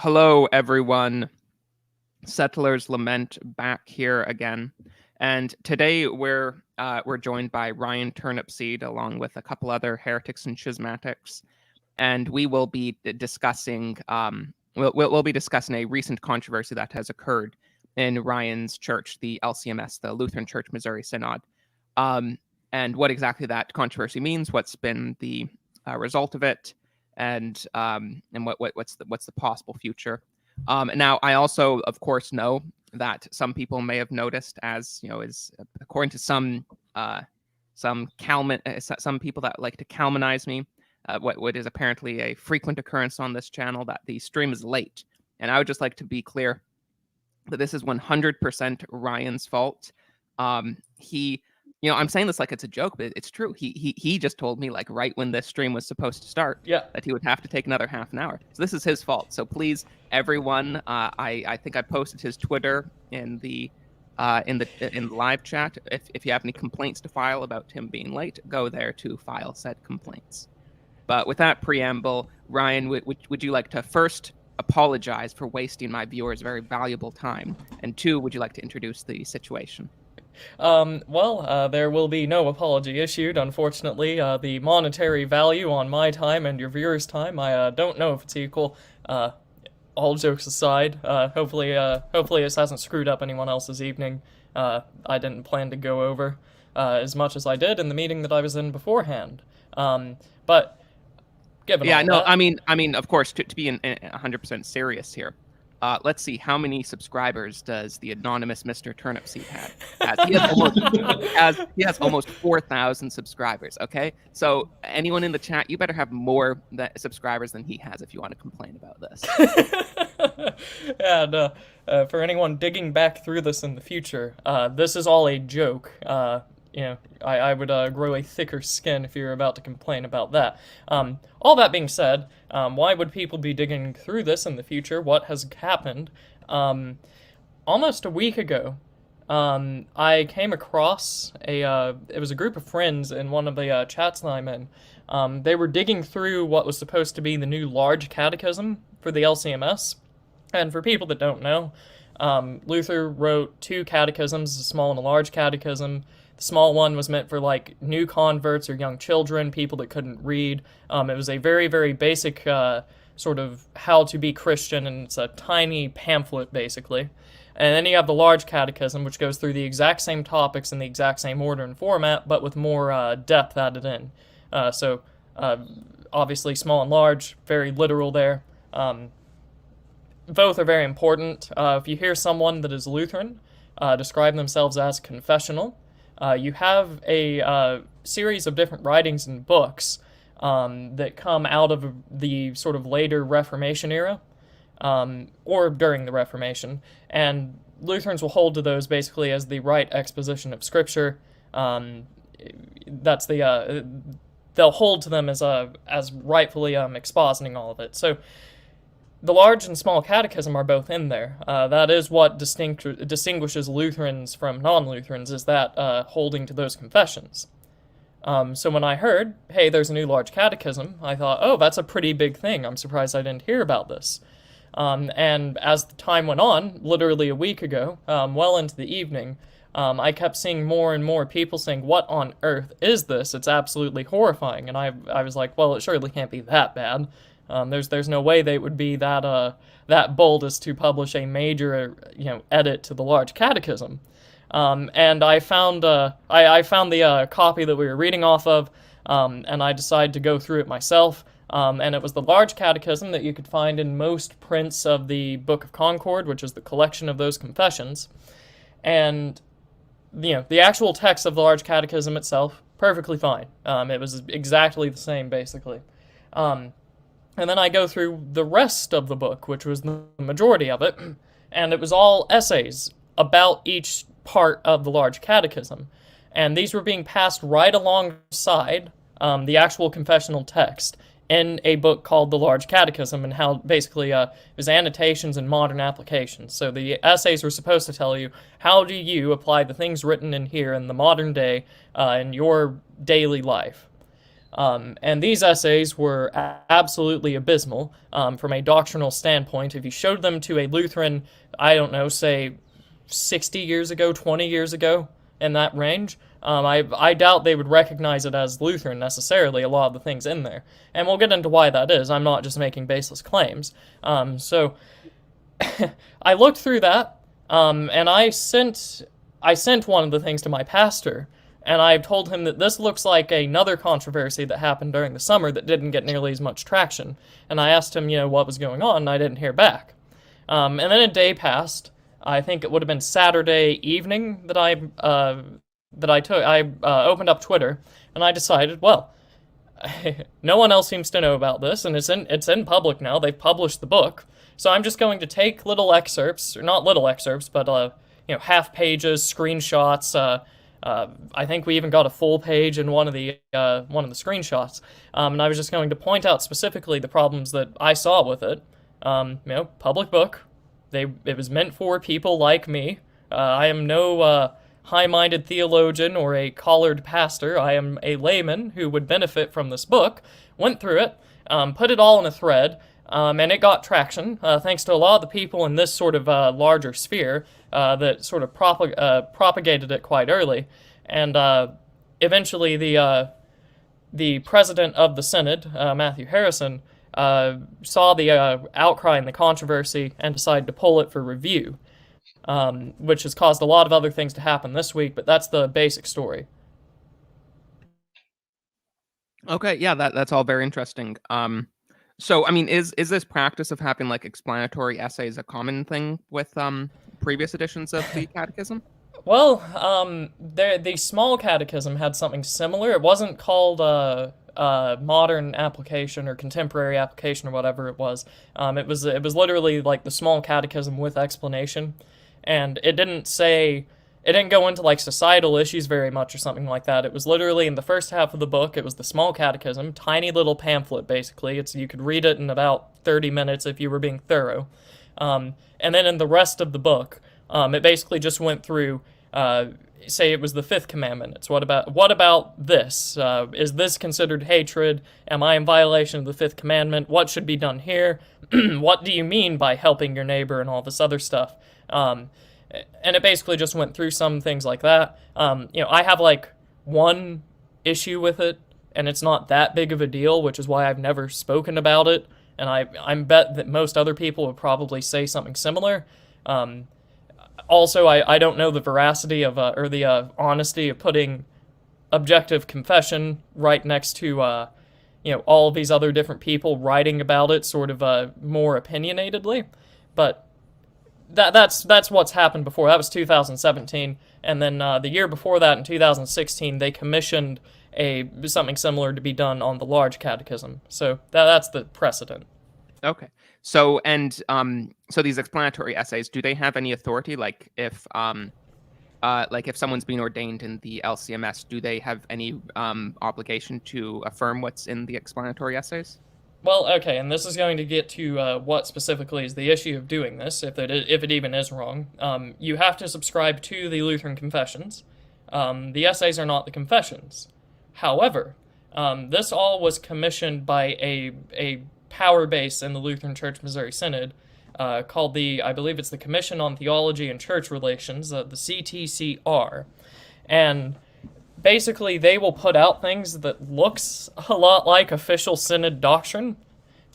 Hello, everyone. Settlers Lament back here again, and today we're joined by Ryan Turnipseed along with a couple other heretics and schismatics, and we will be discussing we'll be discussing a recent controversy that has occurred in Ryan's church, the LCMS, the Lutheran Church Missouri Synod, and what exactly that controversy means, what's been the result of it, and what's the possible future. Now, I also, of course, know that some people may have noticed, as you know, is according to some people that like to Calminize me, what is apparently a frequent occurrence on this channel, that the stream is late. And I would just like to be clear that this is 100% Ryan's fault. I'm saying this like it's a joke, but it's true. He just told me, like, right when this stream was supposed to start, that he would have to take another half an hour. So this is his fault. So please, everyone, I think I posted his Twitter in the live chat. If you have any complaints to file about him being late, go there to file said complaints. But with that preamble, Ryan, would you like to first apologize for wasting my viewers' very valuable time, and two, would you like to introduce the situation? There will be no apology issued, unfortunately. The monetary value on my time and your viewers' time, I don't know if it's equal. All jokes aside, hopefully this hasn't screwed up anyone else's evening. I didn't plan to go over as much as I did in the meeting that I was in beforehand. But given all that, I mean, of course, to be 100% serious here. Let's see, how many subscribers does the anonymous Mr. Turnipseed have? He has almost 4,000 subscribers, okay? So anyone in the chat, you better have more subscribers than he has if you want to complain about this. And for anyone digging back through this in the future, this is all a joke. I would grow a thicker skin if you're about to complain about that. All that being said, why would people be digging through this in the future? What has happened? Almost a week ago, I came across it was a group of friends in one of the chats that I'm in. They were digging through what was supposed to be the new large catechism for the LCMS. And for people that don't know, Luther wrote two catechisms, a small and a large catechism. The small one was meant for, like, new converts or young children, people that couldn't read. It was a very, very basic sort of how to be Christian, and it's a tiny pamphlet, basically. And then you have the large catechism, which goes through the exact same topics in the exact same order and format, but with more depth added in. Obviously, small and large, very literal there. Both are very important. If you hear someone that is Lutheran describe themselves as confessional, you have a series of different writings and books that come out of the sort of later Reformation era, or during the Reformation, and Lutherans will hold to those basically as the right exposition of Scripture. They'll hold to them as rightfully expositing all of it. So the large and small catechism are both in there. That is what distinguishes Lutherans from non-Lutherans, is that holding to those confessions. So when I heard, hey, there's a new large catechism, I thought, oh, that's a pretty big thing. I'm surprised I didn't hear about this. And as the time went on, literally a week ago, well into the evening, I kept seeing more and more people saying, what on earth is this? It's absolutely horrifying. And I was like, well, it surely can't be that bad. There's no way they would be that bold as to publish a major edit to the large catechism. And I found the copy that we were reading off of, and I decided to go through it myself. And it was the large catechism that you could find in most prints of the Book of Concord, which is the collection of those confessions. And the actual text of the large catechism itself, perfectly fine. It was exactly the same, basically. And then I go through the rest of the book, which was the majority of it, and it was all essays about each part of the large catechism. And these were being passed right alongside the actual confessional text in a book called The Large Catechism, and how basically it was annotations and modern applications. So the essays were supposed to tell you, how do you apply the things written in here in the modern day in your daily life? And these essays were absolutely abysmal from a doctrinal standpoint. If you showed them to a Lutheran, I don't know, say 60 years ago, 20 years ago, in that range, I doubt they would recognize it as Lutheran necessarily, a lot of the things in there. And we'll get into why that is. I'm not just making baseless claims. So I looked through that, and I sent one of the things to my pastor, and I told him that this looks like another controversy that happened during the summer that didn't get nearly as much traction. And I asked him, what was going on, and I didn't hear back. And then a day passed. I think it would have been Saturday evening that I opened up Twitter, and I decided, well, no one else seems to know about this, and it's in public now. They've published the book, so I'm just going to take little excerpts, or not little excerpts, but half pages, screenshots. I think we even got a full page in one of the screenshots, and I was just going to point out specifically the problems that I saw with it. Public book. It was meant for people like me. I am no high-minded theologian or a collared pastor. I am a layman who would benefit from this book. Went through it, put it all in a thread, and it got traction, thanks to a lot of the people in this sort of larger sphere that sort of propagated it quite early. And eventually the president of the synod, Matthew Harrison, saw the outcry and the controversy and decided to pull it for review, which has caused a lot of other things to happen this week, but that's the basic story. Okay, yeah, that's all very interesting. So, I mean, is this practice of having like explanatory essays a common thing with previous editions of the Catechism? Well, the small catechism had something similar. It wasn't called modern application or contemporary application or whatever it was. It was literally like the small catechism with explanation, and it didn't go into like societal issues very much or something like that. It was literally in the first half of the book. It was the small catechism, tiny little pamphlet basically. You could read it in about 30 minutes if you were being thorough. And then in the rest of the book, it basically just went through. Say it was the fifth commandment. It's what about this? Is this considered hatred? Am I in violation of the fifth commandment? What should be done here? What do you mean by helping your neighbor and all this other stuff? And it basically just went through some things like that. I have like one issue with it, and it's not that big of a deal, which is why I've never spoken about it. And I bet that most other people would probably say something similar. Also, I don't know the veracity of or the honesty of putting objective confession right next to all of these other different people writing about it sort of more opinionatedly. But that's what's happened before. That was 2017, and then the year before that, in 2016, they commissioned something similar to be done on the large catechism. So that's the precedent. Okay. So so these explanatory essays, do they have any authority? Like if someone's being ordained in the LCMS, do they have any obligation to affirm what's in the explanatory essays? Well, okay, and this is going to get to what specifically is the issue of doing this, if it even is wrong. You have to subscribe to the Lutheran confessions. The essays are not the confessions. However, this all was commissioned by a power base in the Lutheran Church Missouri Synod called I believe it's the Commission on Theology and Church Relations, the CTCR. And basically, they will put out things that looks a lot like official synod doctrine,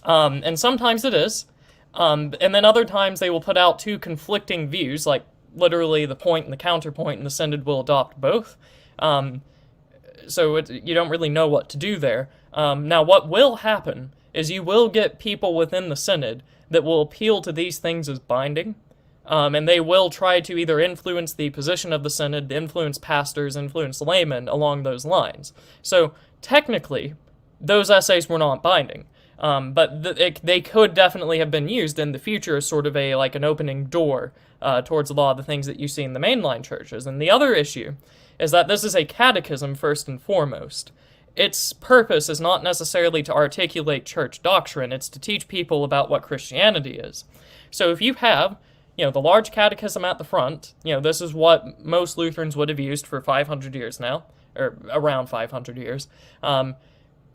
and sometimes it is. And then other times they will put out two conflicting views, like literally the point and the counterpoint, and the synod will adopt both. So you don't really know what to do there. Now, what will happen is you will get people within the synod that will appeal to these things as binding, and they will try to either influence the position of the synod, influence pastors, influence laymen along those lines. So technically, those essays were not binding, but they could definitely have been used in the future as sort of an opening door towards a lot of the things that you see in the mainline churches. And the other issue is that this is a catechism first and foremost. Its purpose is not necessarily to articulate church doctrine, it's to teach people about what Christianity is. So if you have, the large catechism at the front, this is what most Lutherans would have used for 500 years now, or around 500 years.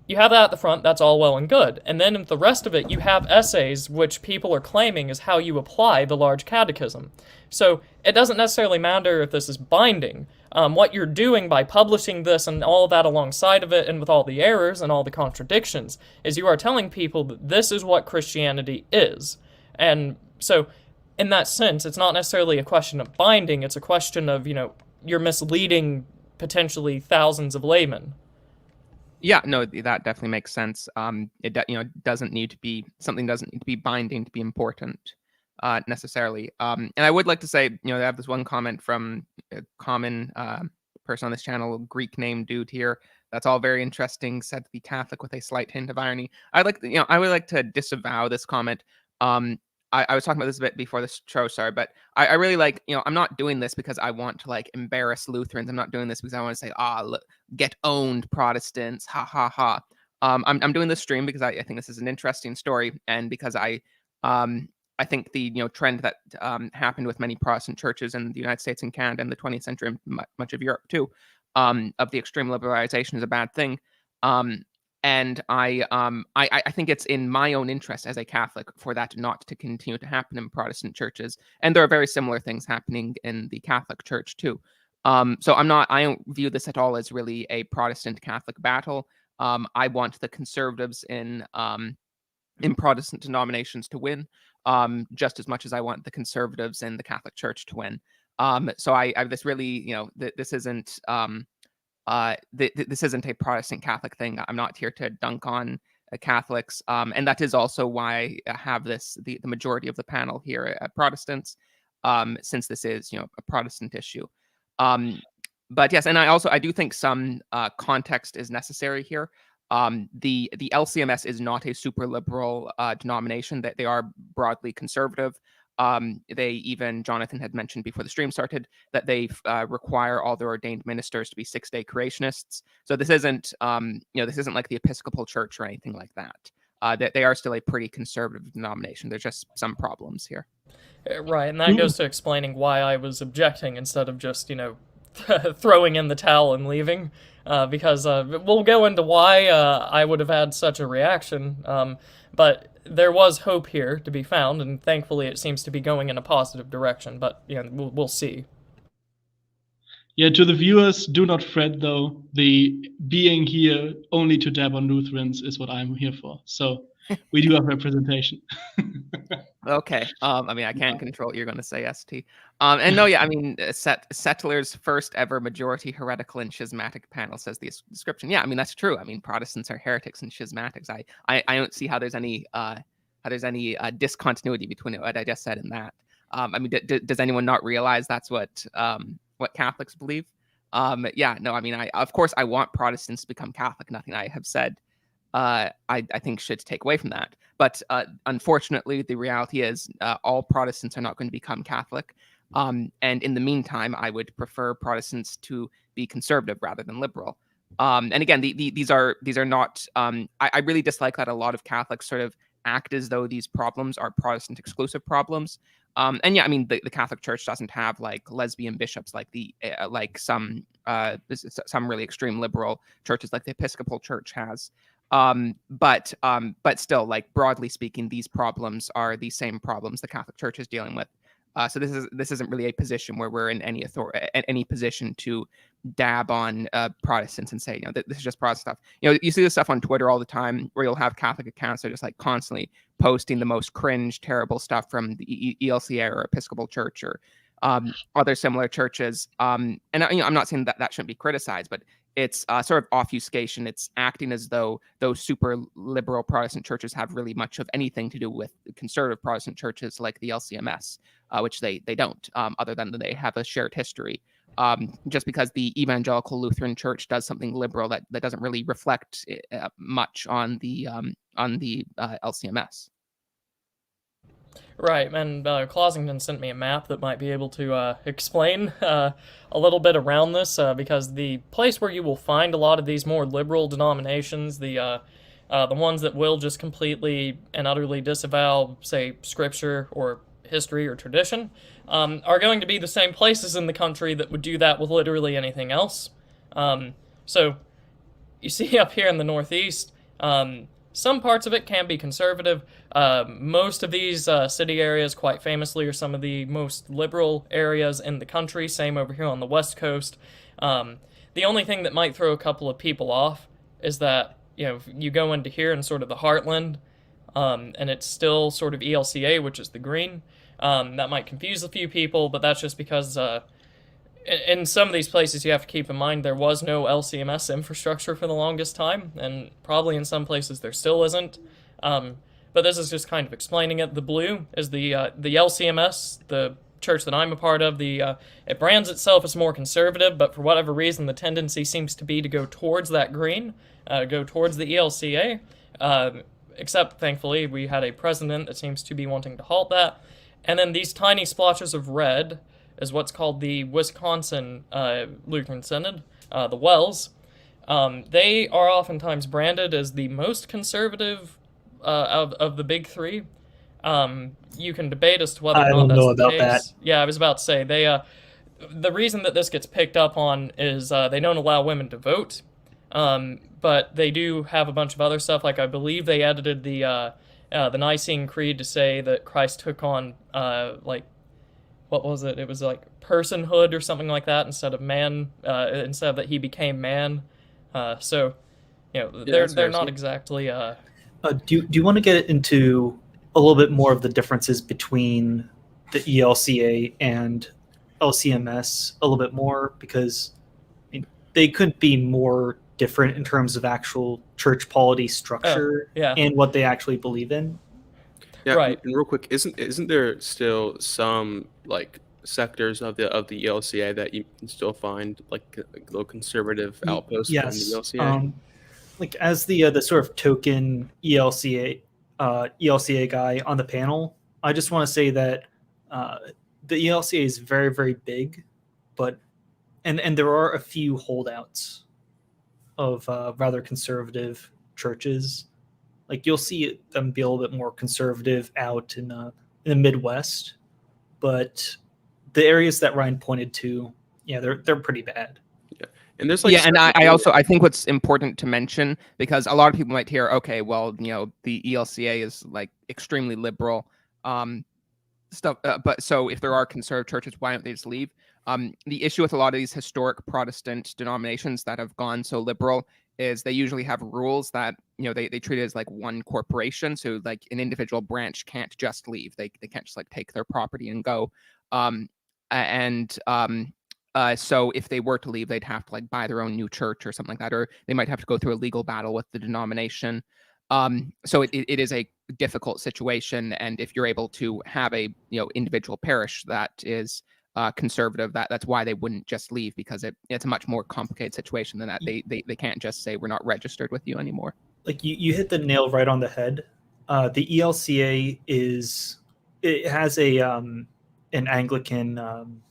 you have that at the front, that's all well and good. And then in the rest of it, you have essays, which people are claiming is how you apply the large catechism. So it doesn't necessarily matter if this is binding. What you're doing by publishing this and all of that alongside of it, and with all the errors and all the contradictions, is you are telling people that this is what Christianity is. And so, in that sense, it's not necessarily a question of binding, it's a question of, you're misleading potentially thousands of laymen. Yeah, no, that definitely makes sense. Doesn't need to be binding to be important, necessarily. And I would like to say, I have this one comment from a common person on this channel, Greek name dude here. That's all very interesting. Said to be Catholic with a slight hint of irony. I would like to disavow this comment. I was talking about this a bit before the show, sorry, but I really like, I'm not doing this because I want to like embarrass Lutherans. I'm not doing this because I want to say, look, get owned, Protestants, ha ha ha. I'm doing this stream because I think this is an interesting story, and because I think the trend that happened with many Protestant churches in the United States and Canada in the 20th century, and much of Europe too, of the extreme liberalization is a bad thing. And I think it's in my own interest as a Catholic for that not to continue to happen in Protestant churches. And there are very similar things happening in the Catholic Church too. So I don't view this at all as really a Protestant Catholic battle. I want the conservatives in Protestant denominations to win, just as much as I want the conservatives in the Catholic Church to win. So I this really, this isn't this isn't a Protestant Catholic thing. I'm not here to dunk on Catholics, and that is also why I have the majority of the panel here at Protestants, since this is a Protestant issue. But yes, and I do think some context is necessary here. The LCMS is not a super liberal denomination; that they are broadly conservative. Jonathan had mentioned before the stream started that they require all their ordained ministers to be six-day creationists. So this isn't, this isn't like the Episcopal Church or anything like that. They are still a pretty conservative denomination. There's just some problems here. Right, and that goes to explaining why I was objecting instead of just, throwing in the towel and leaving, because we'll go into why I would have had such a reaction, but there was hope here to be found, and thankfully it seems to be going in a positive direction, but we'll see. Yeah, to the viewers, do not fret though. The being here only to dab on Lutherans is what I'm here for. So we do have representation. Okay. I can't control what you're going to say, ST. And no, yeah, Settler's first ever majority heretical and schismatic panel says the description. Yeah, that's true. Protestants are heretics and schismatics. I don't see how there's any discontinuity between what I just said and that. Does anyone not realize that's what Catholics believe? Yeah, no, of course I want Protestants to become Catholic. Nothing I have said I think should take away from that. But unfortunately, the reality is all Protestants are not going to become Catholic. And in the meantime, I would prefer Protestants to be conservative rather than liberal. And again, these are not. I really dislike that a lot of Catholics sort of act as though these problems are Protestant exclusive problems. And yeah, the Catholic Church doesn't have like lesbian bishops like some really extreme liberal churches like the Episcopal Church has. But still, like broadly speaking, these problems are the same problems the Catholic Church is dealing with. So this isn't really a position where we're in any position to dab on Protestants and say, this is just Protestant stuff. You see this stuff on Twitter all the time where you'll have Catholic accounts that are just like constantly posting the most cringe, terrible stuff from the ELCA or Episcopal Church or other similar churches. And I'm not saying that shouldn't be criticized, but it's sort of obfuscation. It's acting as though those super liberal Protestant churches have really much of anything to do with conservative Protestant churches like the LCMS, which they don't, other than that they have a shared history. Just because the Evangelical Lutheran Church does something liberal that doesn't really reflect much on the LCMS. Right, and Clossington sent me a map that might be able to explain a little bit around this, because the place where you will find a lot of these more liberal denominations, the ones that will just completely and utterly disavow, say, scripture or history or tradition, are going to be the same places in the country that would do that with literally anything else. So, you see up here in the Northeast, Some parts of it can be conservative. Most of these city areas, quite famously, are some of the most liberal areas in the country. Same over here on the West Coast. The only thing that might throw a couple of people off is that, you go into here in sort of the heartland, and it's still sort of ELCA, which is the green. That might confuse a few people, but that's just because in some of these places you have to keep in mind there was no LCMS infrastructure for the longest time, and probably in some places there still isn't. But this is just kind of explaining it. The blue is the LCMS, the church that I'm a part of. It brands itself as more conservative, but for whatever reason the tendency seems to be to go towards that green, go towards the ELCA. Except, thankfully, we had a president that seems to be wanting to halt that. And then these tiny splotches of red is what's called the Wisconsin Lutheran Synod, the Wells. They are oftentimes branded as the most conservative of the big three. You can debate as to whether or not that's the case. That. Yeah, I was about to say, the reason that this gets picked up on is they don't allow women to vote. But they do have a bunch of other stuff. Like, I believe they edited the Nicene Creed to say that Christ took on, what was it? It was like personhood or something like that instead of man, instead of that he became man. So, they're not exactly. Do you want to get into a little bit more of the differences between the ELCA and LCMS a little bit more? Because they couldn't be more different in terms of actual church polity structure and what they actually believe in. Yeah, right. And real quick, isn't there still some sectors of the ELCA that you can still find like little conservative outposts from the ELCA? As the sort of token ELCA guy on the panel, I just want to say that the ELCA is very, very big, but and there are a few holdouts of rather conservative churches. Like, you'll see them be a little bit more conservative out in the Midwest, but the areas that Ryan pointed to, they're pretty bad. Yeah, and there's and I think what's important to mention, because a lot of people might hear, okay, well, the ELCA is like extremely liberal stuff, but so if there are conservative churches, why don't they just leave? The issue with a lot of these historic Protestant denominations that have gone so liberal is they usually have rules that, they treat it as like one corporation. So like an individual branch can't just leave. They can't just like take their property and go. So if they were to leave, they'd have to like buy their own new church or something like that, or they might have to go through a legal battle with the denomination. So it is a difficult situation. And if you're able to have a, individual parish that is conservative, that's why they wouldn't just leave, because it's a much more complicated situation than that. They can't just say we're not registered with you anymore. Like, you hit the nail right on the head. The ELCA has an Anglican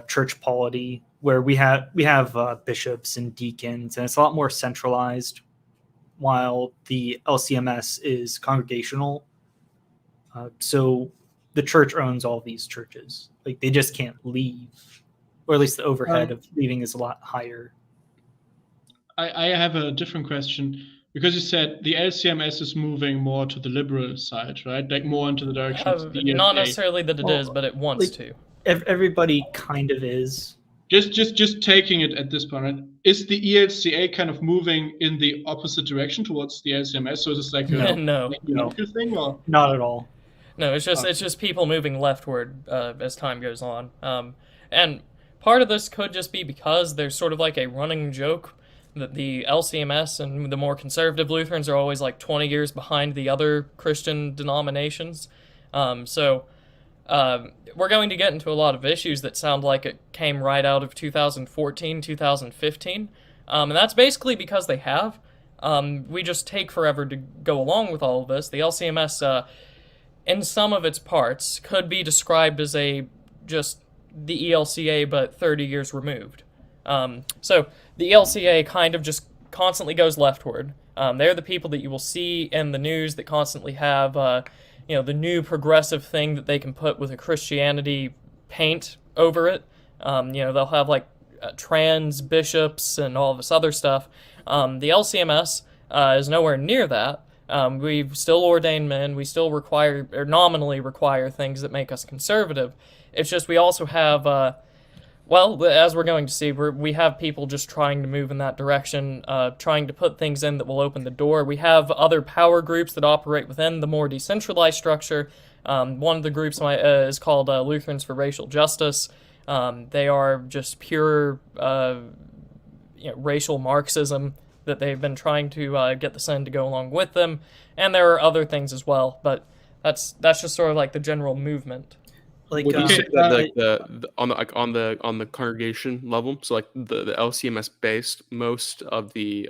church polity where we have bishops and deacons, and it's a lot more centralized, while the LCMS is congregational. So the church owns all these churches. Like, they just can't leave, or at least the overhead of leaving is a lot higher. I have a different question, because you said the LCMS is moving more to the liberal side, right? Like more into the direction of the ELCA. Not necessarily that it is, but it wants to. Everybody kind of is. Just taking it at this point, right? Is the ELCA kind of moving in the opposite direction towards the LCMS? So is this like a thing, or not at all? No, it's just people moving leftward as time goes on. And part of this could just be because there's sort of like a running joke that the LCMS and the more conservative Lutherans are always like 20 years behind the other Christian denominations. So we're going to get into a lot of issues that sound like it came right out of 2014, 2015. And that's basically because they have. We just take forever to go along with all of this. The LCMS... in some of its parts, could be described as just the ELCA, but 30 years removed. So the ELCA kind of just constantly goes leftward. They're the people that you will see in the news that constantly have, the new progressive thing that they can put with a Christianity paint over it. They'll have like trans bishops and all this other stuff. The LCMS is nowhere near that. We still ordain men. We still require, or nominally require, things that make us conservative. It's just we also have, well, as we're going to see, we have people just trying to move in that direction, trying to put things in that will open the door. We have other power groups that operate within the more decentralized structure. One of the groups is called Lutherans for Racial Justice. They are just pure racial Marxism that they've been trying to get the Synod to go along with them, and there are other things as well. But that's just sort of like the general movement. Like, would you say that on the congregation level, so like the LCMS based, most of the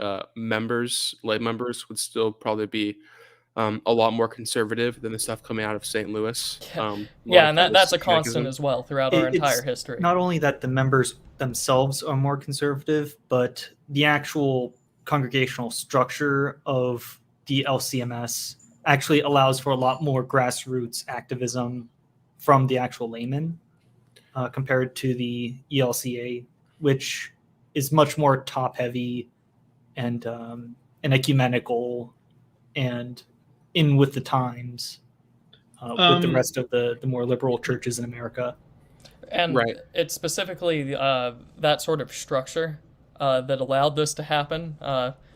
lay members would still probably be a lot more conservative than the stuff coming out of St. Louis. Yeah, and that's a constant as well throughout our entire history. Not only that the members themselves are more conservative, but the actual congregational structure of the LCMS actually allows for a lot more grassroots activism from the actual laymen compared to the ELCA, which is much more top-heavy and ecumenical and in with the times with the rest of the more liberal churches in America. And it's specifically that sort of structure that allowed this to happen.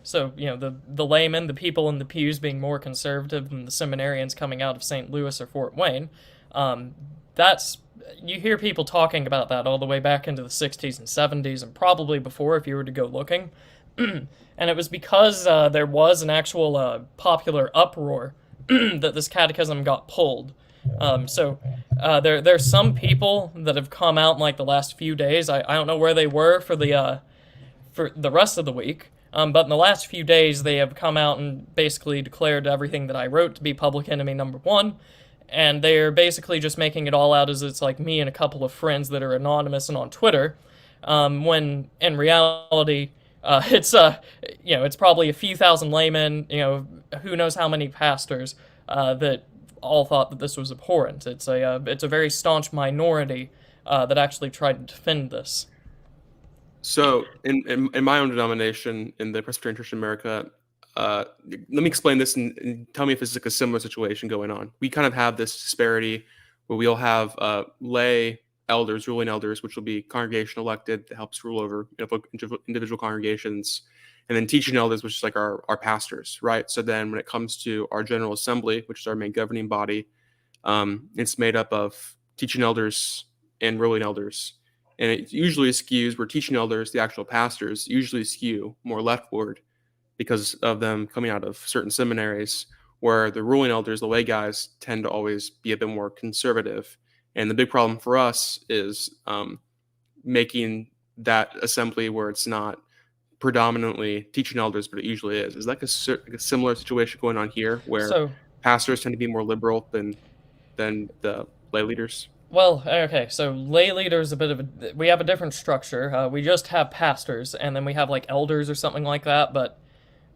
So, the laymen, the people in the pews being more conservative than the seminarians coming out of St. Louis or Fort Wayne, you hear people talking about that all the way back into the 60s and 70s and probably before if you were to go looking. And it was because there was an actual popular uproar that this catechism got pulled. So there's some people that have come out in like the last few days. I don't know where they were for the rest of the week, but in the last few days they have come out and basically declared everything that I wrote to be public enemy number one. And they're basically just making it all out as it's like me and a couple of friends that are anonymous and on Twitter, when in reality it's probably a few thousand laymen, who knows how many pastors that all thought that this was abhorrent. It's a very staunch minority that actually tried to defend this. So in my own denomination, in the Presbyterian Church in America, let me explain this and tell me if this is like a similar situation going on. We kind of have this disparity where we'll have lay elders, ruling elders, which will be congregation elected that helps rule over individual congregations, and then teaching elders, which is like our pastors, right? So then when it comes to our General Assembly, which is our main governing body, it's made up of teaching elders and ruling elders. And it usually skews where teaching elders, the actual pastors, usually skew more leftward because of them coming out of certain seminaries, where the ruling elders, the lay guys, tend to always be a bit more conservative. And the big problem for us is making that assembly where it's not predominantly teaching elders, but it usually is. Is that a similar situation going on here, where pastors tend to be more liberal than the lay leaders? Well, okay, so lay leaders we have a different structure. We just have pastors, and then we have like elders or something like that, but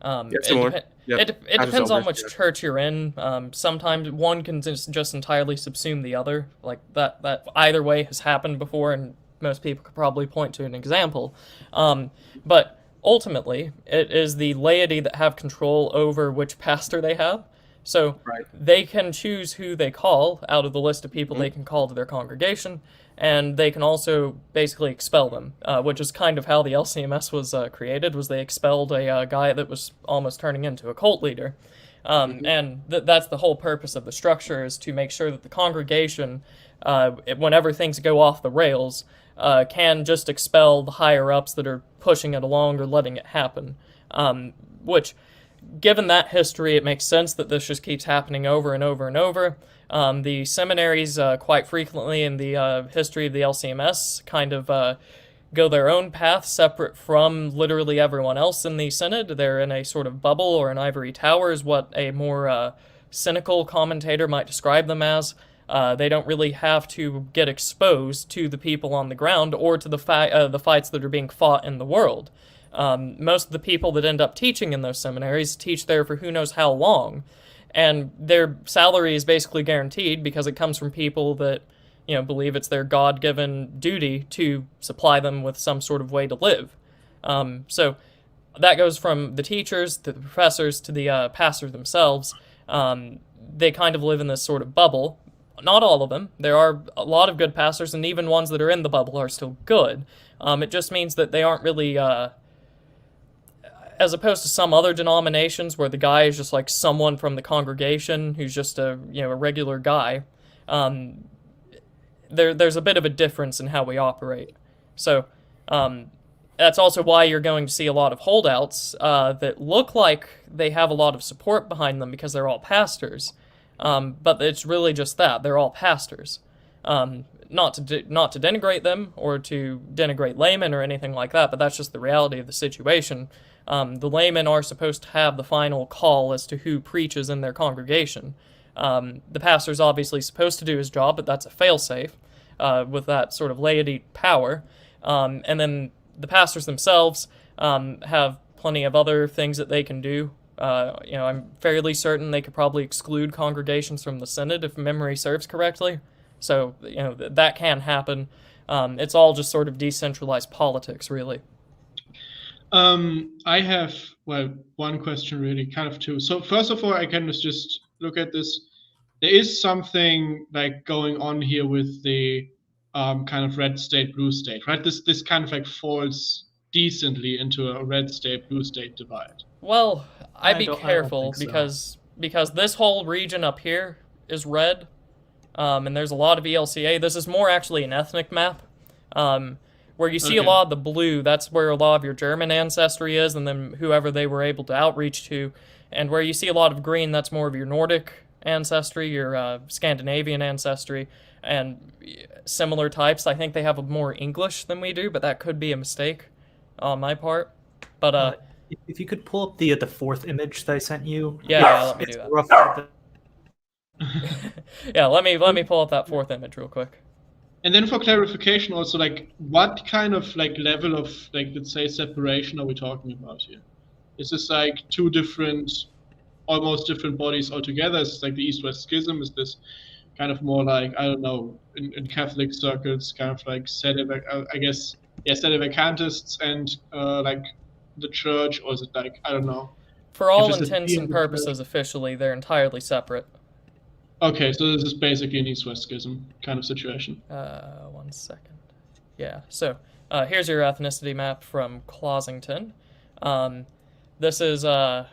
it depends on which church you're in. Sometimes one can just entirely subsume the other. Like that either way has happened before, and most people could probably point to an example. But ultimately, it is the laity that have control over which pastor they have. So they can choose who they call out of the list of people they can call to their congregation, and they can also basically expel them, which is kind of how the LCMS was created. Was they expelled a guy that was almost turning into a cult leader, and that's the whole purpose of the structure, is to make sure that the congregation, whenever things go off the rails, can just expel the higher ups that are pushing it along or letting it happen, which, given that history, it makes sense that this just keeps happening over and over and over. The seminaries, quite frequently in the history of the LCMS, kind of go their own path separate from literally everyone else in the Synod. They're in a sort of bubble or an ivory tower, is what a more cynical commentator might describe them as. They don't really have to get exposed to the people on the ground or to the fights that are being fought in the world. Most of the people that end up teaching in those seminaries teach there for who knows how long, and their salary is basically guaranteed because it comes from people that, believe it's their God-given duty to supply them with some sort of way to live. So that goes from the teachers to the professors to the pastors themselves. They kind of live in this sort of bubble. Not all of them. There are a lot of good pastors, and even ones that are in the bubble are still good. It just means that they aren't really, as opposed to some other denominations where the guy is just like someone from the congregation who's just a regular guy. There's a bit of a difference in how we operate. So that's also why you're going to see a lot of holdouts that look like they have a lot of support behind them because they're all pastors. But it's really just that. They're all pastors. Not to denigrate them or to denigrate laymen or anything like that, but that's just the reality of the situation. The laymen are supposed to have the final call as to who preaches in their congregation. The pastor's obviously supposed to do his job, but that's a failsafe with that sort of laity power. And then the pastors themselves have plenty of other things that they can do. I'm fairly certain they could probably exclude congregations from the synod if memory serves correctly. So, that can happen. It's all just sort of decentralized politics, really. I have, one question really, kind of two. So first of all, I can just look at this. There is something like going on here with the kind of red state, blue state, right? This kind of like falls decently into a red state, blue state divide. Well, I'd be I don't careful think so. because this whole region up here is red, and there's a lot of ELCA. This is more actually an ethnic map, where you see a lot of the blue. That's where a lot of your German ancestry is, and then whoever they were able to outreach to, and where you see a lot of green, that's more of your Nordic ancestry, your Scandinavian ancestry, and similar types. I think they have more English than we do, but that could be a mistake on my part. But if you could pull up the fourth image that I sent you. Yeah, let me do that. Rough. Yeah, let me pull up that fourth image real quick. And then for clarification also, like what kind of like level of like, let's say, separation are we talking about here? Is this like two different, almost different bodies altogether? Is this like the East-West schism? Is this kind of more like, I don't know, in Catholic circles, kind of like sedevacantists and like the church, or is it like, I don't know? For all intents and purposes, officially, they're entirely separate. Okay, so this is basically an East-West schism kind of situation. 1 second. Yeah, so here's your ethnicity map from Closington. This is, I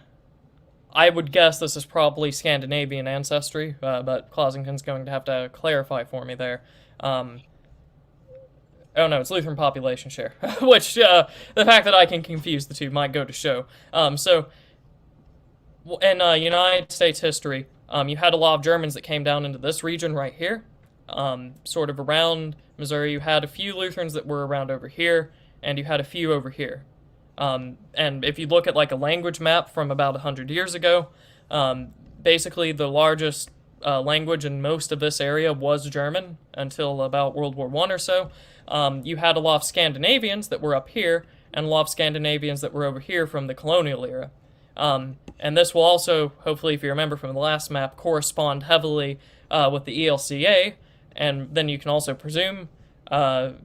would guess this is probably Scandinavian ancestry, but Closington's going to have to clarify for me there. Oh no, it's Lutheran population share, which the fact that I can confuse the two might go to show. So, in United States history, you had a lot of Germans that came down into this region right here, sort of around Missouri. You had a few Lutherans that were around over here, and you had a few over here. And if you look at like a language map from about 100 years ago, basically the largest language in most of this area was German until about World War I or so. You had a lot of Scandinavians that were up here, and a lot of Scandinavians that were over here from the colonial era. And this will also, hopefully, if you remember from the last map, correspond heavily with the ELCA, and then you can also presume, the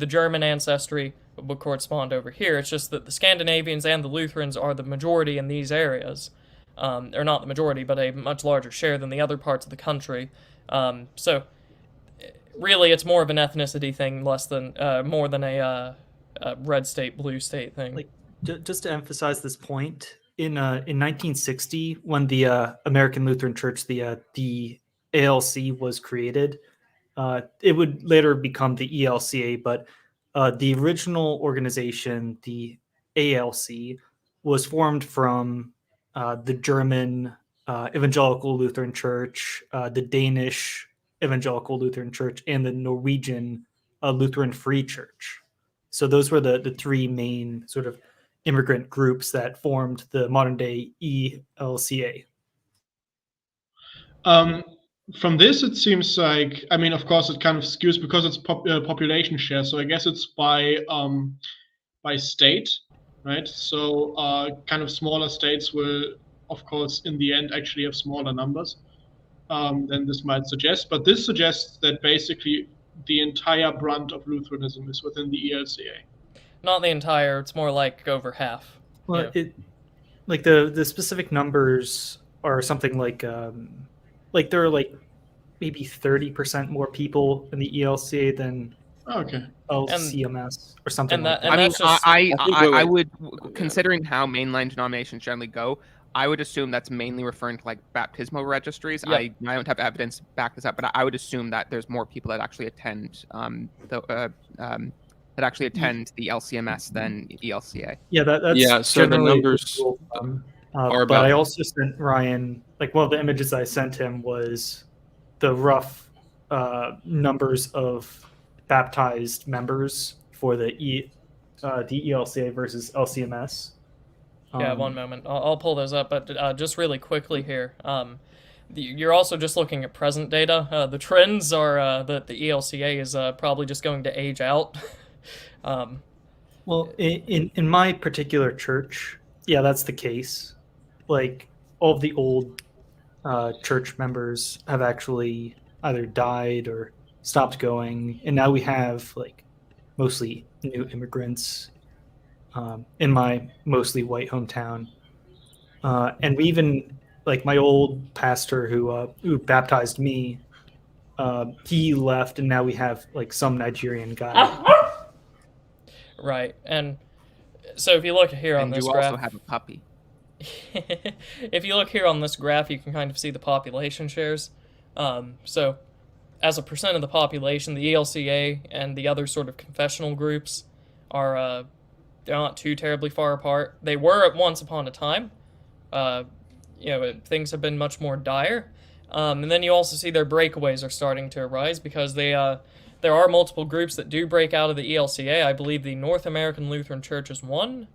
German ancestry would correspond over here. It's just that the Scandinavians and the Lutherans are the majority in these areas. Or not the majority, but a much larger share than the other parts of the country. So, really, it's more of an ethnicity thing, more than a red state, blue state thing. Like, just to emphasize this point, in 1960, when the American Lutheran Church, the ALC, was created, it would later become the ELCA, but the original organization, the ALC, was formed from the German Evangelical Lutheran Church, the Danish Evangelical Lutheran Church, and the Norwegian Lutheran Free Church. So those were the three main sort of immigrant groups that formed the modern day ELCA. From this, it seems like, I mean, of course, it kind of skews because it's population share. So I guess it's by state, right? So kind of smaller states will, of course, in the end, actually have smaller numbers than this might suggest. But this suggests that basically the entire brunt of Lutheranism is within the ELCA. Not the entire. It's more like over half. Well, Yeah. it like the specific numbers are something like there are like maybe 30% more people in the ELCA than Okay. LCMS or something and like that- that. and I mean, that's just- I Wait. would, considering how mainline denominations generally go, I would assume that's mainly referring to like baptismal registries. Yep. I don't have evidence to back this up, but I would assume that there's more people that actually attend the LCMS than ELCA. Yeah, that's Yeah, so the generally numbers rule of thumb. are But I about- also sent Ryan, like one of the images I sent him was the rough numbers of baptized members for the ELCA versus LCMS. Yeah, one moment. I'll pull those up, but just really quickly here. You're also just looking at present data. The trends are that the ELCA is probably just going to age out. Well, in my particular church, yeah, that's the case. Like all of the old church members have actually either died or stopped going, and now we have like mostly new immigrants in my mostly white hometown, and we even like my old pastor who baptized me. He left, and now we have like some Nigerian guy. Right, and so if you look here on And this you graph, also have a puppy. if you look here on this graph, you can kind of see the population shares. So, as a percent of the population, the ELCA and the other sort of confessional groups are they're not too terribly far apart. They were at once upon a time. Things have been much more dire. And then you also see their breakaways are starting to arise because there are multiple groups that do break out of the ELCA. I believe the North American Lutheran Church is one.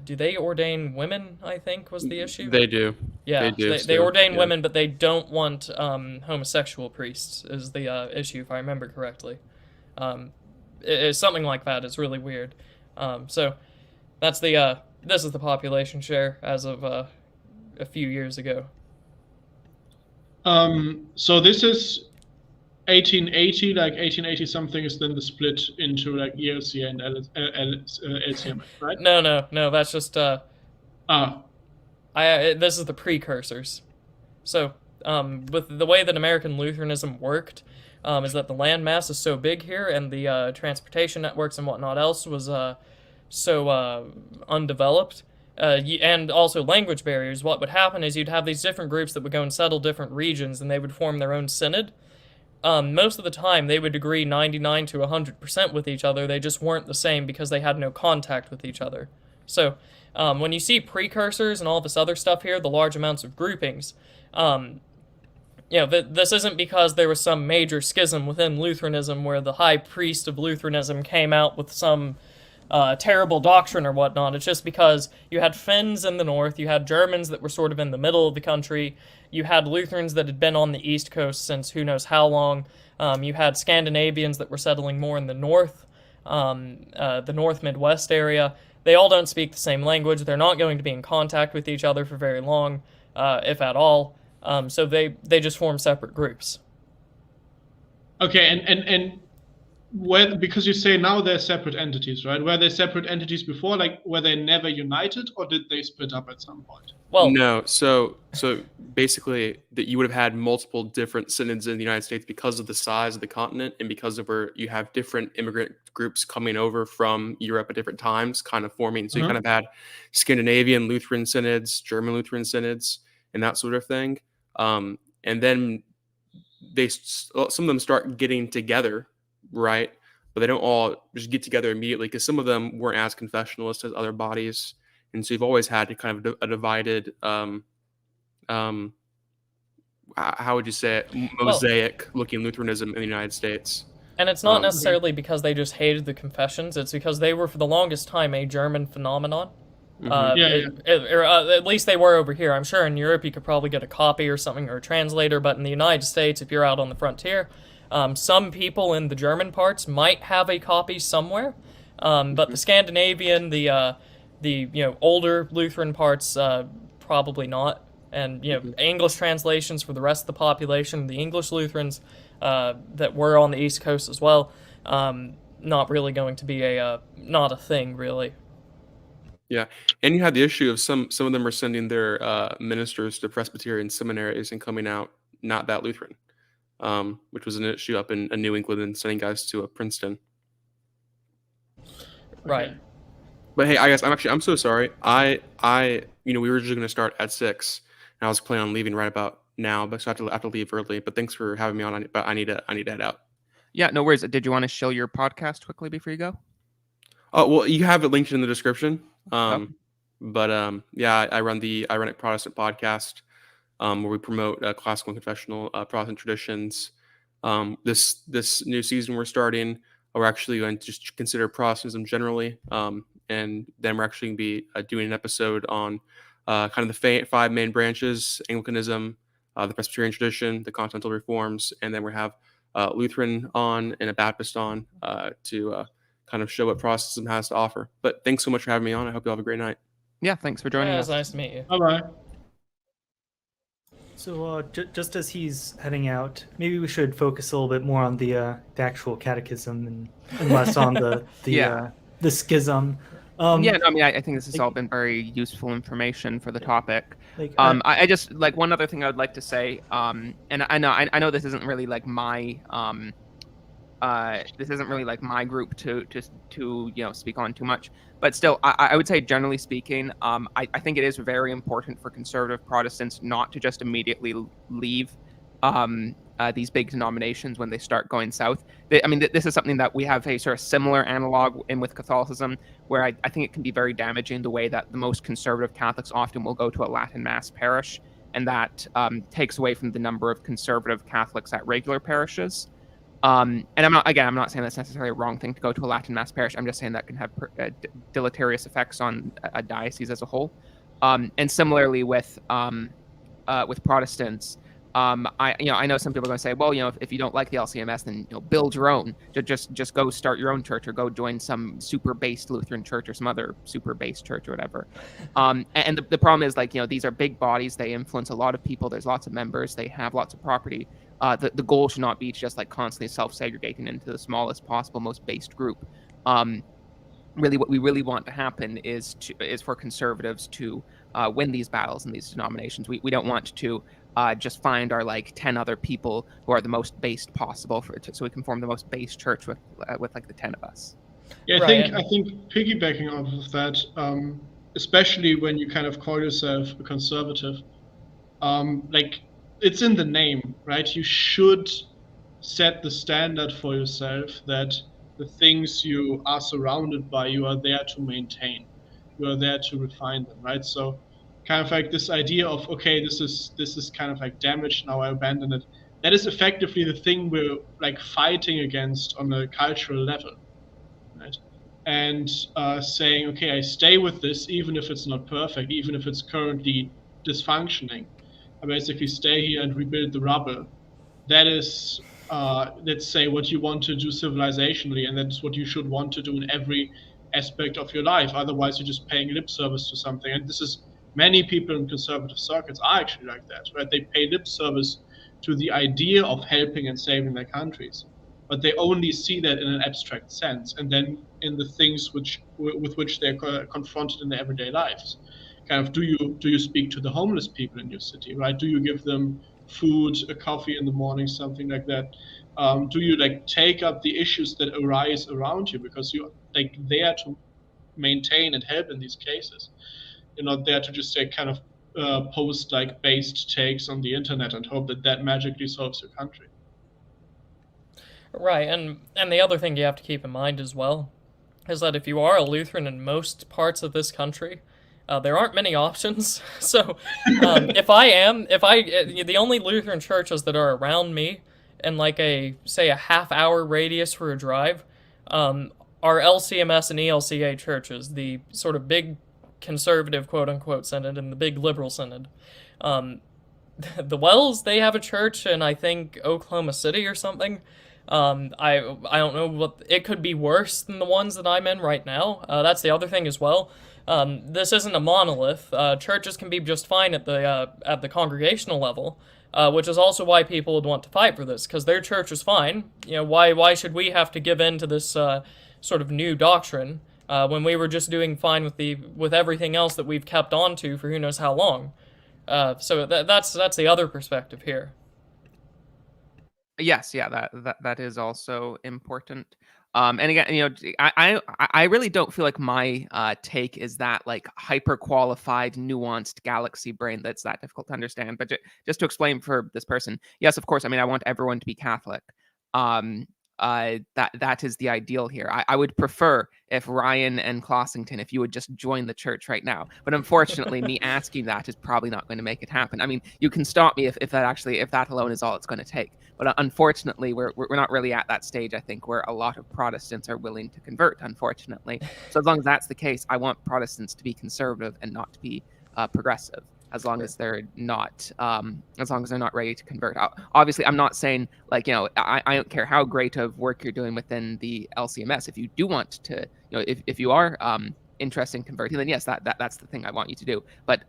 Do they ordain women, I think, was the issue? They do. Yeah, They do they still, ordain yeah. women, but they don't want homosexual priests, is the issue, if I remember correctly. It's something like that. It's really weird. So that's this is the population share as of a few years ago. So this is 1880, like 1880 something is then the split into like ELCA and LCMS, right? No, that's just Ah, this is the precursors. So, with the way that American Lutheranism worked, is that the landmass is so big here, and the transportation networks and whatnot else was so undeveloped, and also language barriers. What would happen is you'd have these different groups that would go and settle different regions, and they would form their own synod. Most of the time, they would agree 99 to 100% with each other. They just weren't the same because they had no contact with each other. So, when you see precursors and all this other stuff here, the large amounts of groupings, this isn't because there was some major schism within Lutheranism where the high priest of Lutheranism came out with some terrible doctrine or whatnot. It's just because you had Finns in the north, you had Germans that were sort of in the middle of the country, you had Lutherans that had been on the East Coast since who knows how long, you had Scandinavians that were settling more in the north, the North Midwest area. They all don't speak the same language, they're not going to be in contact with each other for very long, if at all, so they just form separate groups. okay, and where, because you say now they're separate entities, right? Were they separate entities before, like were they never united, or did they split up at some point? Well, No, so basically that you would have had multiple different synods in the United States because of the size of the continent and because of where you have different immigrant groups coming over from Europe at different times, kind of forming. So you kind of had Scandinavian Lutheran synods, German Lutheran synods, and that sort of thing. And then some of them start getting together, right? But they don't all just get together immediately because some of them weren't as confessionalist as other bodies. And so you've always had kind of a divided, how would you say it, mosaic-looking Lutheranism in the United States. and it's not necessarily because they just hated the confessions, it's because they were for the longest time a German phenomenon. At least they were over here. I'm sure in Europe you could probably get a copy or something or a translator, but in the United States, if you're out on the frontier, some people in the German parts might have a copy somewhere, but the Scandinavian, the older Lutheran parts, probably not. And English translations for the rest of the population, the English Lutherans that were on the East Coast as well, not really going to be not a thing, really. Yeah, and you had the issue of some of them are sending their ministers to Presbyterian seminaries and coming out not that Lutheran, which was an issue up in New England and sending guys to Princeton. Right. Okay. But hey, I guess I'm so sorry. We were just going to start at 6, and I was planning on leaving right about now, but so I have to leave early. But thanks for having me on. But I need to head out. Yeah, no worries. Did you want to show your podcast quickly before you go? Oh well, you have it linked in the description. But yeah, I run a Protestant podcast where we promote classical and confessional Protestant traditions. This new season we're starting, we're actually going to just consider Protestantism generally, and then we're actually going to be doing an episode on kind of the 5 main branches: Anglicanism, the Presbyterian tradition, the Continental Reforms, and then we have Lutheran on and a Baptist on to kind of show what Protestantism has to offer. But thanks so much for having me on. I hope you all have a great night. Yeah, thanks for joining It us. was nice to meet you. Bye-bye. So just as he's heading out, maybe we should focus a little bit more on the actual catechism and less on the schism. Yeah, no, I mean, I think this has all been very useful information for the topic. Like, I just like one other thing I would like to say, and I know this isn't really like my group to speak on too much, but still, I would say generally speaking, I think it is very important for conservative Protestants not to just immediately leave these big denominations when they start going south. This is something that we have a sort of similar analog in with Catholicism, where I think it can be very damaging the way that the most conservative Catholics often will go to a Latin Mass parish, and that takes away from the number of conservative Catholics at regular parishes. And I'm not saying that's necessarily a wrong thing to go to a Latin Mass parish. I'm just saying that can have deleterious effects on a diocese as a whole. And similarly with Protestants, I know some people are going to say, well, if you don't like the LCMS, then build your own. Just go start your own church, or go join some super based Lutheran church or some other super based church or whatever. And the problem is, these are big bodies. They influence a lot of people. There's lots of members. They have lots of property. The goal should not be to just constantly self-segregating into the smallest possible, most based group. Really, what we really want to happen is for conservatives to win these battles in these denominations. We don't want to just find our 10 other people who are the most based possible so we can form the most based church with the 10 of us. Yeah, Right. I think piggybacking off of that, especially when you kind of call yourself a conservative, it's in the name, right? You should set the standard for yourself that the things you are surrounded by, you are there to maintain. You are there to refine them, right? So kind of like this idea of, okay, this is kind of damaged, now I abandon it. That is effectively the thing we're fighting against on a cultural level, right? And saying, okay, I stay with this even if it's not perfect, even if it's currently dysfunctioning. I basically stay here and rebuild the rubble. That is, let's say, what you want to do civilizationally, and that's what you should want to do in every aspect of your life. Otherwise, you're just paying lip service to something. And this is, many people in conservative circuits are actually like that, right? They pay lip service to the idea of helping and saving their countries, but they only see that in an abstract sense, and then in the things with which they're confronted in their everyday lives. Kind of, do you speak to the homeless people in your city, right? Do you give them food, a coffee in the morning, something like that? Do you take up the issues that arise around you, because you're there to maintain and help in these cases? You're not there to just kind of post based takes on the internet and hope that magically solves your country. Right, and the other thing you have to keep in mind as well is that if you are a Lutheran in most parts of this country, there aren't many options. So, the only Lutheran churches that are around me in a half-hour radius for a drive, are LCMS and ELCA churches, the sort of big conservative quote-unquote synod and the big liberal synod. The Wells, they have a church in, I think, Oklahoma City or something. I don't know what, it could be worse than the ones that I'm in right now. That's the other thing as well. This isn't a monolith. Churches can be just fine at the congregational level, which is also why people would want to fight for this, because their church is fine. Why should we have to give in to this sort of new doctrine when we were just doing fine with everything else that we've kept on to for who knows how long? So that's the other perspective here. Yes, yeah, that is also important. And again, I really don't feel like my take is that like hyper qualified, nuanced galaxy brain that's that difficult to understand. But just to explain for this person, yes, of course. I mean, I want everyone to be Catholic. That is the ideal here. I would prefer if Ryan and Clossington, if you would just join the church right now. But unfortunately, me asking that is probably not going to make it happen. I mean, you can stop me if that alone is all it's going to take. But unfortunately, we're not really at that stage, I think, where a lot of Protestants are willing to convert, unfortunately. So as long as that's the case, I want Protestants to be conservative and not to be progressive, as long as they're not ready to convert. Obviously, I'm not saying, like, I don't care how great of work you're doing within the LCMS. If you do want to, if you are interested in converting, then yes, that's the thing I want you to do. But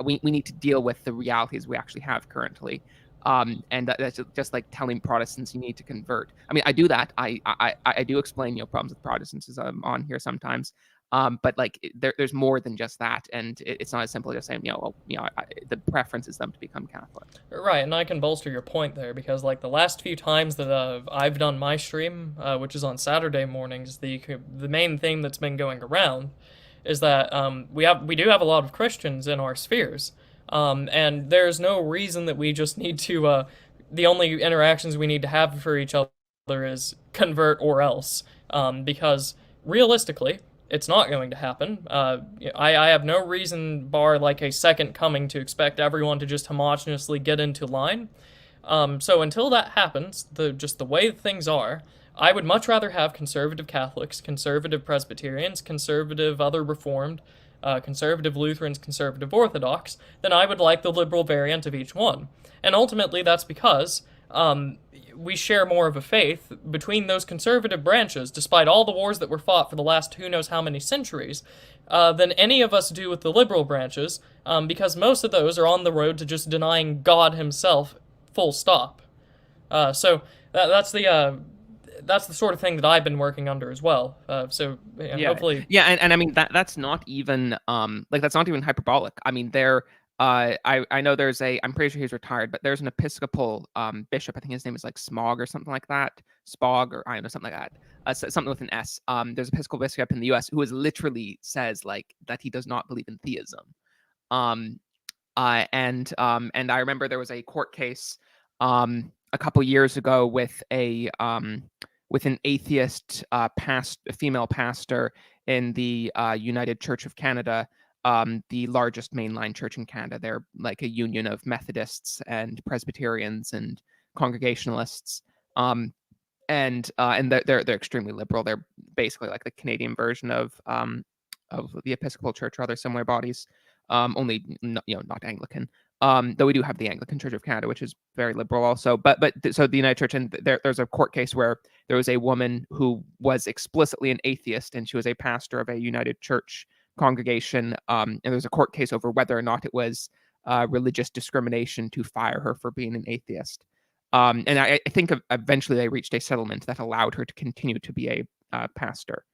we need to deal with the realities we actually have currently. And that's just like telling Protestants you need to convert. I mean, I do that. I do explain problems with Protestantism on here sometimes. But like there's more than just that, and it's not as simple as just saying the preference is them to become Catholic. Right, and I can bolster your point there, because like the last few times that I've done my stream, which is on Saturday mornings, the main thing that's been going around is that we do have a lot of Christians in our spheres. And there's no reason that we just need to, the only interactions we need to have for each other is convert or else, because realistically, it's not going to happen. I have no reason, bar like a second coming, to expect everyone to just homogeneously get into line. So until that happens, just the way things are, I would much rather have conservative Catholics, conservative Presbyterians, conservative other Reformed, conservative Lutherans, conservative Orthodox, then I would like the liberal variant of each one. And ultimately that's because we share more of a faith between those conservative branches, despite all the wars that were fought for the last who knows how many centuries, than any of us do with the liberal branches, because most of those are on the road to just denying God himself, full stop. So that's the sort of thing that I've been working under as well. Hopefully, and I mean that's not even that's not even hyperbolic. I mean I know there's I'm pretty sure he's retired, but there's an Episcopal bishop. I think his name is like Smog or something like that, Spog, or I don't know, something like that. Something with an S. There's an Episcopal bishop in the U.S. who literally says like that he does not believe in theism. And I remember there was a court case a couple years ago with an atheist female pastor in the United Church of Canada, the largest mainline church in Canada. They're like a union of Methodists and Presbyterians and Congregationalists, and they're extremely liberal. They're basically like the Canadian version of the Episcopal Church or other similar bodies, only not Anglican. Though we do have the Anglican Church of Canada, which is very liberal also. So the United Church, and there's a court case where there was a woman who was explicitly an atheist, and she was a pastor of a United Church congregation. And there's a court case over whether or not it was religious discrimination to fire her for being an atheist. And I think eventually they reached a settlement that allowed her to continue to be a pastor.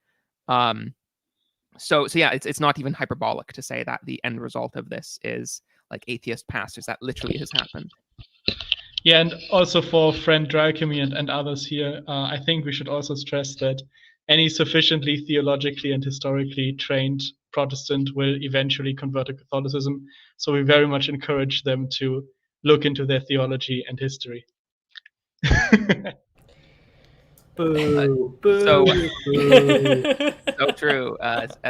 So yeah, it's not even hyperbolic to say that the end result of this is like atheist pastors. That literally has happened. Yeah, and also for friend Drakemi and others here, I think we should also stress that any sufficiently theologically and historically trained Protestant will eventually convert to Catholicism. So we very much encourage them to look into their theology and history. Boo, So boo. so true,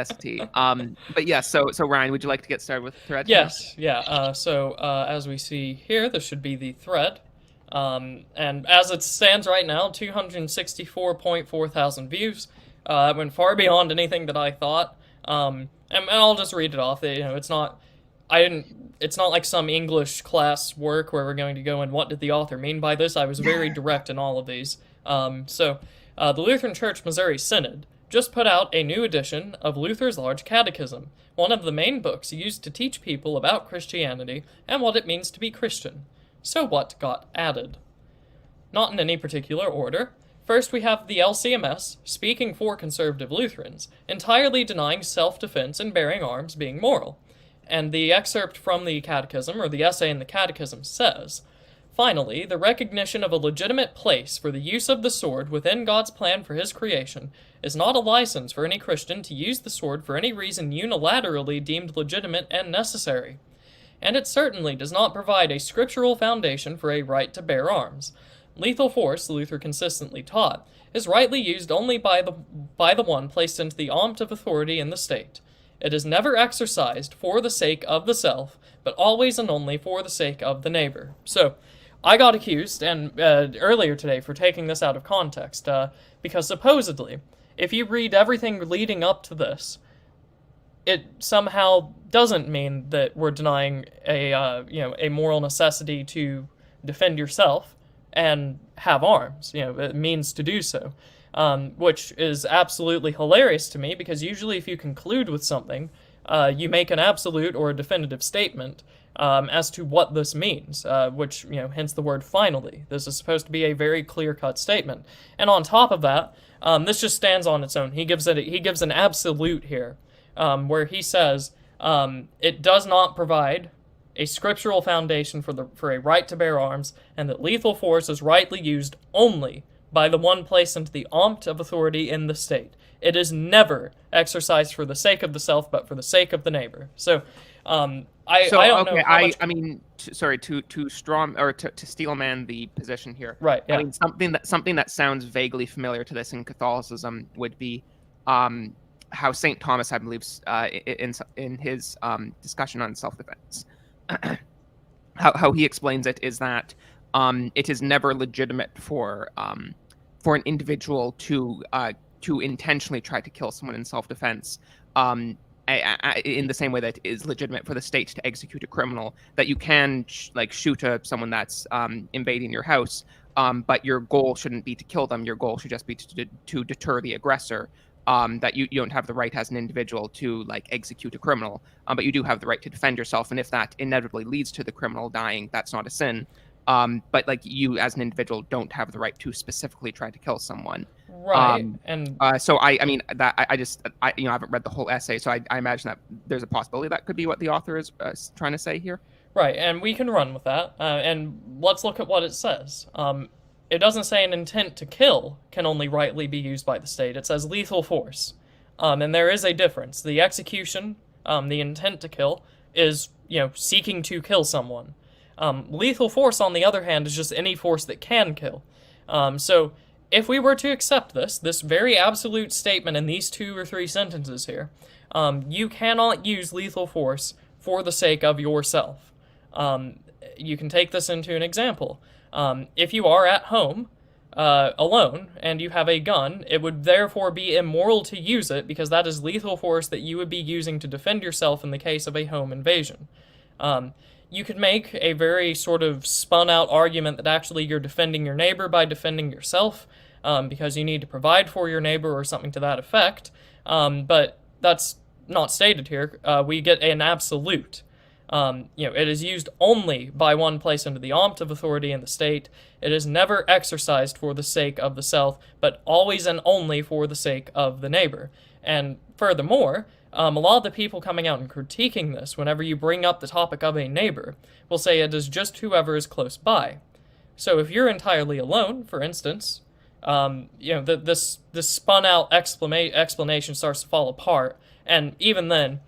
ST. But yeah, so Ryan, would you like to get started with the thread? Yes, yeah. So as we see here, this should be the thread. And as it stands right now, 264.4 thousand views. It went far beyond anything that I thought. And I'll just read it off. It's not like some English class work where we're going to go and what did the author mean by this. I was very direct in all of these. The Lutheran Church Missouri Synod just put out a new edition of Luther's Large Catechism, one of the main books used to teach people about Christianity and what it means to be Christian. So what got added? Not in any particular order. First, we have the LCMS, speaking for conservative Lutherans, entirely denying self-defense and bearing arms being moral. And the excerpt from the Catechism, or the essay in the Catechism, says, "Finally, the recognition of a legitimate place for the use of the sword within God's plan for his creation is not a license for any Christian to use the sword for any reason unilaterally deemed legitimate and necessary. And it certainly does not provide a scriptural foundation for a right to bear arms. Lethal force, Luther consistently taught, is rightly used only by the one placed into the arm of authority in the state. It is never exercised for the sake of the self, but always and only for the sake of the neighbor." So, I got accused earlier today for taking this out of context, because supposedly, if you read everything leading up to this, it somehow doesn't mean that we're denying a moral necessity to defend yourself and have arms. It means to do so, which is absolutely hilarious to me, because usually if you conclude with something, you make an absolute or a definitive statement as to what this means, which, hence the word finally. This is supposed to be a very clear-cut statement. And on top of that, this just stands on its own. He gives an absolute here, where he says it does not provide a scriptural foundation for a right to bear arms, and that lethal force is rightly used only by the one placed into the arm of authority in the state. It is never exercised for the sake of the self, but for the sake of the neighbor. So, I don't know. I mean, to strong or to steelman the position here. Right. Yeah. I mean, something that sounds vaguely familiar to this in Catholicism would be how St. Thomas, I believe, in his discussion on self-defense, how he explains it is that it is never legitimate for an individual to intentionally try to kill someone in self-defense, in the same way that it is legitimate for the state to execute a criminal. That you can shoot someone that's invading your house, but your goal shouldn't be to kill them. Your goal should just be to deter the aggressor. That you don't have the right as an individual to execute a criminal, but you do have the right to defend yourself. And if that inevitably leads to the criminal dying, that's not a sin. But you as an individual don't have the right to specifically try to kill someone. Right. So I mean that I haven't read the whole essay, so I imagine that there's a possibility that could be what the author is trying to say here. Right, and we can run with that. And let's look at what it says. It doesn't say an intent to kill can only rightly be used by the state. It says lethal force. And there is a difference. The execution, the intent to kill, is, seeking to kill someone. Lethal force, on the other hand, is just any force that can kill. So if we were to accept this very absolute statement in these 2 or 3 sentences here, you cannot use lethal force for the sake of yourself. You can take this into an example. If you are at home alone and you have a gun, it would therefore be immoral to use it, because that is lethal force that you would be using to defend yourself in the case of a home invasion. You could make a very sort of spun out argument that actually you're defending your neighbor by defending yourself, because you need to provide for your neighbor or something to that effect, but that's not stated here. We get an absolute. It is used only by one placed under the arm of authority in the state. It is never exercised for the sake of the self, but always and only for the sake of the neighbor. And furthermore, a lot of the people coming out and critiquing this, whenever you bring up the topic of a neighbor, will say it is just whoever is close by. So if you're entirely alone, for instance, this spun out explanation starts to fall apart, and even then,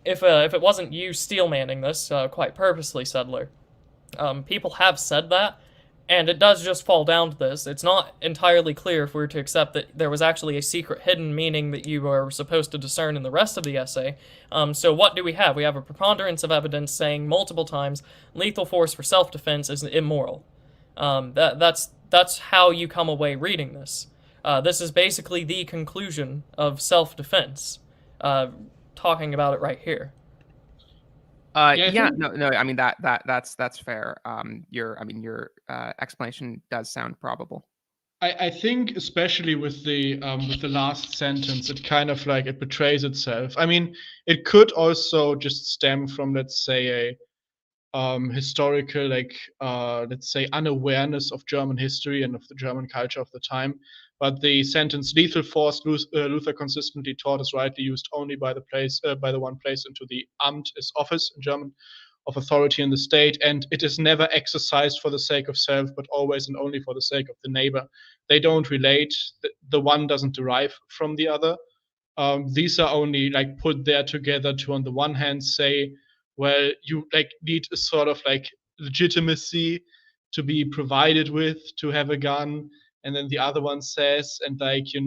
if it wasn't you steelmanning this quite purposely, Settler, people have said that, and it does just fall down to this. It's not entirely clear if we were to accept that there was actually a secret hidden meaning that you are supposed to discern in the rest of the essay. So what do we have? We have a preponderance of evidence saying multiple times lethal force for self-defense is immoral. That's how you come away reading this. This is basically the conclusion of self-defense. Talking about it right here. No. I mean that's fair. Your explanation does sound probable. I think especially with the last sentence, it kind of it betrays itself. I mean, it could also just stem from, let's say, historical, like let's say, unawareness of German history and of the German culture of the time. But the sentence "lethal force," Luther consistently taught, is rightly used only by the one placed into the Amt, is office in German, of authority in the state, and it is never exercised for the sake of self, but always and only for the sake of the neighbor. They don't relate. The one doesn't derive from the other. These are only like put there together to, on the one hand, say, well, you like need a sort of like legitimacy to be provided with to have a gun, and then the other one says, and like, you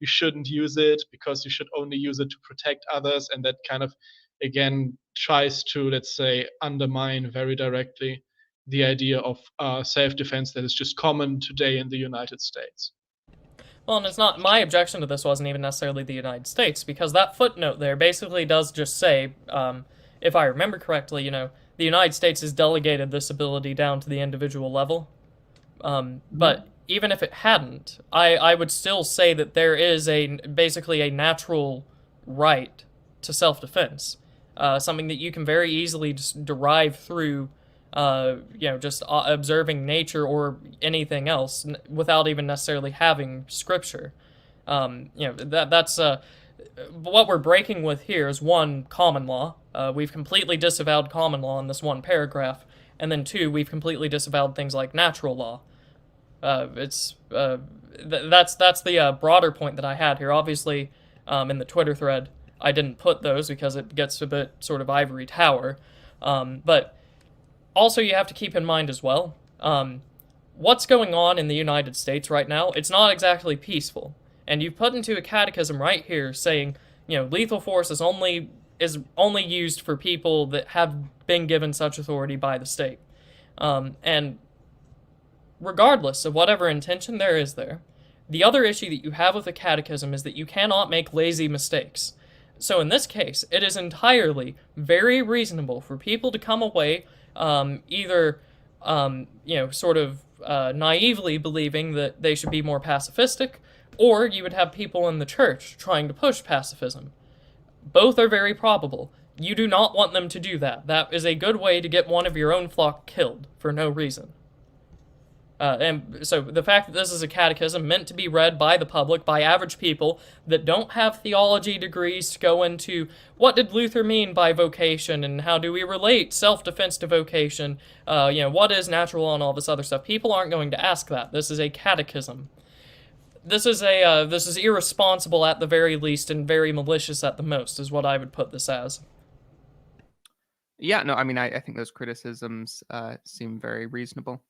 shouldn't use it because you should only use it to protect others, and that kind of again tries to, let's say, undermine very directly the idea of self-defense that is just common today in the United States. Well, and it's not, my objection to this wasn't even necessarily the United States, because that footnote there basically does just say, if I remember correctly, the United States has delegated this ability down to the individual level. But even if it hadn't, I would still say that there is basically a natural right to self-defense, something that you can very easily just derive through just observing nature or anything else without even necessarily having scripture. That's what we're breaking with here is one, common law. We've completely disavowed common law in this one paragraph, and then two, we've completely disavowed things like natural law. That's the broader point that I had here. Obviously, in the Twitter thread, I didn't put those because it gets a bit sort of ivory tower, but also, you have to keep in mind as well, what's going on in the United States right now, it's not exactly peaceful. And you've put into a catechism right here saying, lethal force is only used for people that have been given such authority by the state. And regardless of whatever intention there is there, the other issue that you have with the catechism is that you cannot make lazy mistakes. So in this case, it is entirely very reasonable for people to come away either, sort of naively believing that they should be more pacifistic, or you would have people in the church trying to push pacifism. Both are very probable. You do not want them to do that. That is a good way to get one of your own flock killed for no reason. And so the fact that this is a catechism meant to be read by the public, by average people that don't have theology degrees to go into what did Luther mean by vocation and how do we relate self-defense to vocation, what is natural law and all this other stuff. People aren't going to ask that. This is a catechism. This is irresponsible at the very least and very malicious at the most, is what I would put this as. Yeah, no, I mean, I think those criticisms seem very reasonable.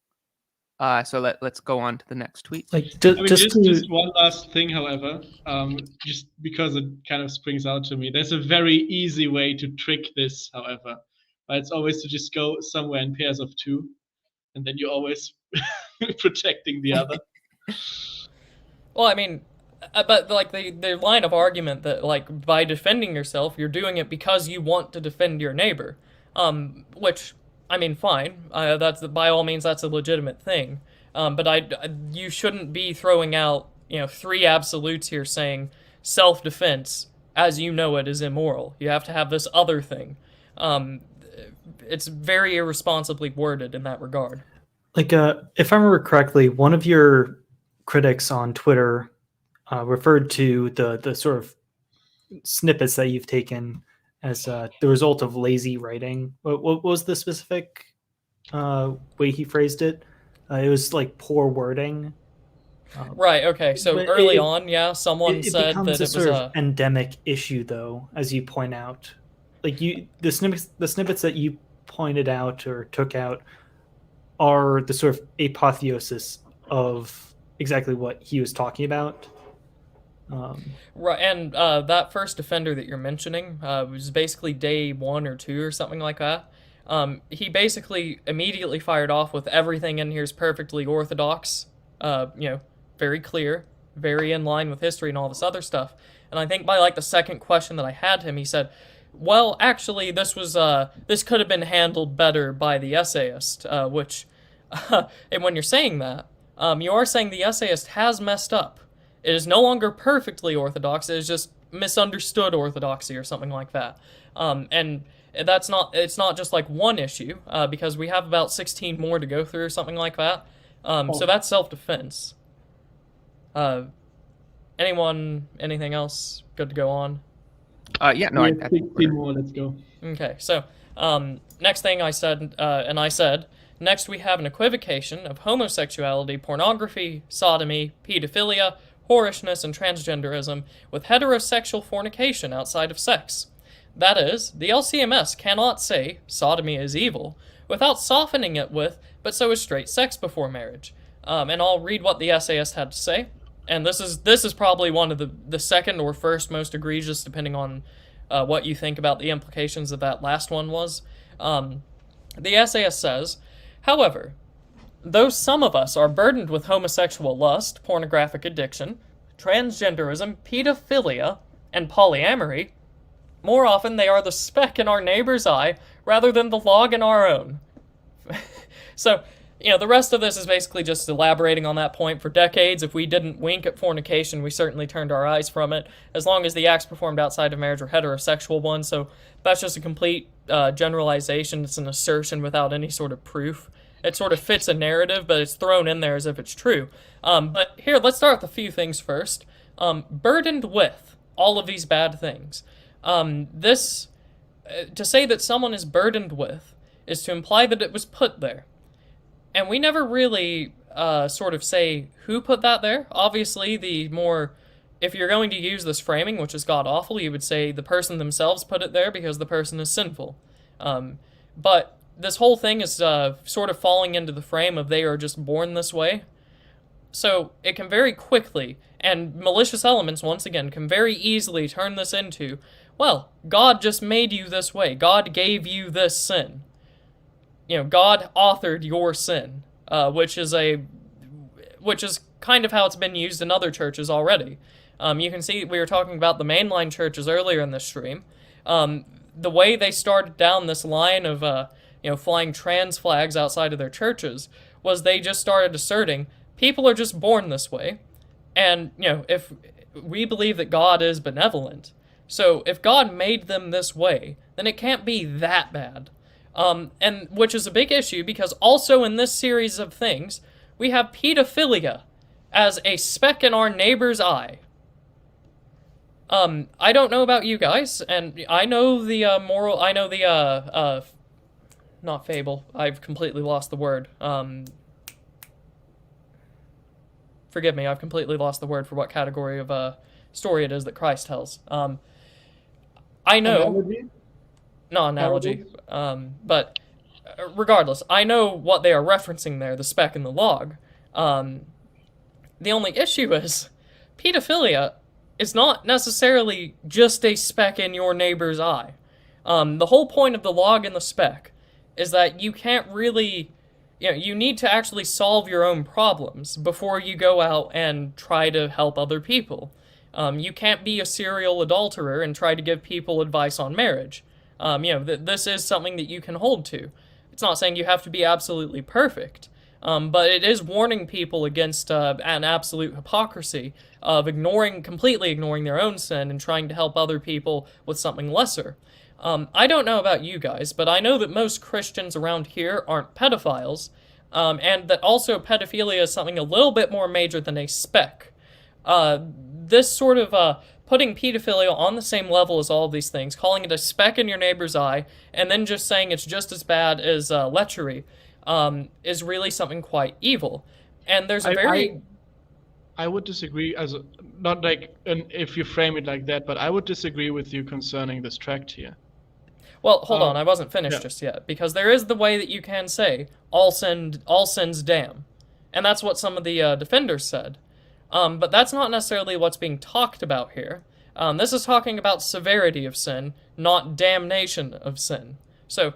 So let's go on to the next tweet. Just one last thing, however, just because it kind of springs out to me. There's a very easy way to trick this, however. It's always to just go somewhere in pairs of two, and then you're always protecting the other. Well, I mean, but like the line of argument that like by defending yourself, you're doing it because you want to defend your neighbor, which. I mean, fine. That's by all means that's a legitimate thing. But you shouldn't be throwing out three absolutes here saying self-defense as you know it is immoral. You have to have this other thing. It's very irresponsibly worded in that regard. Like, if I remember correctly, one of your critics on Twitter referred to the sort of snippets that you've taken as the result of lazy writing. What was the specific way he phrased it? It was like poor wording. Right. Okay. So early on, someone said that it was sort of endemic issue, though, as you point out. Like the snippets that you pointed out or took out are the sort of apotheosis of exactly what he was talking about. Right, and that first offender that you're mentioning was basically day 1 or 2 or something like that. He basically immediately fired off with everything in here is perfectly orthodox, very clear, very in line with history and all this other stuff. And I think by like the second question that I had him, he said, well, actually, this could have been handled better by the essayist, which, and when you're saying that, you are saying the essayist has messed up. It is no longer perfectly orthodox, it is just misunderstood orthodoxy or something like that. And it's not just like one issue, because we have about 16 more to go through or something like that. So that's self-defense. Anything else? Good to go on? Yeah, no, I think 16 more, let's go. Okay, so next thing I said, next we have an equivocation of homosexuality, pornography, sodomy, pedophilia, whorishness, and transgenderism with heterosexual fornication outside of sex. That is, the LCMS cannot say sodomy is evil without softening it with, but so is straight sex before marriage. And I'll read what the essayist had to say. And this is probably one of the second or first most egregious, depending on what you think about the implications of that last one was. The essayist says, however, though some of us are burdened with homosexual lust, pornographic addiction, transgenderism, pedophilia, and polyamory, more often they are the speck in our neighbor's eye rather than the log in our own. So, the rest of this is basically just elaborating on that point. For decades, if we didn't wink at fornication, we certainly turned our eyes from it, as long as the acts performed outside of marriage are heterosexual ones. So that's just a complete generalization. It's an assertion without any sort of proof. It sort of fits a narrative, but it's thrown in there as if it's true. But here, let's start with a few things first. Burdened with all of these bad things. To say that someone is burdened with is to imply that it was put there. And we never really sort of say who put that there. Obviously, if you're going to use this framing, which is god-awful, you would say the person themselves put it there because the person is sinful. But this whole thing is sort of falling into the frame of they are just born this way. So it can very quickly, and malicious elements, once again, can very easily turn this into, well, God just made you this way. God gave you this sin. God authored your sin, which is kind of how it's been used in other churches already. You can see we were talking about the mainline churches earlier in this stream. The way they started down this line of flying trans flags outside of their churches was they just started asserting people are just born this way, and if we believe that God is benevolent, so if God made them this way, then it can't be that bad. And which is a big issue because also in this series of things, we have pedophilia as a speck in our neighbor's eye. I don't know about you guys, and I know not fable, I've completely lost the word. Forgive me, I've completely lost the word for what category of story it is that Christ tells. I know... Analogy? No, analogy. But regardless, I know what they are referencing there, the speck in the log. The only issue is pedophilia is not necessarily just a speck in your neighbor's eye. The whole point of the log and the speck is that you can't really... you need to actually solve your own problems before you go out and try to help other people. You can't be a serial adulterer and try to give people advice on marriage. This is something that you can hold to. It's not saying you have to be absolutely perfect, but it is warning people against an absolute hypocrisy of completely ignoring their own sin and trying to help other people with something lesser. I don't know about you guys, but I know that most Christians around here aren't pedophiles, and that also pedophilia is something a little bit more major than a speck. This sort of putting pedophilia on the same level as all of these things, calling it a speck in your neighbor's eye, and then just saying it's just as bad as lechery, is really something quite evil. And there's I would disagree, not like if you frame it like that, but I would disagree with you concerning this tract here. Well, hold on, I wasn't finished just yet, because there is the way that you can say, all sins damn. And that's what some of the defenders said. But that's not necessarily what's being talked about here. This is talking about severity of sin, not damnation of sin. So,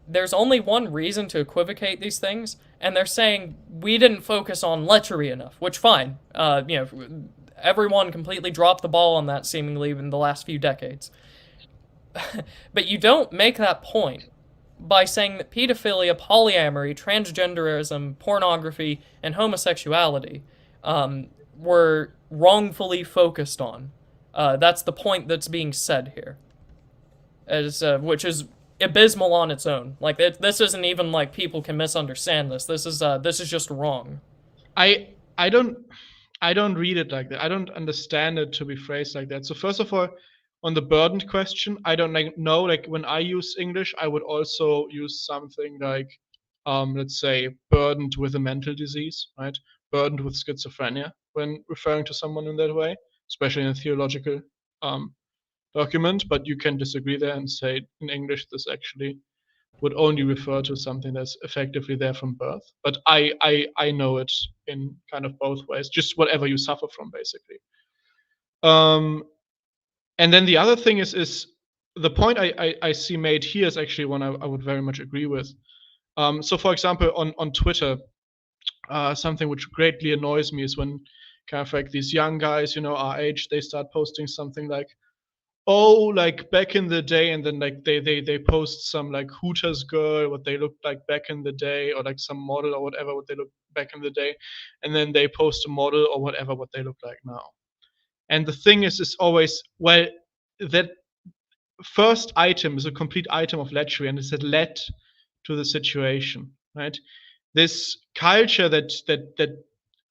there's only one reason to equivocate these things, and they're saying we didn't focus on lechery enough, which fine. Everyone completely dropped the ball on that seemingly in the last few decades. But you don't make that point by saying that pedophilia, polyamory, transgenderism, pornography, and homosexuality were wrongfully focused on. That's the point that's being said here. which is abysmal on its own. Like this isn't even like people can misunderstand this. This is just wrong. I don't read it like that. I don't understand it to be phrased like that. So first of all, on the burdened question, I don't know. Like when I use English, I would also use something like, let's say, burdened with a mental disease, right? Burdened with schizophrenia when referring to someone in that way, especially in a theological document. But you can disagree there and say in English this actually would only refer to something that's effectively there from birth. But I know it in kind of both ways, just whatever you suffer from, basically. And then the other thing is the point I see made here is actually one I would very much agree with. So, for example, on Twitter, something which greatly annoys me is when kind of like these young guys, our age, they start posting something like, oh, like back in the day, and then like they post some like Hooters girl, what they looked like back in the day, or like some model or whatever, what they looked back in the day, and then they post a model or whatever, what they look like now. And the thing is always, well, that first item is a complete item of lechery, and it's a led to the situation, right? This culture that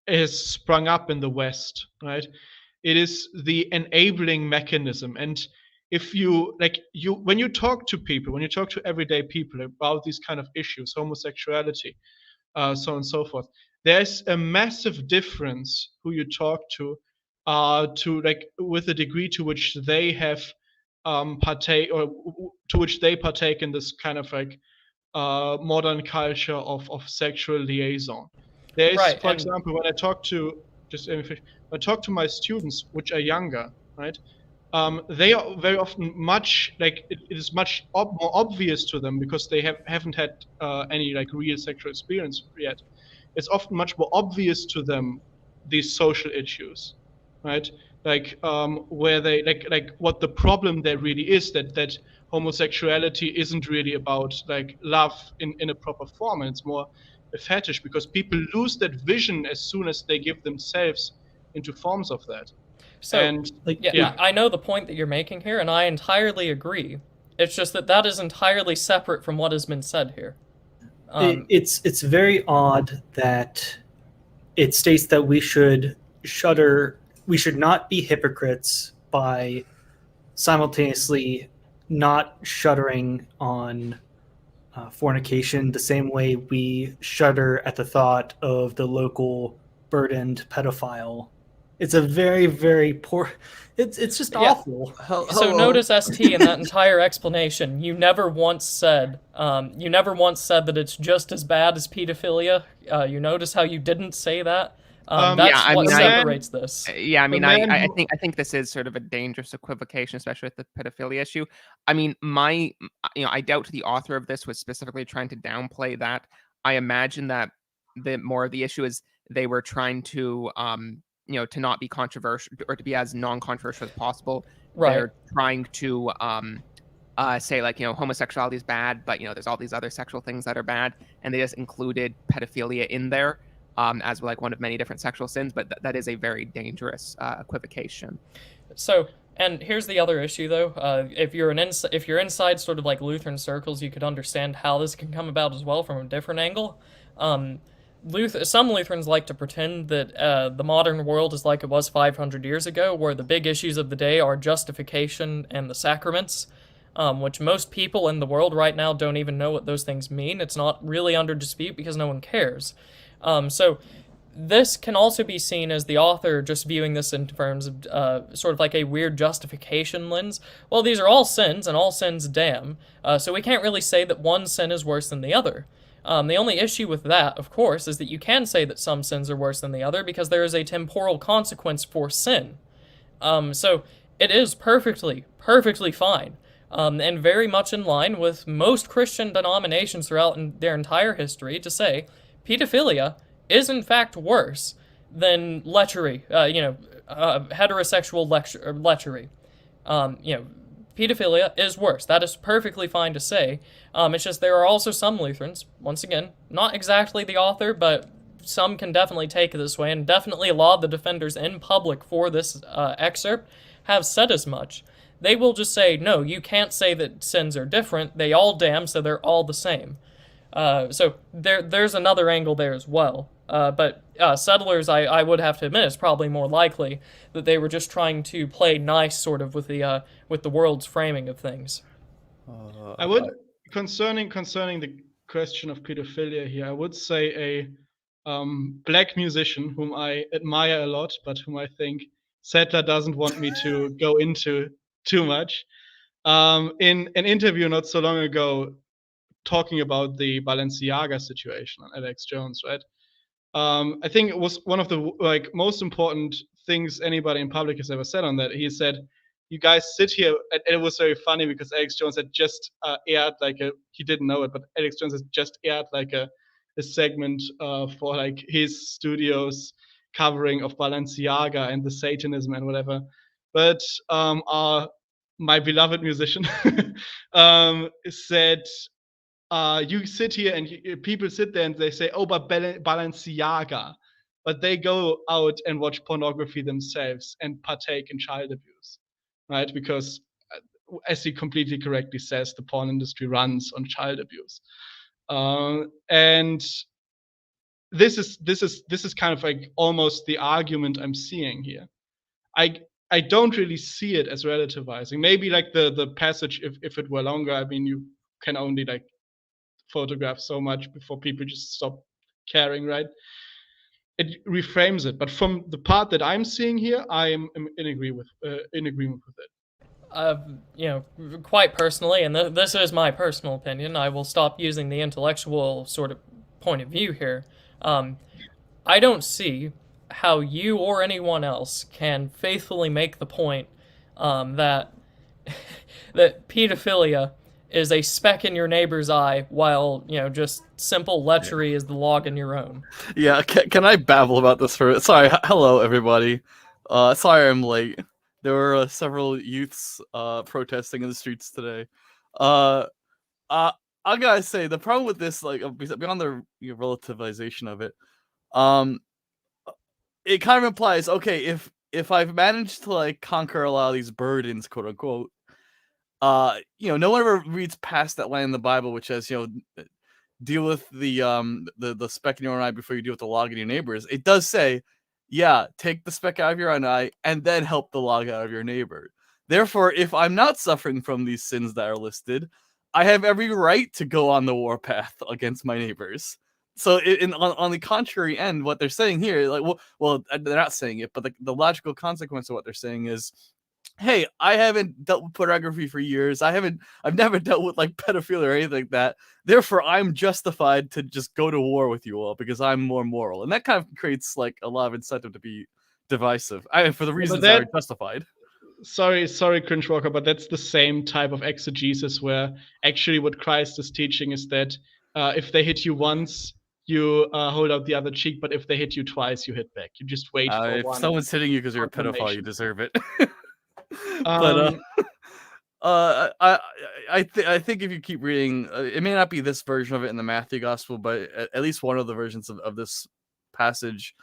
has sprung up in the West, right? It is the enabling mechanism. And if when you talk to people, when you talk to everyday people about these kind of issues, homosexuality, so on and so forth, there's a massive difference who you talk to like with the degree to which they have partake, or to which they partake in this kind of like modern culture of sexual liaison. There's, Right, for example, when I talk to my students, which are younger, right? They are very often much like it is much more obvious to them because they haven't had any like real sexual experience yet. It's often much more obvious to them these social issues, right? Like where they like what the problem there really is, that homosexuality isn't really about like love in a proper form, and it's more a fetish, because people lose that vision as soon as they give themselves into forms of that. So, and I know the point that you're making here, and I entirely agree. It's just that is entirely separate from what has been said here. It's very odd that it states that we should not be hypocrites by simultaneously not shuddering on fornication the same way we shudder at the thought of the local burdened pedophile. It's a very, very poor. It's just awful. So notice, ST, in that entire explanation, you never once said that it's just as bad as pedophilia. You notice how you didn't say that. That's what separates this. I think this is sort of a dangerous equivocation, especially with the pedophilia issue. I mean, I doubt the author of this was specifically trying to downplay that. I imagine that more of the issue is they were trying to to not be controversial, or to be as non-controversial as possible. Right. They're trying to say like, homosexuality is bad, but there's all these other sexual things that are bad, and they just included pedophilia in there as like one of many different sexual sins. But that is a very dangerous equivocation. So, and here's the other issue though. If you're inside sort of like Lutheran circles, you could understand how this can come about as well from a different angle. Some Lutherans like to pretend that the modern world is like it was 500 years ago, where the big issues of the day are justification and the sacraments, which most people in the world right now don't even know what those things mean. It's not really under dispute because no one cares. So this can also be seen as the author just viewing this in terms of sort of like a weird justification lens. Well, these are all sins, and all sins damn, so we can't really say that one sin is worse than the other. The only issue with that, of course, is that you can say that some sins are worse than the other because there is a temporal consequence for sin. So it is perfectly fine, and very much in line with most Christian denominations throughout their entire history to say pedophilia is in fact worse than lechery, heterosexual lechery. Pedophilia is worse. That is perfectly fine to say. It's just there are also some Lutherans, once again, not exactly the author, but some can definitely take it this way, and definitely a lot of the defenders in public for this excerpt have said as much, they will just say, no, you can't say that sins are different. They all damn, so they're all the same. So there's another angle there as well. But settlers, I would have to admit, it's probably more likely that they were just trying to play nice, sort of, with the world's framing of things. I would, concerning the question of pedophilia here, I would say a black musician whom I admire a lot, but whom I think Settler doesn't want me to go into too much. In an interview not so long ago, talking about the Balenciaga situation on Alex Jones, right? I think it was one of the most important things anybody in public has ever said on that. He said, "You guys sit here," and it was very funny because Alex Jones had just aired he didn't know it, but Alex Jones has just aired a segment for his studio's covering of Balenciaga and the Satanism and whatever. But my beloved musician said, you sit here and people sit there and they say, oh, but Balenciaga. But they go out and watch pornography themselves and partake in child abuse, right? Because, as he completely correctly says, the porn industry runs on child abuse. And this is kind of almost the argument I'm seeing here. I don't really see it as relativizing. Maybe the passage, if it were longer, I mean, you can only photograph so much before people just stop caring, right? It reframes it, but from the part that I'm seeing here, I am in agreement with it. Quite personally, and this is my personal opinion, I will stop using the intellectual sort of point of view here. I don't see how you or anyone else can faithfully make the point that pedophilia is a speck in your neighbor's eye, while just simple lechery is the log in your own. Yeah, can I babble about this for? Sorry, hello everybody. Sorry I'm late. There were several youths protesting in the streets today. I gotta say the problem with this, beyond the relativization of it, it kind of implies, okay, if I've managed to conquer a lot of these burdens, quote unquote, no one ever reads past that line in the Bible which says, deal with the speck in your own eye before you deal with the log in your neighbor's. It does say, yeah, take the speck out of your own eye and then help the log out of your neighbor. Therefore, if I'm not suffering from these sins that are listed, I have every right to go on the warpath against my neighbors. So on the contrary end, what they're saying here, well, they're not saying it, but the logical consequence of what they're saying is, hey, I haven't dealt with pornography for years. I've never dealt with pedophilia or anything like that. Therefore, I'm justified to just go to war with you all because I'm more moral. And that kind of creates a lot of incentive to be divisive. For the reasons that are justified. Sorry, Cringe Walker, but that's the same type of exegesis where actually what Christ is teaching is that if they hit you once, you hold out the other cheek, but if they hit you twice, you hit back. You just wait for if one. If someone's hitting you because you're a pedophile, you deserve it. But I think if you keep reading, it may not be this version of it in the Matthew Gospel, but at least one of the versions of this passage,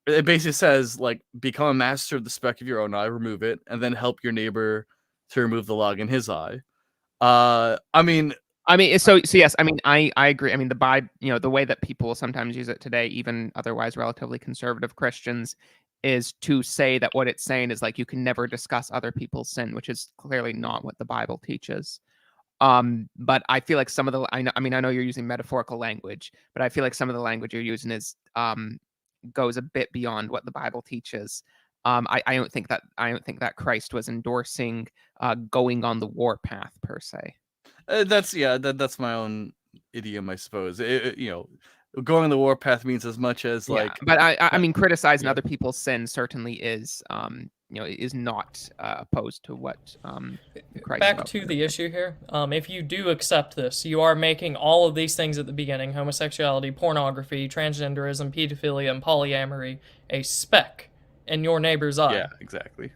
it basically says become a master of the speck of your own eye, remove it, and then help your neighbor to remove the log in his eye. So yes, I agree. The Bible, the way that people sometimes use it today, even otherwise relatively conservative Christians, is to say that what it's saying is you can never discuss other people's sin, which is clearly not what the Bible teaches. But I feel some of the, I know you're using metaphorical language, but I feel some of the language you're using is goes a bit beyond what the Bible teaches. I don't think that Christ was endorsing going on the warpath per se. That's my own idiom, I suppose. Going on the warpath means as much as but I mean, criticizing other people's sin certainly is is not opposed to what Christ. Back to the issue here. If you do accept this, you are making all of these things at the beginning: homosexuality, pornography, transgenderism, pedophilia, and polyamory a speck in your neighbor's eye. Yeah, exactly.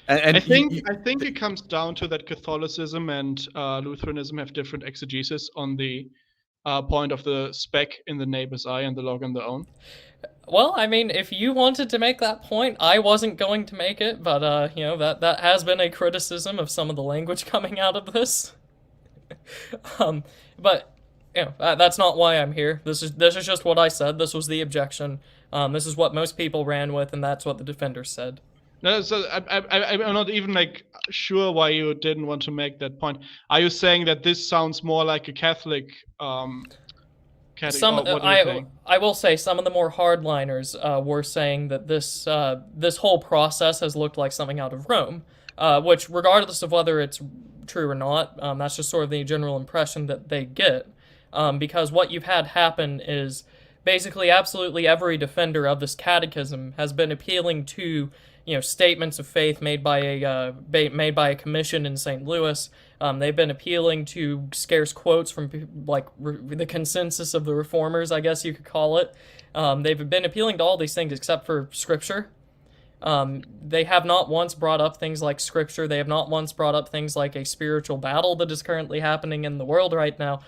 And I think it comes down to that Catholicism and Lutheranism have different exegesis on the point of the speck in the neighbor's eye and the log in their own? Well, I mean, if you wanted to make that point, I wasn't going to make it, but that has been a criticism of some of the language coming out of this. But that's not why I'm here. This is just what I said. This was the objection. This is what most people ran with, and that's what the defenders said. No, so I'm not even sure why you didn't want to make that point. Are you saying that this sounds more like a Catholic category? I will say some of the more hardliners were saying that this whole process has looked like something out of Rome, which, regardless of whether it's true or not, that's just sort of the general impression that they get, because what you've had happen is basically absolutely every defender of this catechism has been appealing to statements of faith made by a commission in St. Louis. They've been appealing to scarce quotes from the consensus of the reformers, I guess you could call it. They've been appealing to all these things except for Scripture. They have not once brought up things like Scripture. They have not once brought up things like a spiritual battle that is currently happening in the world right now.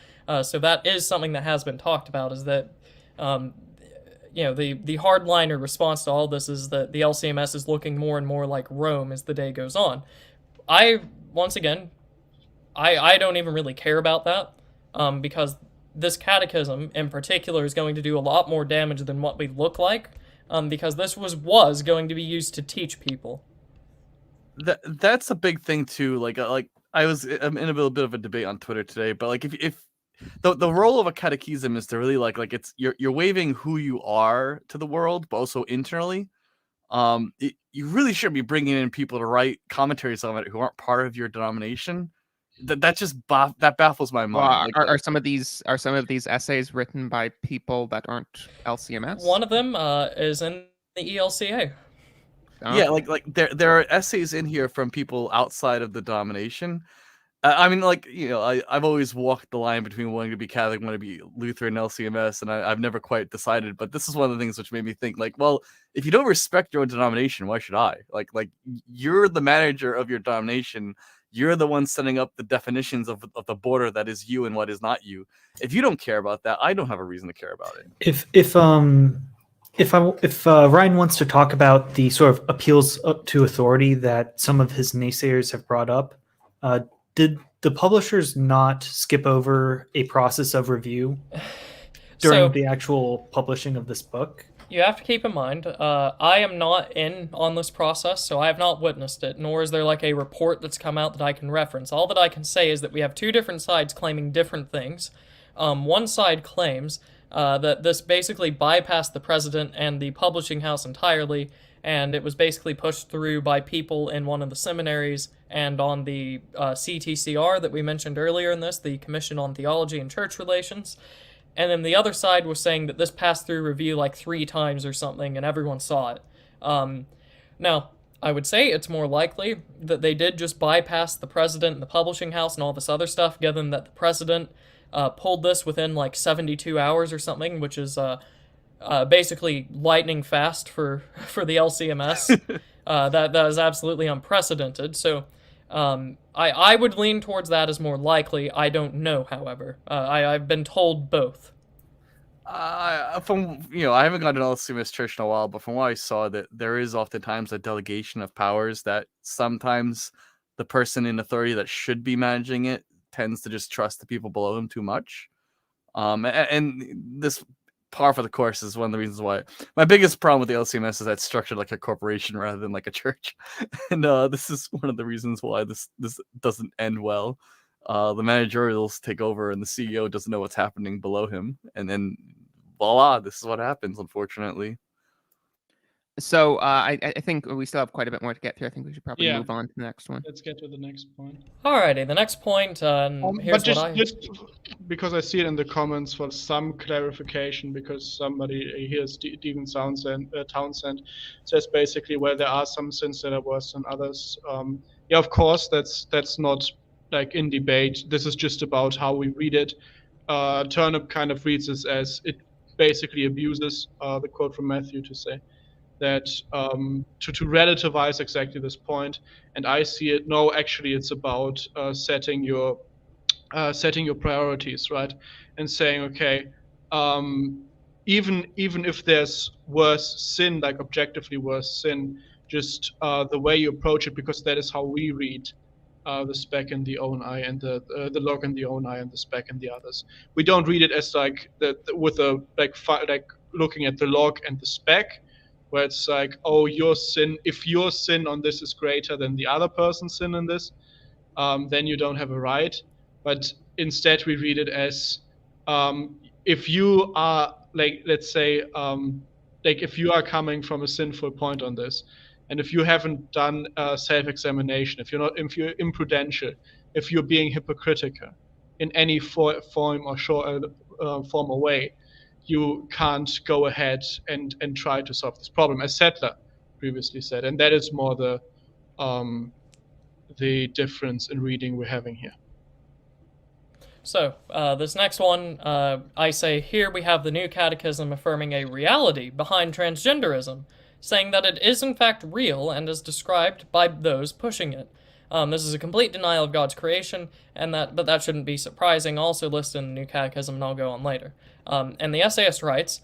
So that is something that has been talked about, is that the hardliner response to all this is that the LCMS is looking more and more like Rome as the day goes on. I don't even really care about that, because this catechism in particular is going to do a lot more damage than what we look like, because this was going to be used to teach people. That's a big thing too. I'm in a little bit of a debate on Twitter today, but if the role of a catechism is to really it's you're waving who you are to the world, but also internally. You really shouldn't be bringing in people to write commentaries on it who aren't part of your denomination. That just that baffles my mind. Are some of these essays written by people that aren't LCMS? One of them is in the ELCA. Oh. Yeah, there are essays in here from people outside of the denomination. I've always walked the line between wanting to be Catholic, wanting to be Lutheran, LCMS, and I've never quite decided. But this is one of the things which made me think, well, if you don't respect your own denomination, why should I? You're the manager of your denomination. You're the one setting up the definitions of the border that is you and what is not you. If you don't care about that, I don't have a reason to care about it. If Ryan wants to talk about the sort of appeals to authority that some of his naysayers have brought up, did the publishers not skip over a process of review during the actual publishing of this book? You have to keep in mind, I am not in on this process, so I have not witnessed it, nor is there a report that's come out that I can reference. All that I can say is that we have two different sides claiming different things. One side claims that this basically bypassed the president and the publishing house entirely, and it was basically pushed through by people in one of the seminaries and on the CTCR that we mentioned earlier in this, the Commission on Theology and Church Relations. And then the other side was saying that this passed through review 3 times or something, and everyone saw it. Now, I would say it's more likely that they did just bypass the president and the publishing house and all this other stuff, given that the president pulled this within 72 hours or something, which is basically lightning fast for the LCMS. That is absolutely unprecedented. So I would lean towards that as more likely. I don't know, however. I've been told both. I haven't gone to an LCMS church in a while, but from what I saw, that there is oftentimes a delegation of powers that sometimes the person in authority that should be managing it tends to just trust the people below him too much. And this par for the course is one of the reasons why my biggest problem with the LCMS is that it's structured like a corporation rather than like a church. And this is one of the reasons why this doesn't end well. The managerials take over and the CEO doesn't know what's happening below him. And then voila, this is what happens, unfortunately. So I think we still have quite a bit more to get through. I think we should probably move on to the next one. Let's get to the next point. Alrighty, the next point. Here's just because I see it in the comments for some clarification, because somebody here, Stephen Townsend, says basically, well, there are some sins that are worse than others. Yeah, of course, that's not like in debate. This is just about how we read it. Turnip kind of reads this as it basically abuses the quote from Matthew to say that to relativize exactly this point. And I see it, no, actually it's about setting your setting your priorities, right, and saying, okay, even if there's worse sin, like objectively worse sin, just the way you approach it, because that is how we read the speck in the own eye and the log in the own eye and the speck in the others. We don't read it as like with a like looking at the log and the speck, where it's like, oh, your sin, if your sin on this is greater than the other person's sin in this, then you don't have a right. But instead we read it as, if you are, like, let's say, like if you are coming from a sinful point on this, and if you haven't done self-examination, if you're imprudential, if you're being hypocritical in any form or form or way, you can't go ahead and try to solve this problem, as Settler previously said. And that is more the difference in reading we're having here. So, this next one, I say, here we have the new Catechism affirming a reality behind transgenderism, saying that it is in fact real and is described by those pushing it. This is a complete denial of God's creation, but that shouldn't be surprising, also listed in the new Catechism, and I'll go on later. And the essayist writes,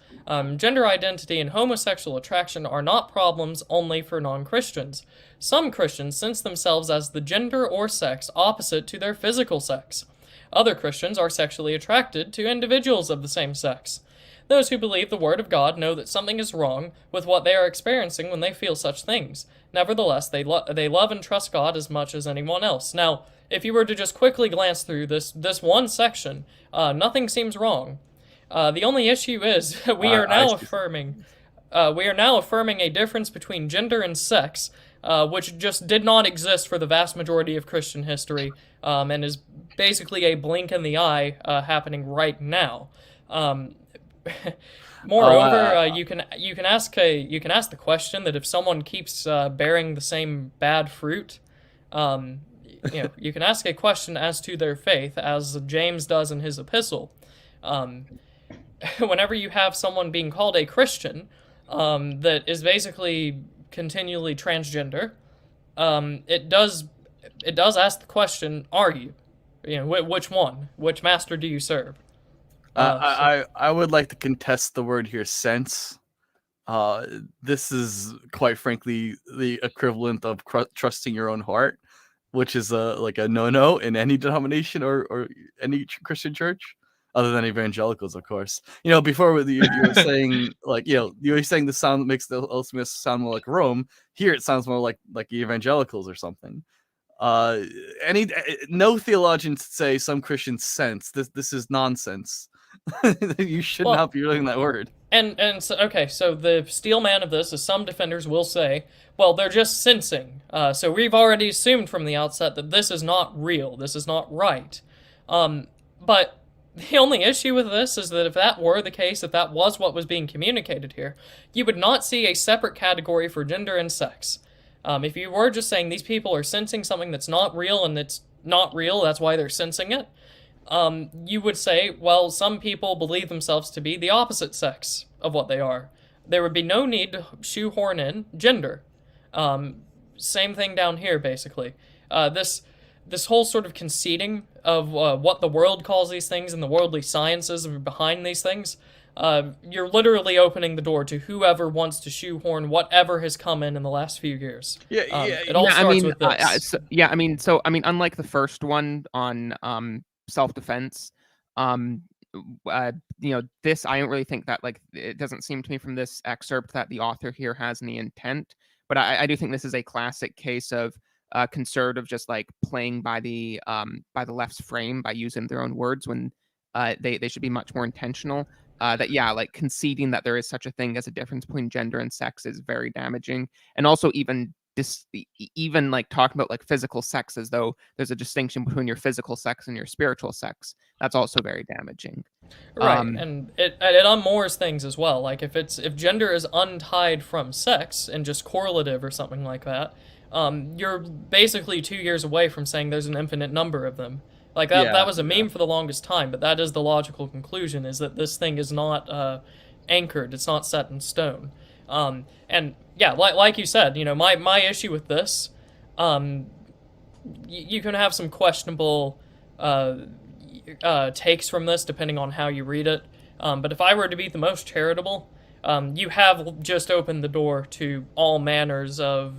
gender identity and homosexual attraction are not problems only for non-Christians. Some Christians sense themselves as the gender or sex opposite to their physical sex. Other Christians are sexually attracted to individuals of the same sex. Those who believe the Word of God know that something is wrong with what they are experiencing when they feel such things. Nevertheless, they love and trust God as much as anyone else. Now, if you were to just quickly glance through this one section, nothing seems wrong. The only issue is we are now affirming a difference between gender and sex, which just did not exist for the vast majority of Christian history, and is basically a blink in the eye happening right now. Moreover, you can ask the question that if someone keeps bearing the same bad fruit, you can ask a question as to their faith, as James does in his epistle. Whenever you have someone being called a Christian, that is basically continually transgender, it does ask the question: are you? Which one? Which master do you serve? I would like to contest the word here, sense. This is quite frankly the equivalent of trusting your own heart, which is like a no-no in any denomination or any Christian church, other than evangelicals, of course. Before you were saying, like, you were saying the sound makes the ultimate sound more like Rome. Here it sounds more like evangelicals or something. No theologians say some Christians sense. This is nonsense. You should not be using that word. And so, okay, so the steel man of this is some defenders will say, well, they're just sensing. So we've already assumed from the outset that this is not real. This is not right. But the only issue with this is that if that were the case, if that was what was being communicated here, you would not see a separate category for gender and sex. If you were just saying these people are sensing something that's not real and it's not real, that's why they're sensing it, you would say, well, some people believe themselves to be the opposite sex of what they are. There would be no need to shoehorn in gender. Same thing down here, basically. This whole sort of conceding of what the world calls these things and the worldly sciences behind these things, you're literally opening the door to whoever wants to shoehorn whatever has come in the last few years. It all starts with this. Unlike the first one on self-defense, this, I don't really think that, like, it doesn't seem to me from this excerpt that the author here has any intent, but I do think this is a classic case of conservative just like playing by the left's frame by using their own words when they should be much more intentional. Like conceding that there is such a thing as a difference between gender and sex is very damaging, and also even like talking about like physical sex as though there's a distinction between your physical sex and your spiritual sex, that's also very damaging. Right, and it unmoors things as well. Like if gender is untied from sex and just correlative or something like that, you're basically 2 years away from saying there's an infinite number of them. Like that was a meme for the longest time, but that is the logical conclusion, is that this thing is not anchored, it's not set in stone. And yeah, like you said, my issue with this, you can have some questionable, takes from this depending on how you read it. But if I were to be the most charitable, you have just opened the door to all manners of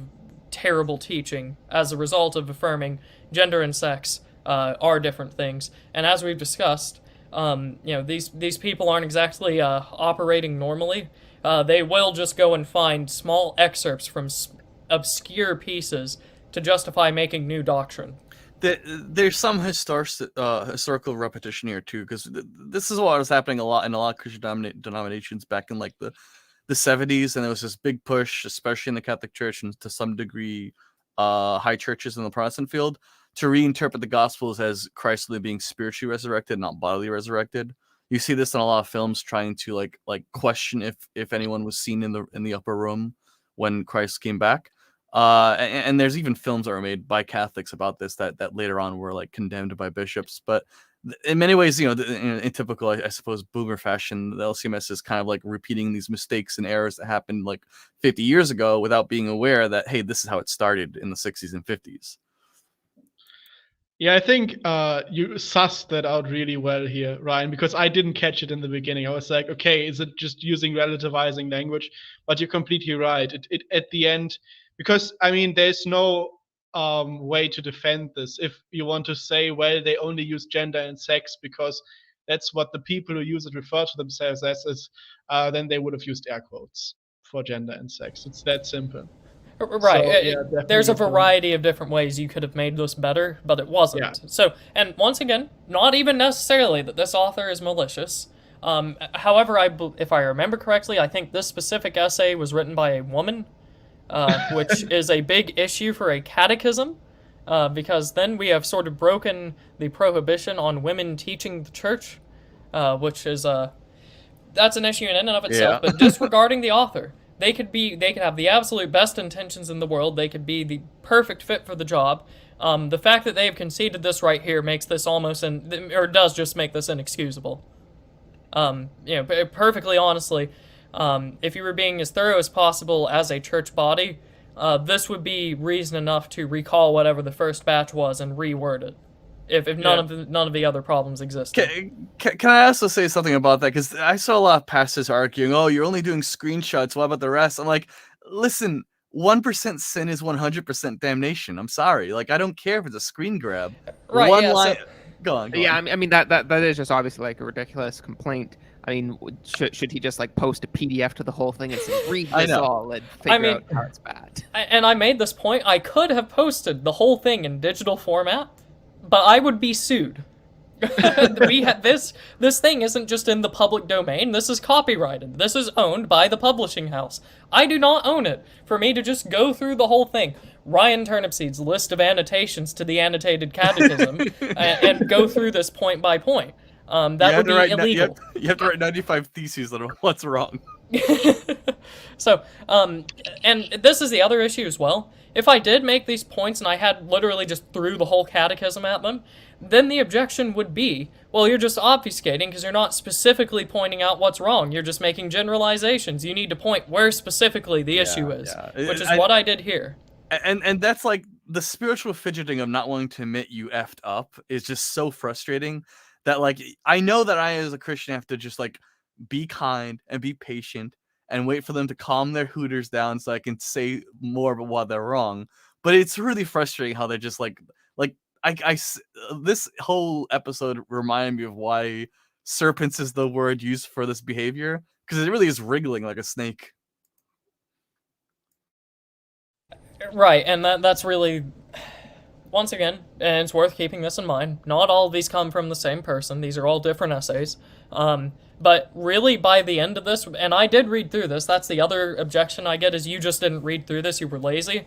terrible teaching as a result of affirming gender and sex are different things. And as we've discussed, these people aren't exactly operating normally. They will just go and find small excerpts from obscure pieces to justify making new doctrine. There's some historical repetition here too, because this is what was happening a lot in a lot of Christian denominations back in like the 70s, and there was this big push, especially in the Catholic Church and to some degree high churches in the Protestant field, to reinterpret the Gospels as Christ really being spiritually resurrected, not bodily resurrected. You see this in a lot of films trying to like question if anyone was seen in the upper room when Christ came back. And there's even films that were made by Catholics about this that later on were like condemned by bishops. But in many ways, in typical, I suppose, boomer fashion, the LCMS is kind of like repeating these mistakes and errors that happened like 50 years ago without being aware that, hey, this is how it started in the 60s and 50s. Yeah, I think you sussed that out really well here, Ryan, because I didn't catch it in the beginning. I was like, okay, is it just using relativizing language? But you're completely right. It at the end, because I mean, there's no way to defend this. If you want to say, well, they only use gender and sex because that's what the people who use it refer to themselves as, then they would have used air quotes for gender and sex. It's that simple. Right. So, yeah, there's a variety of different ways you could have made this better, but it wasn't. Yeah. So, and once again, not even necessarily that this author is malicious. However, if I remember correctly, I think this specific essay was written by a woman, which is a big issue for a catechism, because then we have sort of broken the prohibition on women teaching the church, which is that's an issue in and of itself. Yeah. But disregarding the author. They could have the absolute best intentions in the world. They could be the perfect fit for the job. The fact that they have conceded this right here makes this does just make this inexcusable. Perfectly honestly, if you were being as thorough as possible as a church body, this would be reason enough to recall whatever the first batch was and reword it. If none of the other problems existed. Can I also say something about that? Because I saw a lot of pastors arguing, "Oh, you're only doing screenshots. What about the rest?" I'm like, listen, 1% sin is 100% damnation. I'm sorry. Like, I don't care if it's a screen grab. Right. One yeah, line. So, go on. I mean that is just obviously like a ridiculous complaint. I mean, should he just like post a PDF to the whole thing and say, read this all and figure out how it's bad? And I made this point. I could have posted the whole thing in digital format, but I would be sued. This thing isn't just in the public domain. This is copyrighted. This is owned by the publishing house. I do not own it. For me to just go through the whole thing, Ryan Turnipseed's list of annotations to the annotated catechism, and go through this point by point. That would be illegal. You have to write 95 theses on what's wrong. So, and this is the other issue as well. If I did make these points and I had literally just threw the whole catechism at them, then the objection would be, well, you're just obfuscating because you're not specifically pointing out what's wrong. You're just making generalizations. You need to point where specifically the issue is, which is what I did here. And that's like the spiritual fidgeting of not wanting to admit you effed up is just so frustrating that, like, I know that I as a Christian have to just like be kind and be patient and wait for them to calm their hooters down so I can say more about why they're wrong. But it's really frustrating how they're just like this whole episode reminded me of why serpents is the word used for this behavior, because it really is wriggling like a snake. Right, and that's really, once again, and it's worth keeping this in mind, not all of these come from the same person. These are all different essays. But really, by the end of this, and I did read through this, that's the other objection I get, is you just didn't read through this, you were lazy,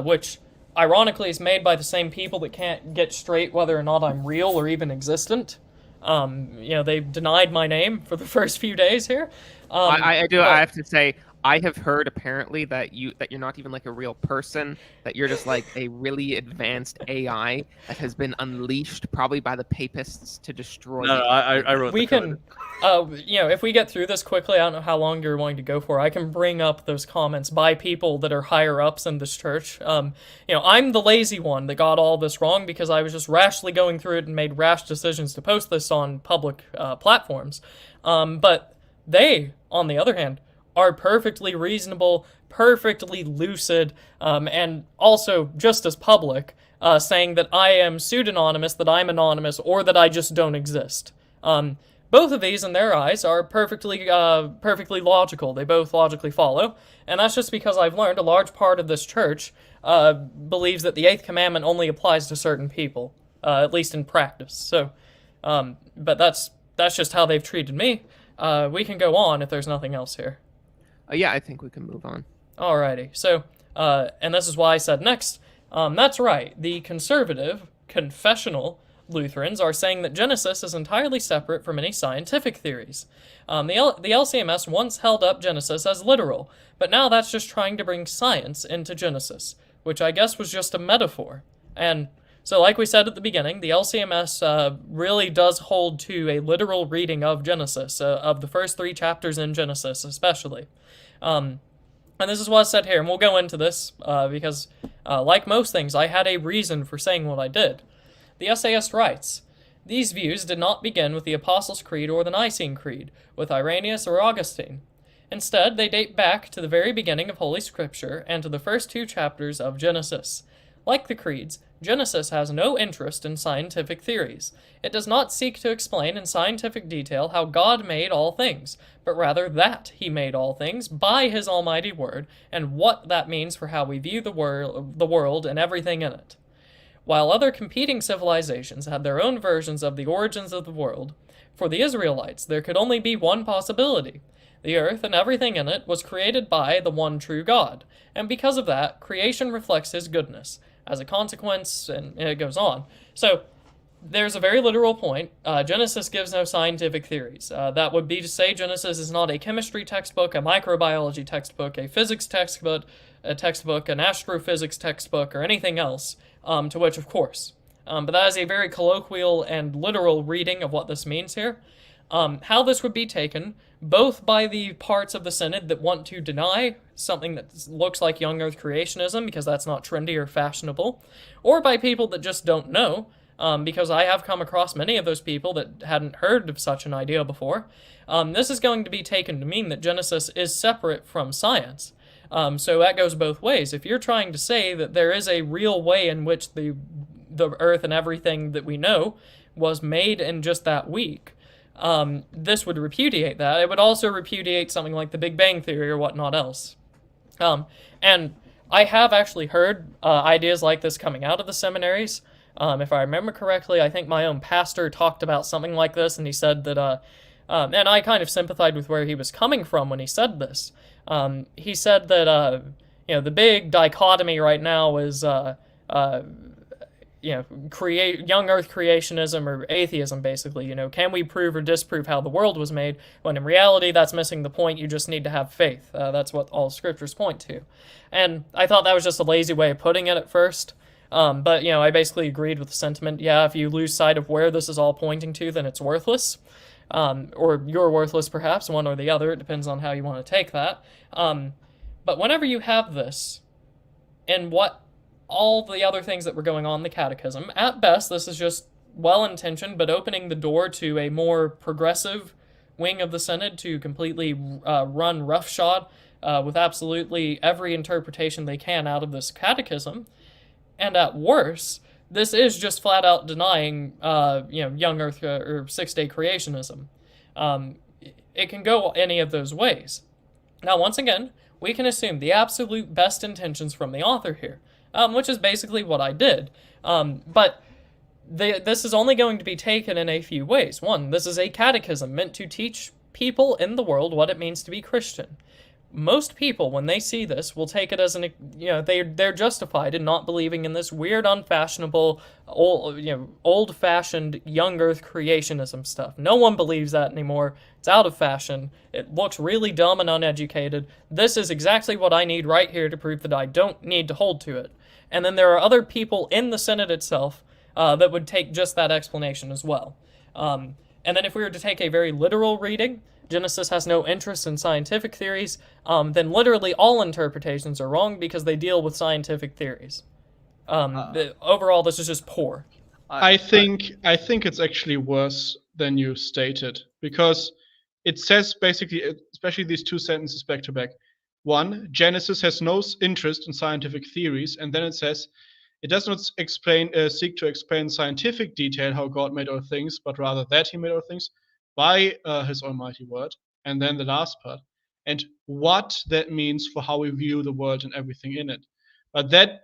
which, ironically, is made by the same people that can't get straight whether or not I'm real or even existent. They've denied my name for the first few days here. I have to say, I have heard apparently that you're not even like a real person, that you're just like a really advanced AI that has been unleashed probably by the papists to destroy No, you. I wrote We the code. can, if we get through this quickly, I don't know how long you're wanting to go for. I can bring up those comments by people that are higher ups in this church. I'm the lazy one that got all this wrong because I was just rashly going through it and made rash decisions to post this on public platforms. But they, on the other hand, are perfectly reasonable, perfectly lucid, and also just as public, saying that I am pseudonymous, that I'm anonymous, or that I just don't exist. Both of these, in their eyes, are perfectly logical. They both logically follow, and that's just because I've learned a large part of this church believes that the Eighth Commandment only applies to certain people, at least in practice. So, but that's just how they've treated me. We can go on if there's nothing else here. Yeah, I think we can move on. Alrighty, so, and this is why I said next, that's right, the conservative, confessional Lutherans are saying that Genesis is entirely separate from any scientific theories. The LCMS once held up Genesis as literal, but now that's just trying to bring science into Genesis, which I guess was just a metaphor. And so like we said at the beginning, the LCMS really does hold to a literal reading of Genesis, of the first 3 chapters in Genesis especially. And this is what I said here, and we'll go into this because, like most things, I had a reason for saying what I did. The essayist writes, "These views did not begin with the Apostles' Creed or the Nicene Creed, with Irenaeus or Augustine. Instead, they date back to the very beginning of Holy Scripture and to the first 2 chapters of Genesis. Like the creeds, Genesis has no interest in scientific theories. It does not seek to explain in scientific detail how God made all things, but rather that he made all things by his almighty word, and what that means for how we view the world and everything in it. While other competing civilizations had their own versions of the origins of the world, for the Israelites there could only be one possibility. The earth and everything in it was created by the one true God, and because of that, creation reflects his goodness. As a consequence," and it goes on. So, there's a very literal point. Genesis gives no scientific theories. That would be to say Genesis is not a chemistry textbook, a microbiology textbook, a physics textbook, an astrophysics textbook, or anything else, to which, of course. But that is a very colloquial and literal reading of what this means here. How this would be taken, both by the parts of the Synod that want to deny something that looks like young earth creationism, because that's not trendy or fashionable, or by people that just don't know, because I have come across many of those people that hadn't heard of such an idea before. This is going to be taken to mean that Genesis is separate from science. So that goes both ways. If you're trying to say that there is a real way in which the earth and everything that we know was made in just that week, this would repudiate that. It would also repudiate something like the Big Bang Theory or whatnot else. And I have actually heard ideas like this coming out of the seminaries. If I remember correctly, I think my own pastor talked about something like this, and he said that, and I kind of sympathized with where he was coming from when he said this. He said that, the big dichotomy right now is, young earth creationism or atheism, basically. Can we prove or disprove how the world was made? When in reality, that's missing the point. You just need to have faith. That's what all scriptures point to. And I thought that was just a lazy way of putting it at first. But, I basically agreed with the sentiment. Yeah, if you lose sight of where this is all pointing to, then it's worthless. Or you're worthless, perhaps, one or the other. It depends on how you want to take that. But whenever you have this, and what all the other things that were going on in the Catechism, at best, this is just well-intentioned, but opening the door to a more progressive wing of the Synod to completely run roughshod with absolutely every interpretation they can out of this Catechism. And at worst, this is just flat out denying, young earth or six-day creationism. It can go any of those ways. Now, once again, we can assume the absolute best intentions from the author here, which is basically what I did. But this is only going to be taken in a few ways. One, this is a catechism meant to teach people in the world what it means to be Christian. most people, when they see this, will take it as an, they're justified in not believing in this weird, unfashionable, old-fashioned young Earth creationism stuff. No one believes that anymore. It's out of fashion. It looks really dumb and uneducated. This is exactly what I need right here to prove that I don't need to hold to it. And then there are other people in the Synod itself that would take just that explanation as well. And then if we were to take a very literal reading, Genesis has no interest in scientific theories, then literally all interpretations are wrong because they deal with scientific theories. Overall, this is just poor. I think it's actually worse than you stated, because it says basically, especially these two sentences back to back. One, Genesis has no interest in scientific theories, and then it says it does not seek to explain scientific detail how God made all things, but rather that he made all things by his almighty word. And then the last part, and what that means for how we view the world and everything in it. But that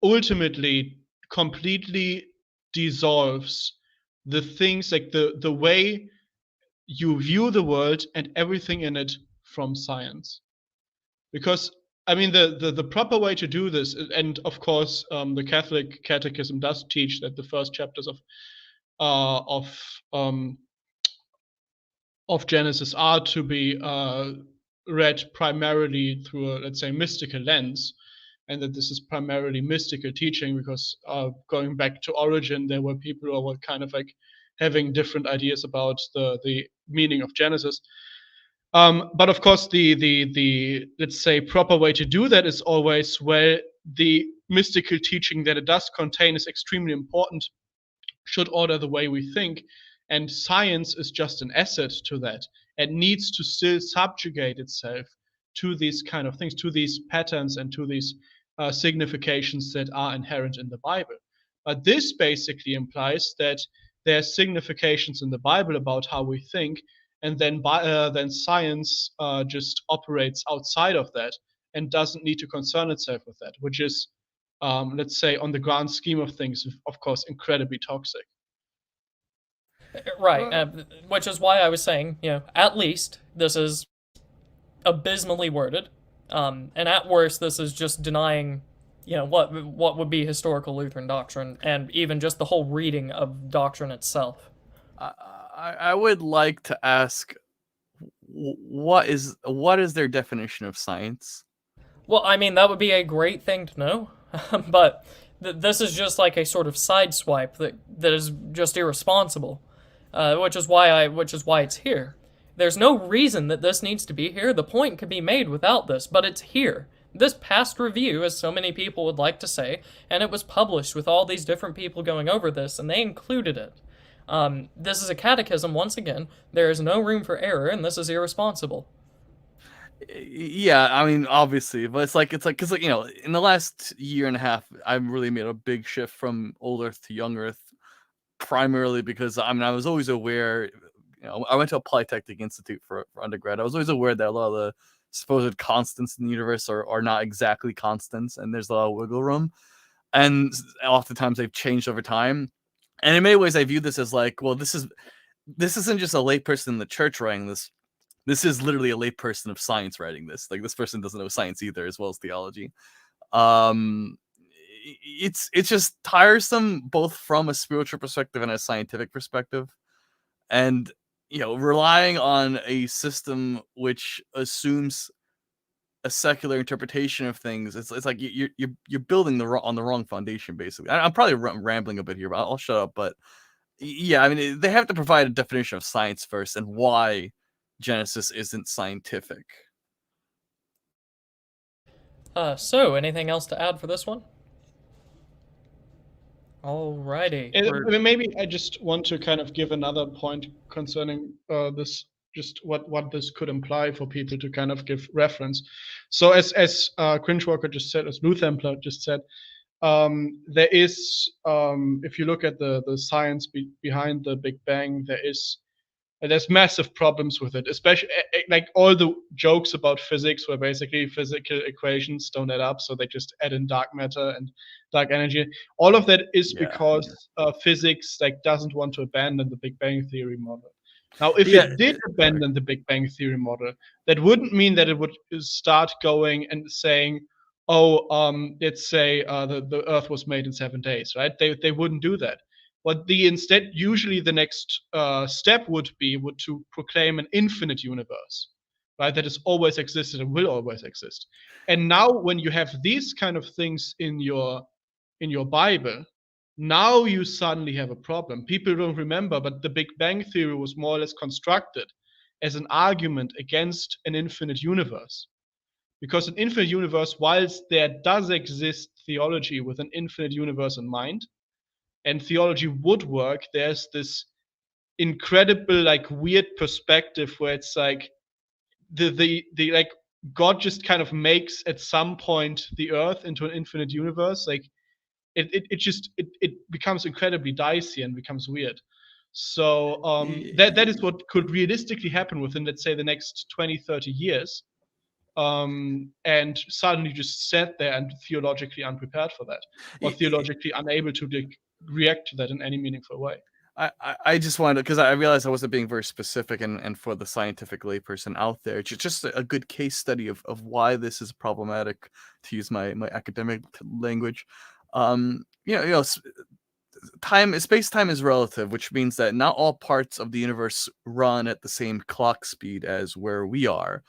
ultimately completely dissolves the things, like the way you view the world and everything in it from science. Because I mean, the proper way to do this, and of course, the Catholic Catechism does teach that the first chapters of Genesis are to be read primarily through a, let's say, mystical lens, and that this is primarily mystical teaching, because going back to origin, there were people who were kind of like having different ideas about the meaning of Genesis. But of course, the let's say proper way to do that is always, well, the mystical teaching that it does contain is extremely important, should order the way we think, and science is just an asset to that. It needs to still subjugate itself to these kind of things, to these patterns and to these significations that are inherent in the Bible. But this basically implies that there's significations in the Bible about how we think, and then science just operates outside of that and doesn't need to concern itself with that, which is, let's say, on the grand scheme of things, of course, incredibly toxic. Right, which is why I was saying, at least this is abysmally worded, and at worst, this is just denying, what would be historical Lutheran doctrine, and even just the whole reading of doctrine itself. I would like to ask, what is their definition of science? Well, I mean, that would be a great thing to know, but this is just like a sort of sideswipe that is just irresponsible, which is why it's here. There's no reason that this needs to be here. The point could be made without this, but it's here. This passed review, as so many people would like to say, and it was published with all these different people going over this, and they included it. This is a catechism, once again. There is no room for error, and this is irresponsible. Yeah, I mean, obviously, but it's like, because in the last year and a half, I've really made a big shift from old Earth to young Earth, primarily because I was always aware. I went to a Polytechnic Institute for undergrad. I was always aware that a lot of the supposed constants in the universe are not exactly constants, and there's a lot of wiggle room, and oftentimes they've changed over time. And in many ways, I view this as like, well, this isn't just a layperson in the church writing this. This is literally a layperson of science writing this. Like, this person doesn't know science either, as well as theology. It's just tiresome, both from a spiritual perspective and a scientific perspective, and relying on a system which assumes a secular interpretation of things. It's like you're building on the wrong foundation, basically. I'm probably rambling a bit here, but I'll shut up. But yeah, I mean, they have to provide a definition of science first, and why Genesis isn't scientific. So anything else to add for this one? Alrighty. Maybe I just want to kind of give another point concerning this, just what this could imply for people to kind of give reference. So as Crinchwalker just said, as Lutherampler just said, there is, if you look at the science behind the Big Bang, there's massive problems with it, especially like all the jokes about physics where basically physical equations don't add up, so they just add in dark matter and dark energy. All of that is because physics doesn't want to abandon the Big Bang Theory model. Now, if Yeah, it did abandon the Big Bang Theory model, that wouldn't mean that it would start going and saying, "Oh, let's say the Earth was made in 7 days," right? They wouldn't do that. What instead, usually the next step would to proclaim an infinite universe, right? That has always existed and will always exist. And now, when you have these kind of things in your Bible, now you suddenly have a problem. People don't remember, but the Big Bang Theory was more or less constructed as an argument against an infinite universe. Because an infinite universe, whilst there does exist theology with an infinite universe in mind, and theology would work, there's this incredible, like, weird perspective where it's like the like God just kind of makes at some point the earth into an infinite universe. Like it becomes incredibly dicey and becomes weird. So that is what could realistically happen within, let's say, the next 20, 30 years. And suddenly just sat there and theologically unprepared for that, or theologically unable to react to that in any meaningful way. I just wanted, because I realized I wasn't being very specific, and for the scientific layperson out there, it's just a good case study of why this is problematic, to use my academic language. Space-time is relative, which means that not all parts of the universe run at the same clock speed as where we are.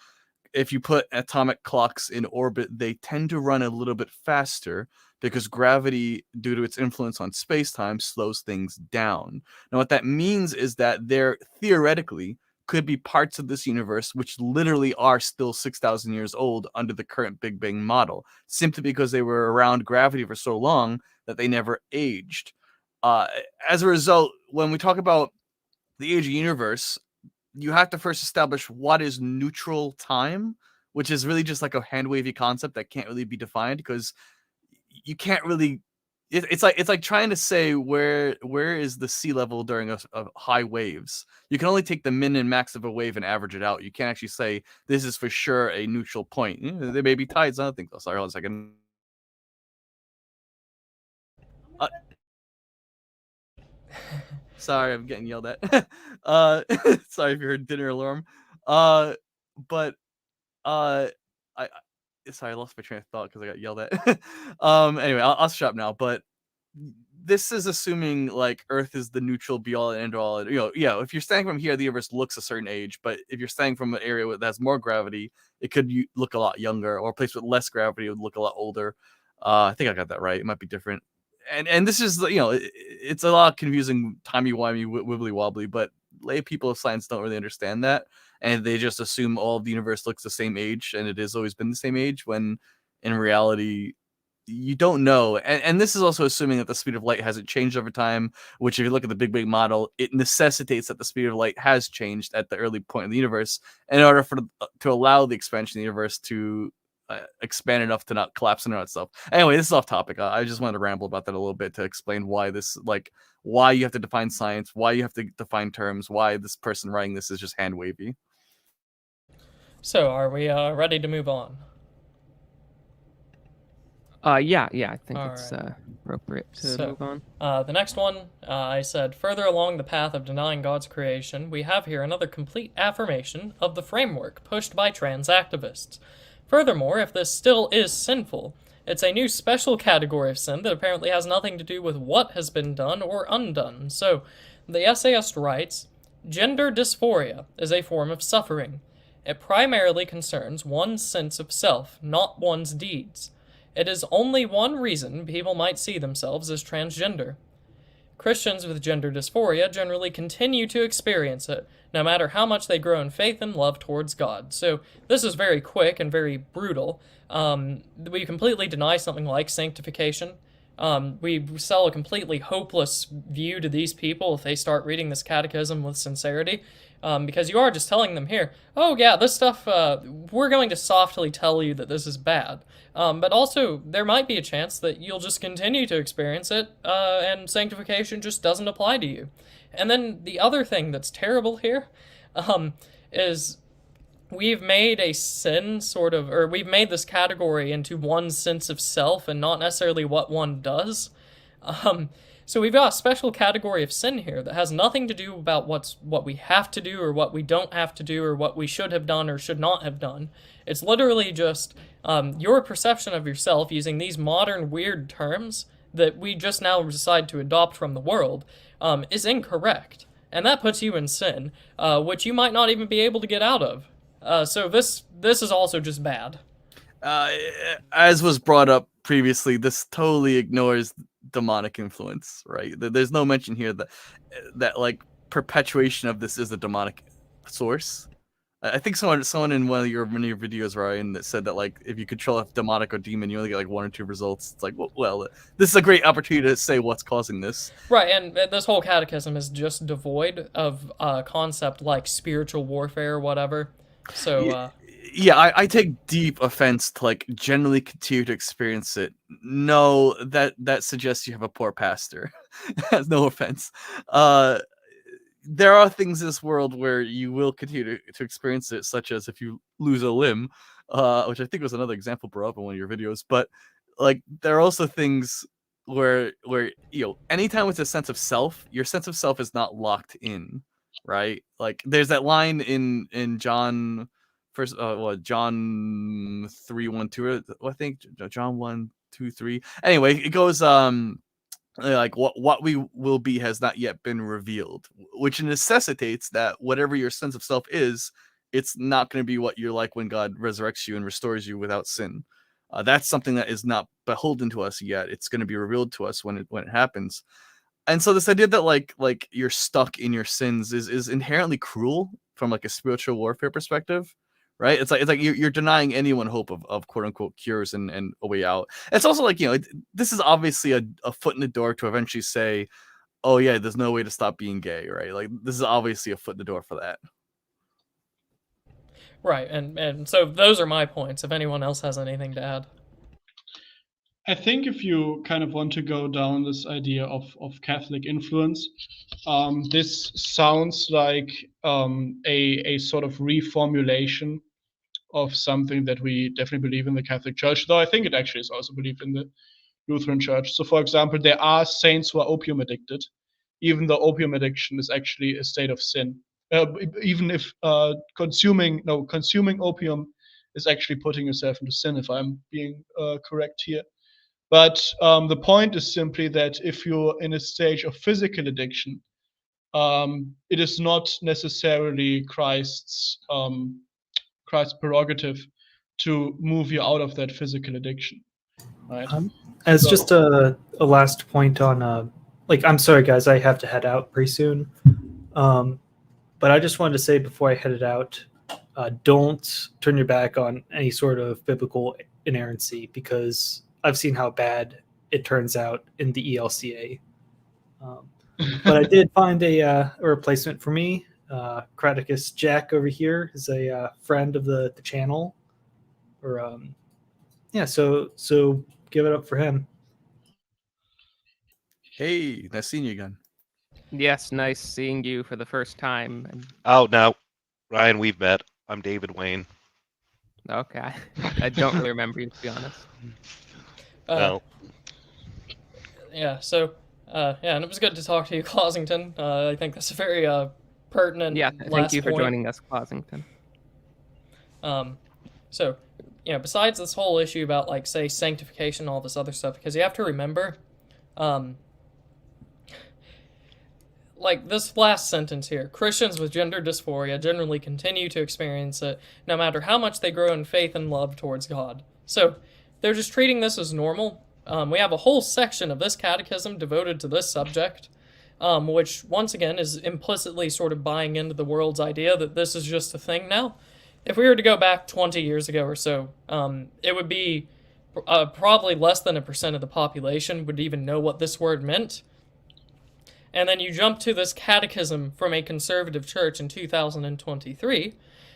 If you put atomic clocks in orbit, they tend to run a little bit faster because gravity, due to its influence on space-time, slows things down. Now, what that means is that there theoretically could be parts of this universe which literally are still 6,000 years old under the current Big Bang model, simply because they were around gravity for so long that they never aged. As a result, when we talk about the age of the universe, you have to first establish what is neutral time, which is really just like a hand-wavy concept that can't really be defined, because you can't really. It's like trying to say where is the sea level during a high waves. You can only take the min and max of a wave and average it out. You can't actually say this is for sure a neutral point. There may be tides. I don't think. Sorry, hold on a second. Sorry, I'm getting yelled at. Sorry if you heard dinner alarm. I sorry, I lost my train of thought because I got yelled at. Anyway, I'll shut up now. But this is assuming like Earth is the neutral be all and end all. If you're standing from here, the universe looks a certain age. But if you're standing from an area that has more gravity, it could look a lot younger. Or a place with less gravity would look a lot older. I think I got that right. It might be different. And this is, it's a lot of confusing, timey-wimey, wibbly-wobbly, but lay people of science don't really understand that, and they just assume all of the universe looks the same age, and it has always been the same age, when in reality, you don't know. And this is also assuming that the speed of light hasn't changed over time, which if you look at the Big Bang model, it necessitates that the speed of light has changed at the early point of the universe in order to allow the expansion of the universe to expand enough to not collapse into itself. Anyway, this is off topic. I just wanted to ramble about that a little bit to explain why why you have to define science, why you have to define terms, why this person writing this is just hand wavy. So, are we ready to move on? Yeah, I think All it's right. appropriate to move on. The next one, I said, further along the path of denying God's creation, we have here another complete affirmation of the framework pushed by trans activists. Furthermore, if this still is sinful, it's a new special category of sin that apparently has nothing to do with what has been done or undone. So, the essayist writes, gender dysphoria is a form of suffering. It primarily concerns one's sense of self, not one's deeds. It is only one reason people might see themselves as transgender. Christians with gender dysphoria generally continue to experience it, no matter how much they grow in faith and love towards God. So this is very quick and very brutal. We completely deny something like sanctification. We sell a completely hopeless view to these people if they start reading this catechism with sincerity, because you are just telling them here, oh yeah, this stuff, we're going to softly tell you that this is bad. But also, there might be a chance that you'll just continue to experience it, and sanctification just doesn't apply to you. And then the other thing that's terrible here is we've made a sin we've made this category into one's sense of self and not necessarily what one does. So So we've got a special category of sin here that has nothing to do about what we have to do or what we don't have to do or what we should have done or should not have done. It's literally just your perception of yourself using these modern weird terms that we just now decide to adopt from the world is incorrect. And that puts you in sin, which you might not even be able to get out of. So this is also just bad. As was brought up previously, this totally ignores demonic influence, right? There's no mention here that like perpetuation of this is a demonic source. I think someone in one of your videos, Ryan, that said that like if you control a demonic or demon, you only get like 1 or 2 results. It's like, well, this is a great opportunity to say what's causing this. Right, and this whole catechism is just devoid of a concept like spiritual warfare or whatever. So yeah, I take deep offense to like generally continue to experience it. No, that suggests you have a poor pastor. No offense. There are things in this world where you will continue to experience it, such as if you lose a limb, which I think was another example brought up in one of your videos. But like, there are also things where anytime with a sense of self, your sense of self is not locked in, right? Like, there's that line in John. John 3:1-2, I think John 1:2-3. Anyway, it goes like what we will be has not yet been revealed, which necessitates that whatever your sense of self is, it's not going to be what you're like when God resurrects you and restores you without sin. That's something that is not beholden to us yet. It's going to be revealed to us when it happens. And so this idea that like you're stuck in your sins is inherently cruel from like a spiritual warfare perspective. Right? It's like you're denying anyone hope of quote unquote cures and a way out. It's also like, this is obviously a foot in the door to eventually say, oh yeah, there's no way to stop being gay, right? Like, this is obviously a foot in the door for that. Right, and so those are my points. If anyone else has anything to add. I think if you kind of want to go down this idea of Catholic influence, this sounds like a sort of reformulation of something that we definitely believe in the Catholic Church, though I think it actually is also believed in the Lutheran Church. So, for example, there are saints who are opium addicted, even though opium addiction is actually a state of sin. Even if consuming opium is actually putting yourself into sin, if I'm being correct here. But the point is simply that if you're in a stage of physical addiction, it is not necessarily Christ's prerogative to move you out of that physical addiction. Right? As just a last point on, I'm sorry, guys, I have to head out pretty soon. But I just wanted to say before I headed out, don't turn your back on any sort of biblical inerrancy, because I've seen how bad it turns out in the ELCA. But I did find a replacement for me. Craticus Jack over here is a friend of the channel. So give it up for him. Hey, nice seeing you again. Yes, nice seeing you for the first time. Oh, no. Ryan, we've met. I'm David Wayne. Okay. I don't really remember you, to be honest. No. Yeah, so, and it was good to talk to you, Closington. I think that's a very pertinent thank you for point. joining us, Closington. So, besides this whole issue about, like, say, sanctification and all this other stuff, because you have to remember, like this last sentence here, Christians with gender dysphoria generally continue to experience it no matter how much they grow in faith and love towards God. So they're just treating this as normal. We have a whole section of this catechism devoted to this subject, which once again is implicitly sort of buying into the world's idea that this is just a thing now. If we were to go back 20 years ago or so, it would be probably less than 1% of the population would even know what this word meant. And then you jump to this catechism from a conservative church in 2023,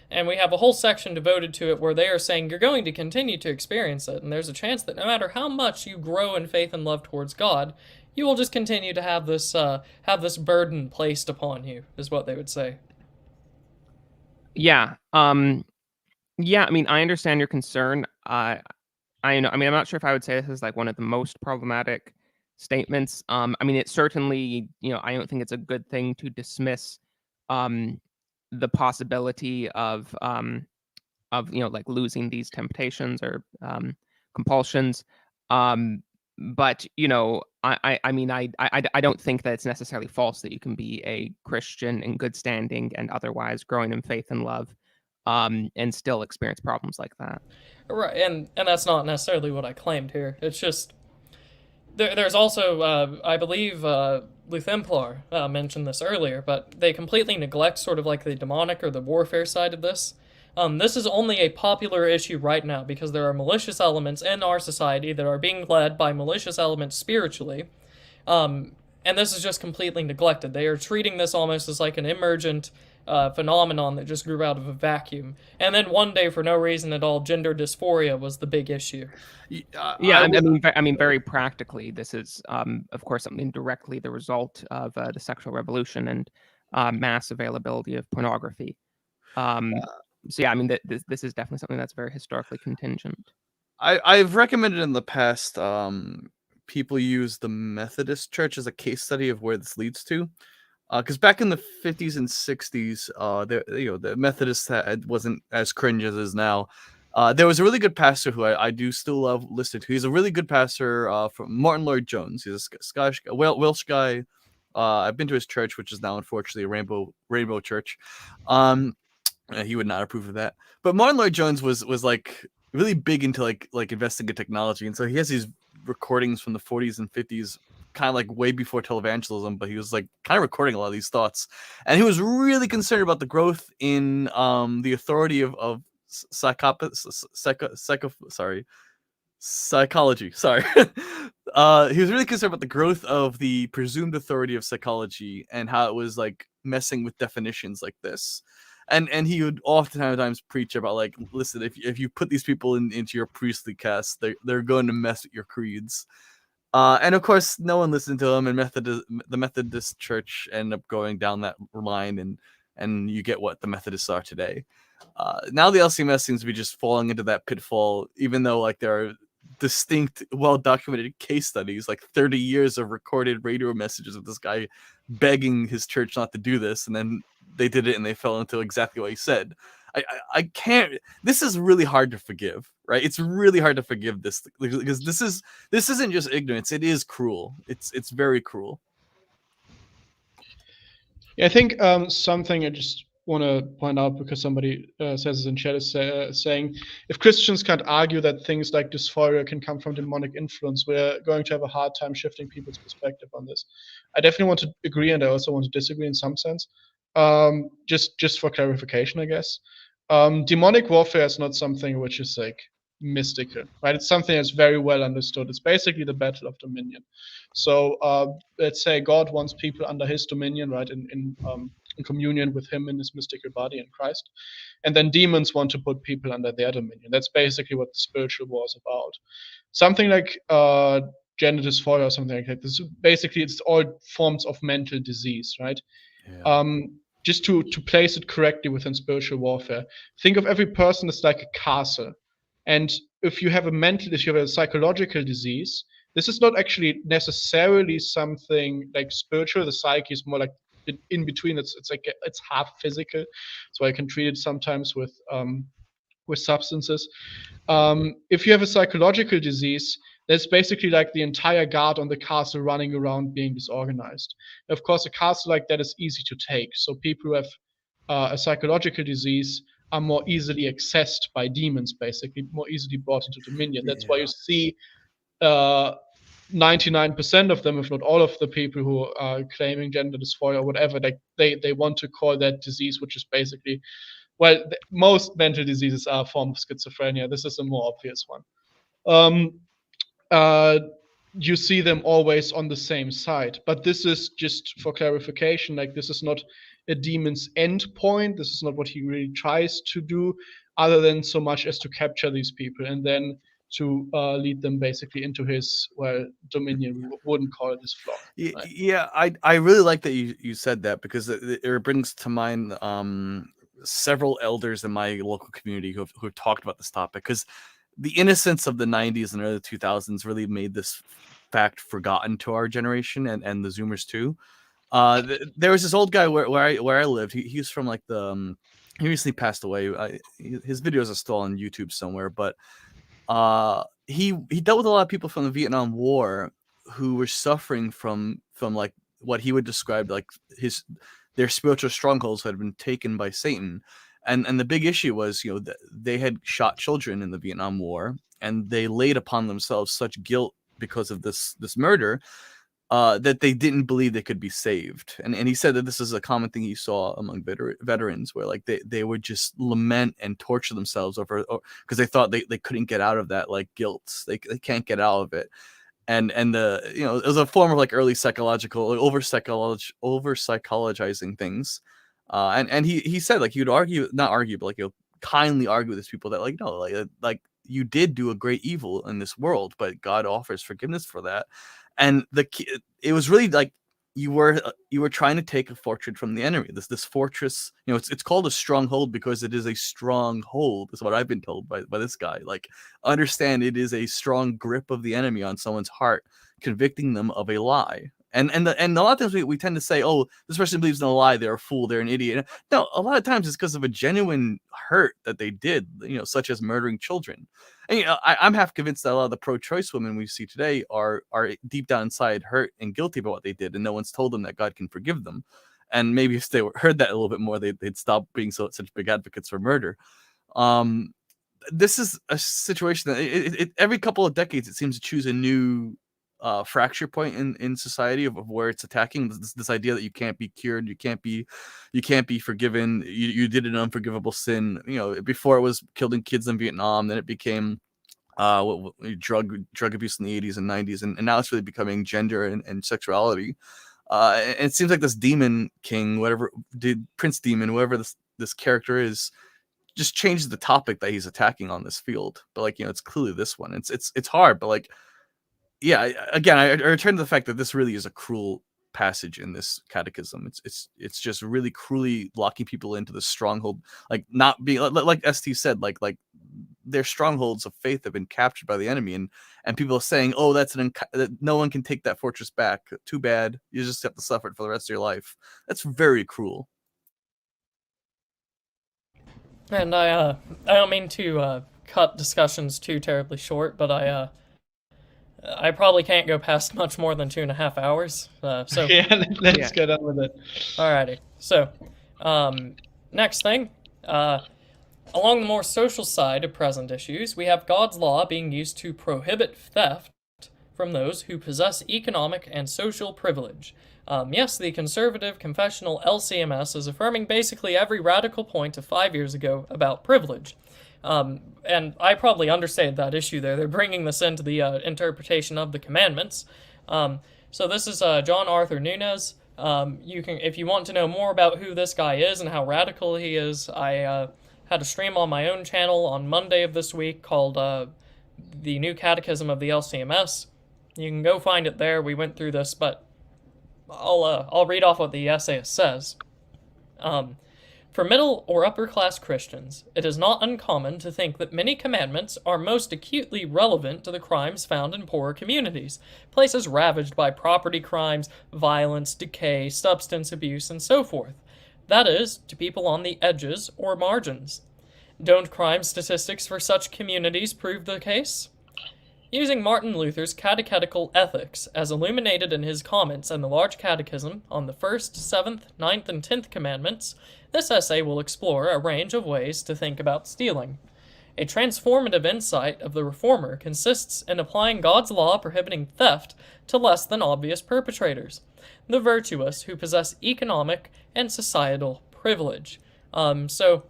and we have a whole section devoted to it where they are saying you're going to continue to experience it, and there's a chance that no matter how much you grow in faith and love towards God, you will just continue to have this burden placed upon you, is what they would say. Yeah. I mean, I understand your concern. I'm not sure if I would say this is like one of the most problematic statements. I mean, it certainly, I don't think it's a good thing to dismiss the possibility of like losing these temptations or compulsions. But I mean, I don't think that it's necessarily false that you can be a Christian in good standing and otherwise growing in faith and love, and still experience problems like that. Right, and that's not necessarily what I claimed here. It's just there's also I believe Luthemplar mentioned this earlier, but they completely neglect sort of like the demonic or the warfare side of this. This is only a popular issue right now because there are malicious elements in our society that are being led by malicious elements spiritually. And this is just completely neglected. They are treating this almost as like an emergent phenomenon that just grew out of a vacuum. And then one day, for no reason at all, gender dysphoria was the big issue. I mean, very practically, this is, of course, something directly the result of the sexual revolution and mass availability of pornography. So yeah, I mean, this is definitely something that's very historically contingent. I've recommended in the past people use the Methodist Church as a case study of where this leads to, because back in the 50s and 60s, the Methodists wasn't as cringe as it is now. There was a really good pastor who I do still love listed. He's a really good pastor from Martin Lloyd-Jones. He's a Scottish, Welsh guy. I've been to his church, which is now unfortunately a rainbow church. He would not approve of that. But Martin Lloyd-Jones was like really big into like investing in technology, and so he has these recordings from the 40s and 50s, kind of like way before televangelism. But he was like kind of recording a lot of these thoughts, and he was really concerned about the growth in the authority of psychology. Sorry. He was really concerned about the growth of the presumed authority of psychology and how it was like messing with definitions like this. And he would oftentimes preach about like, listen, if you put these people into your priestly caste, they're going to mess with your creeds. And of course, no one listened to him, and the Methodist Church ended up going down that line, and you get what the Methodists are today. Now the LCMS seems to be just falling into that pitfall, even though like there are distinct, well-documented case studies, like 30 years of recorded radio messages of this guy begging his church not to do this, and then they did it and they fell into exactly what he said. I can't. This is really hard to forgive, right? It's really hard to forgive this because this isn't just ignorance. It is cruel. It's very cruel. Yeah, I think something I just want to point out, because somebody says it in chat, is saying if Christians can't argue that things like dysphoria can come from demonic influence, we're going to have a hard time shifting people's perspective on this. I definitely want to agree, and I also want to disagree in some sense. Just for clarification, I guess. Demonic warfare is not something which is like mystical, right? It's something that's very well understood. It's basically the battle of dominion. So let's say God wants people under his dominion, right, in communion with him in his mystical body in Christ. And then demons want to put people under their dominion. That's basically what the spiritual war is about. Something like gender dysphoria or something like that. This basically, it's all forms of mental disease, right? Yeah. Just to place it correctly within spiritual warfare, think of every person as like a castle. And if you have a psychological disease, this is not actually necessarily something like spiritual. The psyche is more like in between. It's half physical, so I can treat it sometimes with substances. If you have a psychological disease, that's basically like the entire guard on the castle running around being disorganized. Of course, a castle like that is easy to take. So people who have a psychological disease are more easily accessed by demons, basically, more easily brought into dominion. That's why you see 99% of them, if not all of the people who are claiming gender dysphoria or whatever, they want to call that disease, which is basically, well, most mental diseases are a form of schizophrenia. This is a more obvious one. You see them always on the same side. But this is just for clarification, like this is not a demon's end point. This is not what he really tries to do, other than so much as to capture these people and then to lead them basically into his, well, dominion. We wouldn't call it his flock. Right? Yeah, I really like that you said that, because it brings to mind several elders in my local community who have talked about this topic, because the innocence of the 90s and early 2000s really made this fact forgotten to our generation and the Zoomers too. There was this old guy where I lived. He's from like the he recently passed away. His videos are still on YouTube somewhere, but he dealt with a lot of people from the Vietnam War who were suffering from like what he would describe like their spiritual strongholds had been taken by Satan. And the big issue was, they had shot children in the Vietnam War, and they laid upon themselves such guilt because of this murder that they didn't believe they could be saved. And he said that this is a common thing he saw among veterans, where like they would just lament and torture themselves over because they thought they couldn't get out of that like guilt. They can't get out of it. And the it was a form of like early psychological over psychologizing things. And he said like he would not argue, but like he'll kindly argue with these people that like no, like you did do a great evil in this world, but God offers forgiveness for that. And it was really like you were trying to take a fortress from the enemy. This fortress, it's called a stronghold because it is a stronghold. Is what I've been told by this guy. Like, understand, it is a strong grip of the enemy on someone's heart, convicting them of a lie. And a lot of times we tend to say, oh, this person believes in a lie, they're a fool, they're an idiot. No, a lot of times it's because of a genuine hurt that they did, such as murdering children. And I'm half convinced that a lot of the pro-choice women we see today are deep down inside hurt and guilty about what they did, and no one's told them that God can forgive them. And maybe if they heard that a little bit more, they'd stop being such big advocates for murder. This is a situation that every couple of decades it seems to choose a new fracture point in society of where it's attacking this idea that you can't be cured, you can't be forgiven, you did an unforgivable sin. Before it was killing kids in Vietnam, then it became drug abuse in the 80s and 90s, and now it's really becoming gender and sexuality. And it seems like this demon king, Prince Demon, whoever this character is, just changes the topic that he's attacking on this field. But like, it's clearly this one. It's hard, but like, yeah, again, I return to the fact that this really is a cruel passage in this catechism. It's just really cruelly locking people into the stronghold, like not being like ST said, like their strongholds of faith have been captured by the enemy, and people are saying, oh, that no one can take that fortress back. Too bad, you just have to suffer it for the rest of your life. That's very cruel. And I don't mean to cut discussions too terribly short, but I probably can't go past much more than 2.5 hours. So yeah, let's get on with it. Alrighty. So, next thing, along the more social side of present issues, we have God's law being used to prohibit theft from those who possess economic and social privilege. Yes, the conservative confessional LCMS is affirming basically every radical point of 5 years ago about privilege. And I probably understated that issue there. They're bringing this into the interpretation of the commandments. So this is John Arthur Nunes. You can, if you want to know more about who this guy is and how radical he is, I had a stream on my own channel on Monday of this week called The New Catechism of the LCMS. You can go find it there. We went through this, but I'll read off what the essayist says. For middle or upper-class Christians, it is not uncommon to think that many commandments are most acutely relevant to the crimes found in poorer communities, places ravaged by property crimes, violence, decay, substance abuse, and so forth. That is, to people on the edges or margins. Don't crime statistics for such communities prove the case? Using Martin Luther's catechetical ethics as illuminated in his comments in the Large Catechism on the 1st, 7th, 9th, and 10th commandments, this essay will explore a range of ways to think about stealing. A transformative insight of the Reformer consists in applying God's law prohibiting theft to less than obvious perpetrators, the virtuous who possess economic and societal privilege. So,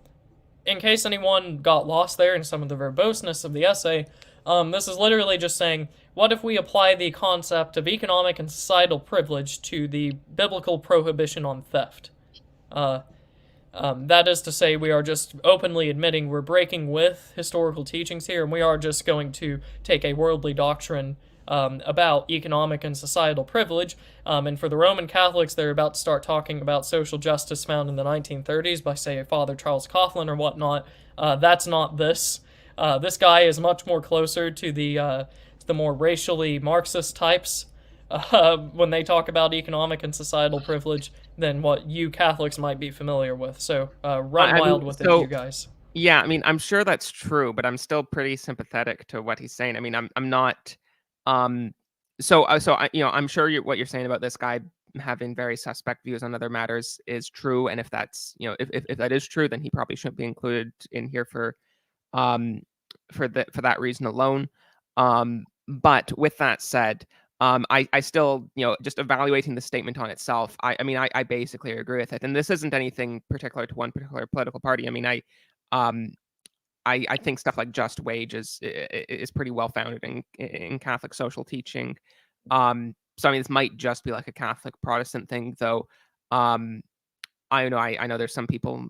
in case anyone got lost there in some of the verboseness of the essay, this is literally just saying, what if we apply the concept of economic and societal privilege to the biblical prohibition on theft? That is to say, we are just openly admitting we're breaking with historical teachings here, and we are just going to take a worldly doctrine about economic and societal privilege. And for the Roman Catholics, they're about to start talking about social justice found in the 1930s by, say, Father Charles Coughlin or whatnot. That's not this. This guy is much more closer to the the more racially Marxist types when they talk about economic and societal privilege than what you Catholics might be familiar with. So run wild with it, you guys. Yeah, I mean, I'm sure that's true, but I'm still pretty sympathetic to what he's saying. I mean, I'm not. I'm sure what you're saying about this guy having very suspect views on other matters is true, and if that's if that is true, then he probably shouldn't be included in here for that reason alone. But with that said, I still, just evaluating the statement on itself, I mean, I basically agree with it, and this isn't anything particular to one particular political party. I mean, I think stuff like just wage is pretty well founded in Catholic social teaching. So I mean, this might just be like a Catholic Protestant thing, though. I know there's some people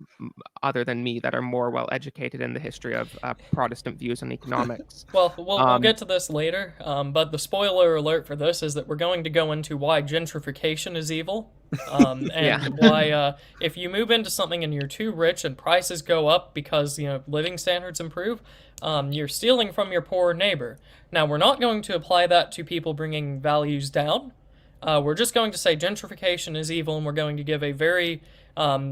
other than me that are more well educated in the history of Protestant views on economics. Well, we'll get to this later, but the spoiler alert for this is that we're going to go into why gentrification is evil, and why if you move into something and you're too rich and prices go up because living standards improve, you're stealing from your poor neighbor. Now, we're not going to apply that to people bringing values down. We're just going to say gentrification is evil, and we're going to give a very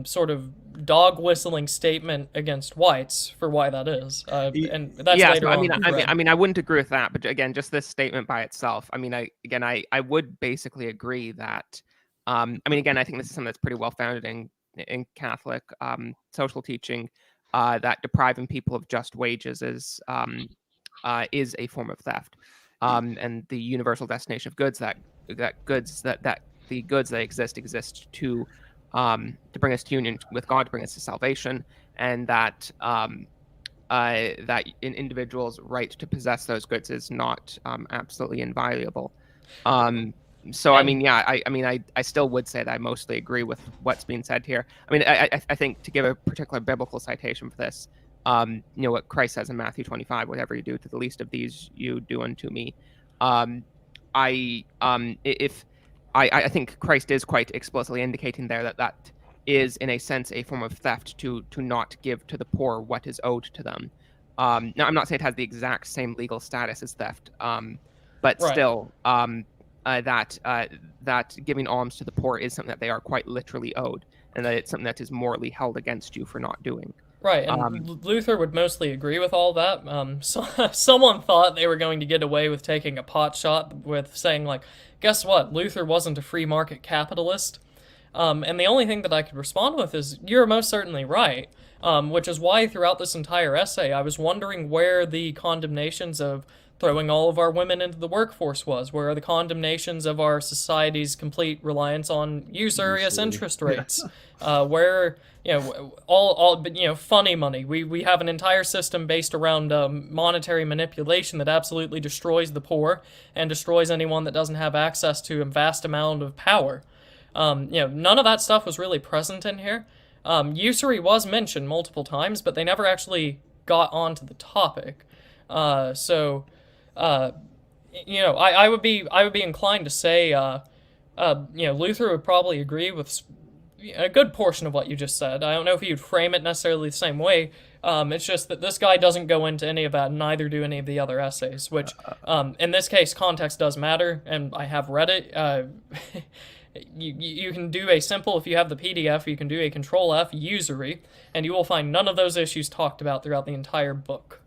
sort of dog whistling statement against whites for why that is, and that's later on. I mean, I wouldn't agree with that, but again, just this statement by itself. I mean, I would basically agree that. I mean, again, I think this is something that's pretty well founded in Catholic social teaching, that depriving people of just wages is a form of theft, and the universal destination of goods that the goods that exist to bring us to union with God, to bring us to salvation, and that that an individual's right to possess those goods is not absolutely inviolable. So I mean, yeah, I still would say that I mostly agree with what's being said here. I mean, I think to give a particular biblical citation for this, what Christ says in Matthew 25, whatever you do to the least of these, you do unto me. I think Christ is quite explicitly indicating there that is, in a sense, a form of theft to not give to the poor what is owed to them. Now, I'm not saying it has the exact same legal status as theft, but right. Still, that giving alms to the poor is something that they are quite literally owed, and that it's something that is morally held against you for not doing. Right, and Luther would mostly agree with all that. So someone thought they were going to get away with taking a pot shot with saying, like, guess what? Luther wasn't a free market capitalist. And the only thing that I could respond with is, you're most certainly right, which is why throughout this entire essay I was wondering where the condemnations of throwing all of our women into the workforce was. Where are the condemnations of our society's complete reliance on usurious interest rates? Where, funny money. We have an entire system based around monetary manipulation that absolutely destroys the poor and destroys anyone that doesn't have access to a vast amount of power. None of that stuff was really present in here. Usury was mentioned multiple times, but they never actually got onto the topic. I would be inclined to say, Luther would probably agree with a good portion of what you just said. I don't know if you'd frame it necessarily the same way. It's just that this guy doesn't go into any of that, and neither do any of the other essays, which, in this case, context does matter, and I have read it. You can do a simple, if you have the PDF, you can do a Control-F, usury, and you will find none of those issues talked about throughout the entire book.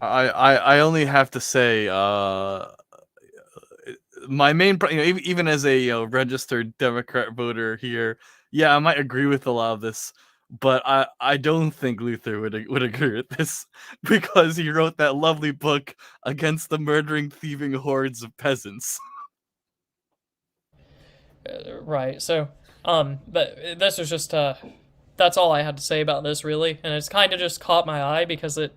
I only have to say, my main, even as a registered Democrat voter here, yeah, I might agree with a lot of this, but I don't think Luther would agree with this, because he wrote that lovely book against the murdering, thieving hordes of peasants. Right. So, but this was just that's all I had to say about this, really, and it's kind of just caught my eye because it.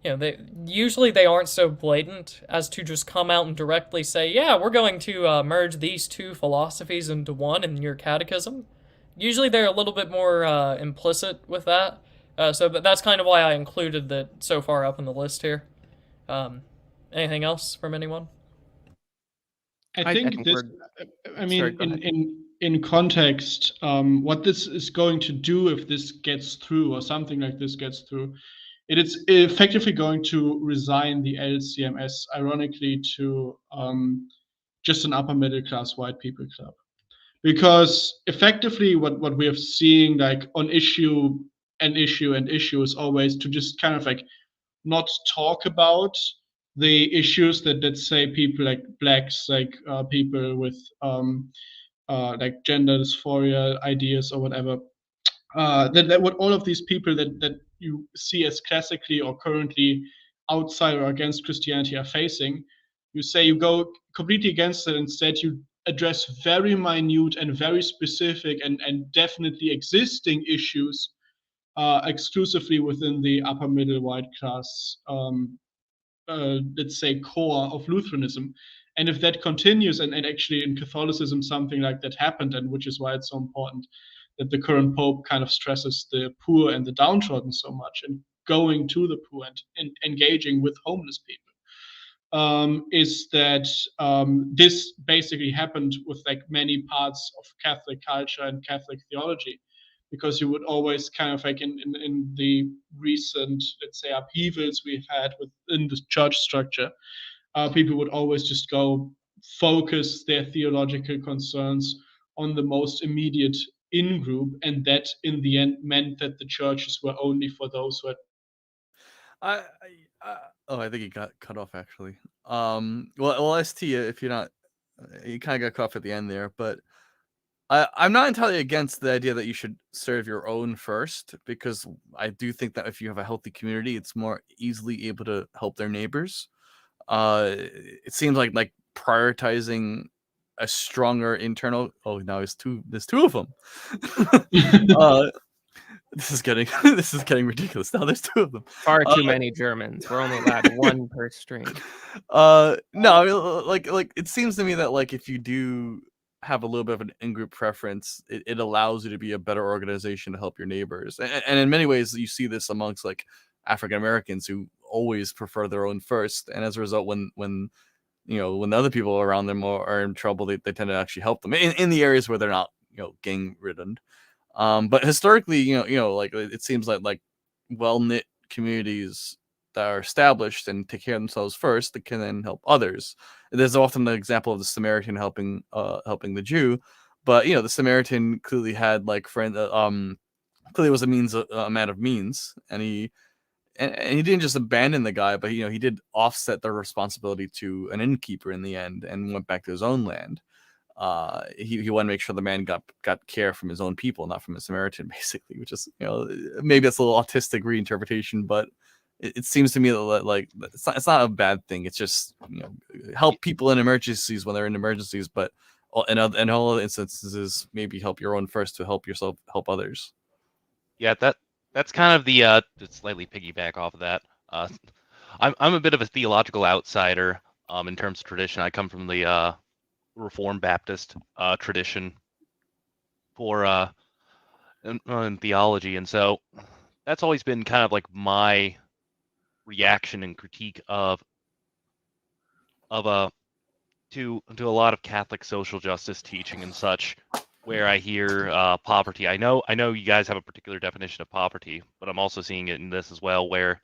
They usually aren't so blatant as to just come out and directly say, yeah, we're going to merge these two philosophies into one in your catechism. Usually they're a little bit more implicit with that. But that's kind of why I included that so far up in the list here. Anything else from anyone? I think this, I mean, sorry, in context, what this is going to do if this gets through or something like this gets through, it is effectively going to resign the LCMS, ironically, to just an upper middle class white people club. Because effectively what we are seeing, like on issue is always to just kind of like not talk about the issues that, let's say, people like blacks, like people with like gender dysphoria ideas or whatever, that what all of these people that you see as classically or currently outside or against Christianity are facing, you say you go completely against it. Instead, you address very minute and very specific and definitely existing issues exclusively within the upper middle white class, let's say, core of Lutheranism. And if that continues, and actually in Catholicism something like that happened, and which is why it's so important that the current Pope kind of stresses the poor and the downtrodden so much, and going to the poor and engaging with homeless people, is that this basically happened with like many parts of Catholic culture and Catholic theology, because you would always kind of like in the recent, let's say, upheavals we've had within the church structure, people would always just go focus their theological concerns on the most immediate in group, and that in the end meant that the churches were only for those who had. I think he got cut off actually. Well, ST, if you're not, you kind of got cut off at the end there, but I'm not entirely against the idea that you should serve your own first, because I do think that if you have a healthy community, it's more easily able to help their neighbors. It seems like prioritizing a stronger internal. Oh, now there's two of them. This is getting ridiculous. Now there's two of them. Far too many Germans. We're only allowed one per stream. No, I mean, like it seems to me that like if you do have a little bit of an in-group preference, it allows you to be a better organization to help your neighbors. And in many ways, you see this amongst like African Americans who always prefer their own first. And as a result, when the other people around them are in trouble, they tend to actually help them in the areas where they're not, gang ridden. But historically, like it seems like well-knit communities that are established and take care of themselves first, that can then help others. There's often the example of the Samaritan helping the Jew, but the Samaritan clearly had like clearly was a man of means, and he didn't just abandon the guy, but he did offset the responsibility to an innkeeper in the end and went back to his own land. He wanted to make sure the man got care from his own people, not from a Samaritan, basically, which is, maybe it's a little autistic reinterpretation, but it seems to me that like it's not a bad thing. It's just, help people in emergencies when they're in emergencies, but in all instances, maybe help your own first to help yourself, help others. Yeah, that's kind of the to slightly piggyback off of that. I'm a bit of a theological outsider in terms of tradition. I come from the Reformed Baptist tradition for in theology, and so that's always been kind of like my reaction and critique of to a lot of Catholic social justice teaching and such, where I hear poverty. I know you guys have a particular definition of poverty, but I'm also seeing it in this as well, where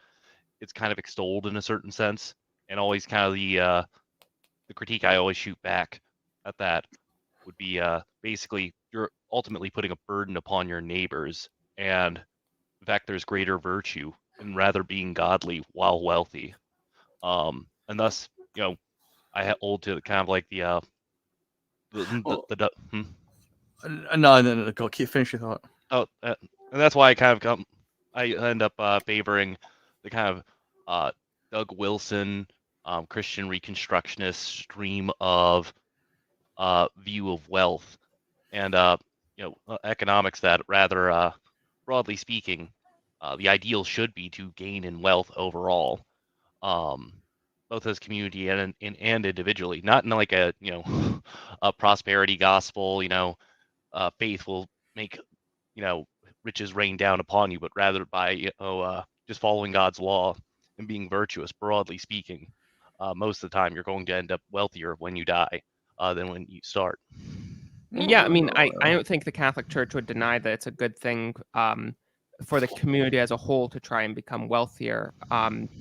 it's kind of extolled in a certain sense, and always kind of the critique I always shoot back at that would be basically you're ultimately putting a burden upon your neighbors, and in fact there's greater virtue in rather being godly while wealthy, and thus I hold to kind of like No, go keep finish your thought. And that's why I end up favoring the kind of Doug Wilson Christian Reconstructionist stream of view of wealth and economics, that rather broadly speaking, the ideal should be to gain in wealth overall, both as community and individually, not in like a a prosperity gospel, faith will make riches rain down upon you, but rather by just following God's law and being virtuous, broadly speaking. Most of the time you're going to end up wealthier when you die than when you start. Yeah, I mean, I don't think the Catholic Church would deny that it's a good thing for the community as a whole to try and become wealthier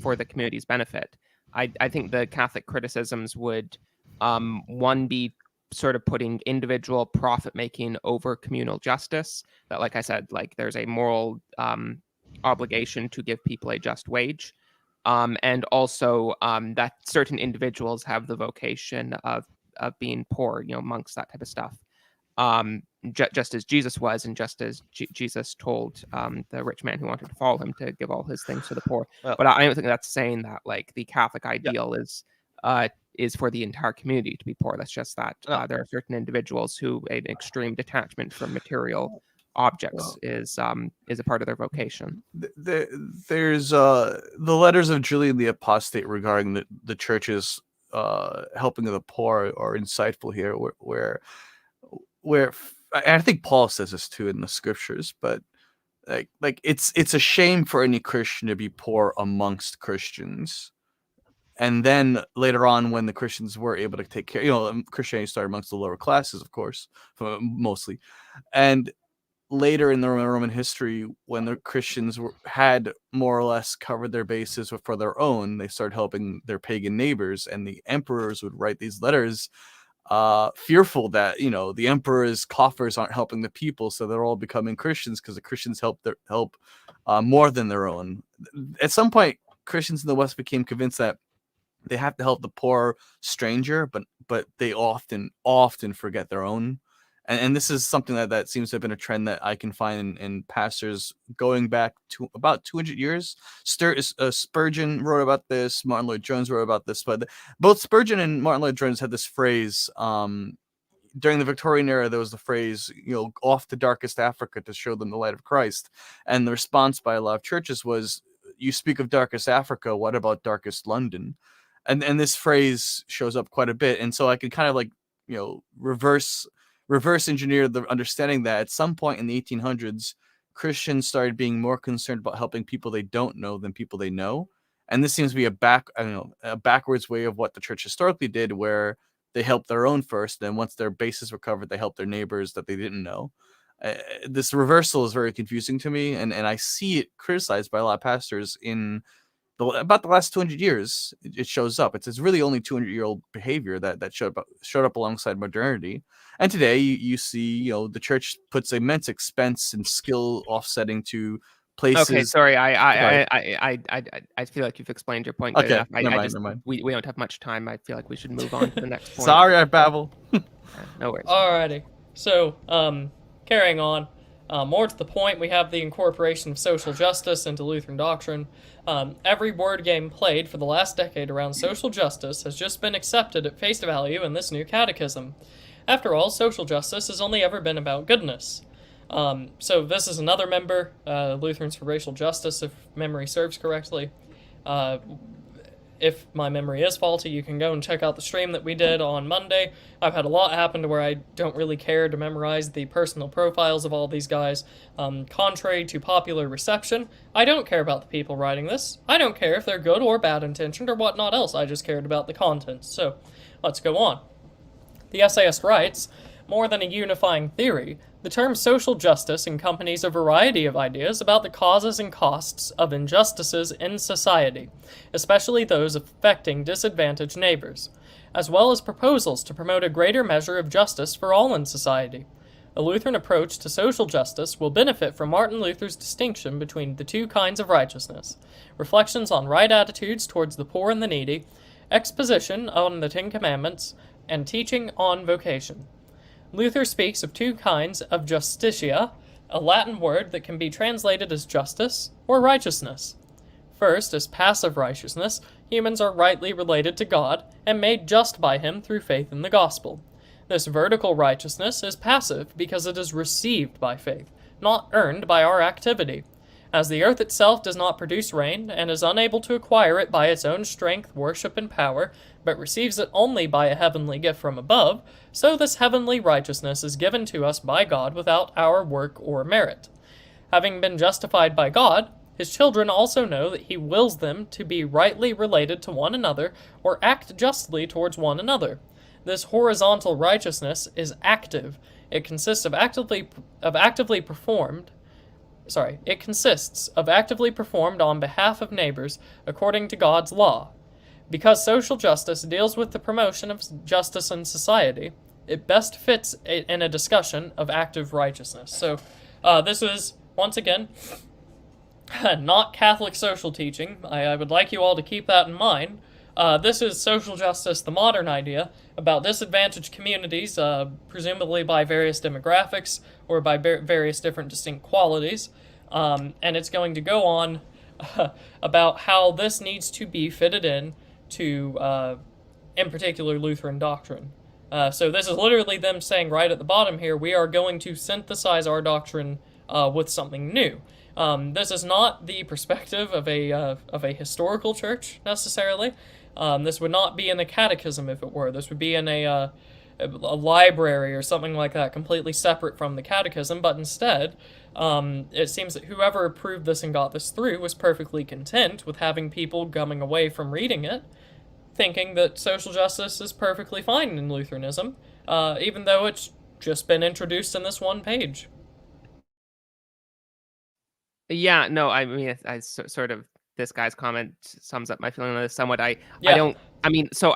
for the community's benefit. I think the Catholic criticisms would, one, be sort of putting individual profit making over communal justice. That, like I said, like there's a moral obligation to give people a just wage, and also that certain individuals have the vocation of being poor, monks, that type of stuff. Just as Jesus was, and just as Jesus told the rich man who wanted to follow him to give all his things to the poor. Well, But I don't think that's saying that like the Catholic ideal is for the entire community to be poor. That's just that there are certain individuals who an extreme detachment from material objects is a part of their vocation. There's the letters of Julian the Apostate regarding the church's helping of the poor are insightful here, where I think Paul says this too in the scriptures, but like it's a shame for any Christian to be poor amongst Christians. And then later on, when the Christians were able to take care, Christianity started amongst the lower classes, of course, mostly. And later in the Roman history, when the Christians had more or less covered their bases for their own, they started helping their pagan neighbors, and the emperors would write these letters fearful that the emperor's coffers aren't helping the people, so they're all becoming Christians because the Christians help more than their own. At some point, Christians in the West became convinced that they have to help the poor stranger, but they often forget their own. And this is something that seems to have been a trend that I can find in pastors going back to about 200 years. Spurgeon wrote about this. Martin Lloyd-Jones wrote about this. But both Spurgeon and Martin Lloyd-Jones had this phrase. During the Victorian era, there was the phrase, off to darkest Africa to show them the light of Christ. And the response by a lot of churches was, you speak of darkest Africa, what about darkest London? And this phrase shows up quite a bit. And so I can kind of reverse engineer the understanding that at some point in the 1800s, Christians started being more concerned about helping people they don't know than people they know. And this seems to be a backwards way of what the church historically did, where they helped their own first, then once their bases were covered, they helped their neighbors that they didn't know. This reversal is very confusing to me, and I see it criticized by a lot of pastors in about the last 200 years. It shows up. It's really only 200-year-old behavior that showed up alongside modernity. And today you see, the church puts immense expense and skill offsetting to places. Okay, sorry. I feel like you've explained your point good enough. Never mind. We don't have much time. I feel like we should move on to the next point. Sorry, I babble. No worries. Alrighty. So, carrying on. More to the point, we have the incorporation of social justice into Lutheran doctrine. Every board game played for the last decade around social justice has just been accepted at face value in this new catechism. After all, social justice has only ever been about goodness. So this is another member, Lutherans for Racial Justice, if memory serves correctly. If my memory is faulty, you can go and check out the stream that we did on Monday. I've had a lot happen to where I don't really care to memorize the personal profiles of all these guys. Contrary to popular reception, I don't care about the people writing this. I don't care if they're good or bad intentioned or whatnot else. I just cared about the content. So, let's go on. The essayist writes, more than a unifying theory, the term social justice accompanies a variety of ideas about the causes and costs of injustices in society, especially those affecting disadvantaged neighbors, as well as proposals to promote a greater measure of justice for all in society. A Lutheran approach to social justice will benefit from Martin Luther's distinction between the two kinds of righteousness, reflections on right attitudes towards the poor and the needy, exposition on the Ten Commandments, and teaching on vocation. Luther speaks of two kinds of justitia, a Latin word that can be translated as justice or righteousness. First, as passive righteousness, humans are rightly related to God and made just by Him through faith in the gospel. This vertical righteousness is passive because it is received by faith, not earned by our activity. As the earth itself does not produce rain and is unable to acquire it by its own strength, worship, and power, but receives it only by a heavenly gift from above, so this heavenly righteousness is given to us by God without our work or merit. Having been justified by God, His children also know that He wills them to be rightly related to one another or act justly towards one another. This horizontal righteousness is active. It consists of actively performed It consists of actively performed on behalf of neighbors according to God's law. Because social justice deals with the promotion of justice in society, it best fits in a discussion of active righteousness. So this is, once again, not Catholic social teaching. I would like you all to keep that in mind. This is social justice, the modern idea, about disadvantaged communities, presumably by various demographics or by various different distinct qualities. And it's going to go on about how this needs to be fitted in to, in particular, Lutheran doctrine. So this is literally them saying right at the bottom here, we are going to synthesize our doctrine with something new. This is not the perspective of a historical church, necessarily. This would not be in the Catechism, if it were. This would be in a library or something like that, completely separate from the Catechism, but instead, it seems that whoever approved this and got this through was perfectly content with having people coming away from reading it thinking that social justice is perfectly fine in Lutheranism, even though it's just been introduced in this one page. Yeah, no, I mean, I sort of, this guy's comment sums up my feeling on this somewhat. I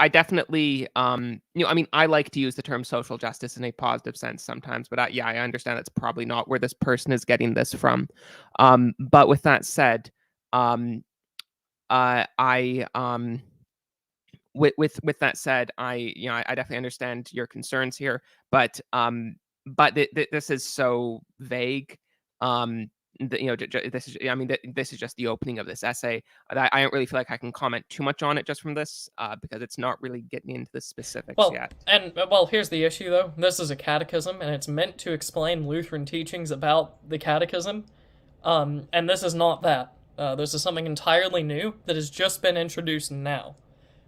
definitely, I like to use the term social justice in a positive sense sometimes, but I understand that's probably not where this person is getting this from. But with that said, with that said, I definitely understand your concerns here, but this is so vague. This is just the opening of this essay. I don't really feel like I can comment too much on it just from this, because it's not really getting into the specifics yet. Well, here's the issue though. This is a catechism, and it's meant to explain Lutheran teachings about the catechism, and this is not that. This is something entirely new that has just been introduced now.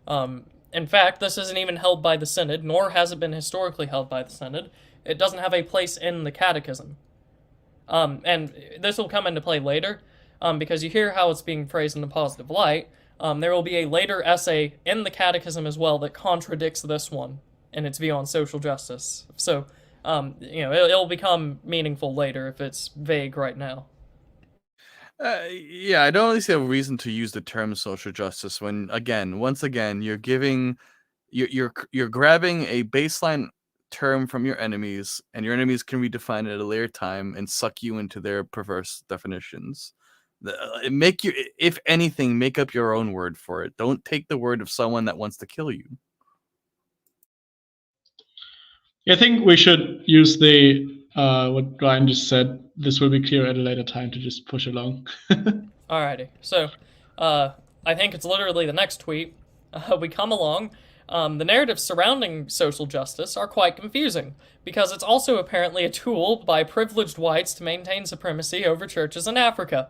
In fact, this isn't even held by the Synod, nor has it been historically held by the Synod. It doesn't have a place in the Catechism. And this will come into play later, because you hear how it's being phrased in a positive light. There will be a later essay in the Catechism as well that contradicts this one in its view on social justice. So, it'll become meaningful later if it's vague right now. I don't really see a reason to use the term social justice when, once again, you're giving, you're grabbing a baseline term from your enemies, and your enemies can redefine it at a later time and suck you into their perverse definitions. If anything, make up your own word for it. Don't take the word of someone that wants to kill you. I think we should use the what Ryan just said. This will be clear at a later time to just push along. Alrighty. So, I think it's literally the next tweet. We come along. The narratives surrounding social justice are quite confusing, because it's also apparently a tool by privileged whites to maintain supremacy over churches in Africa.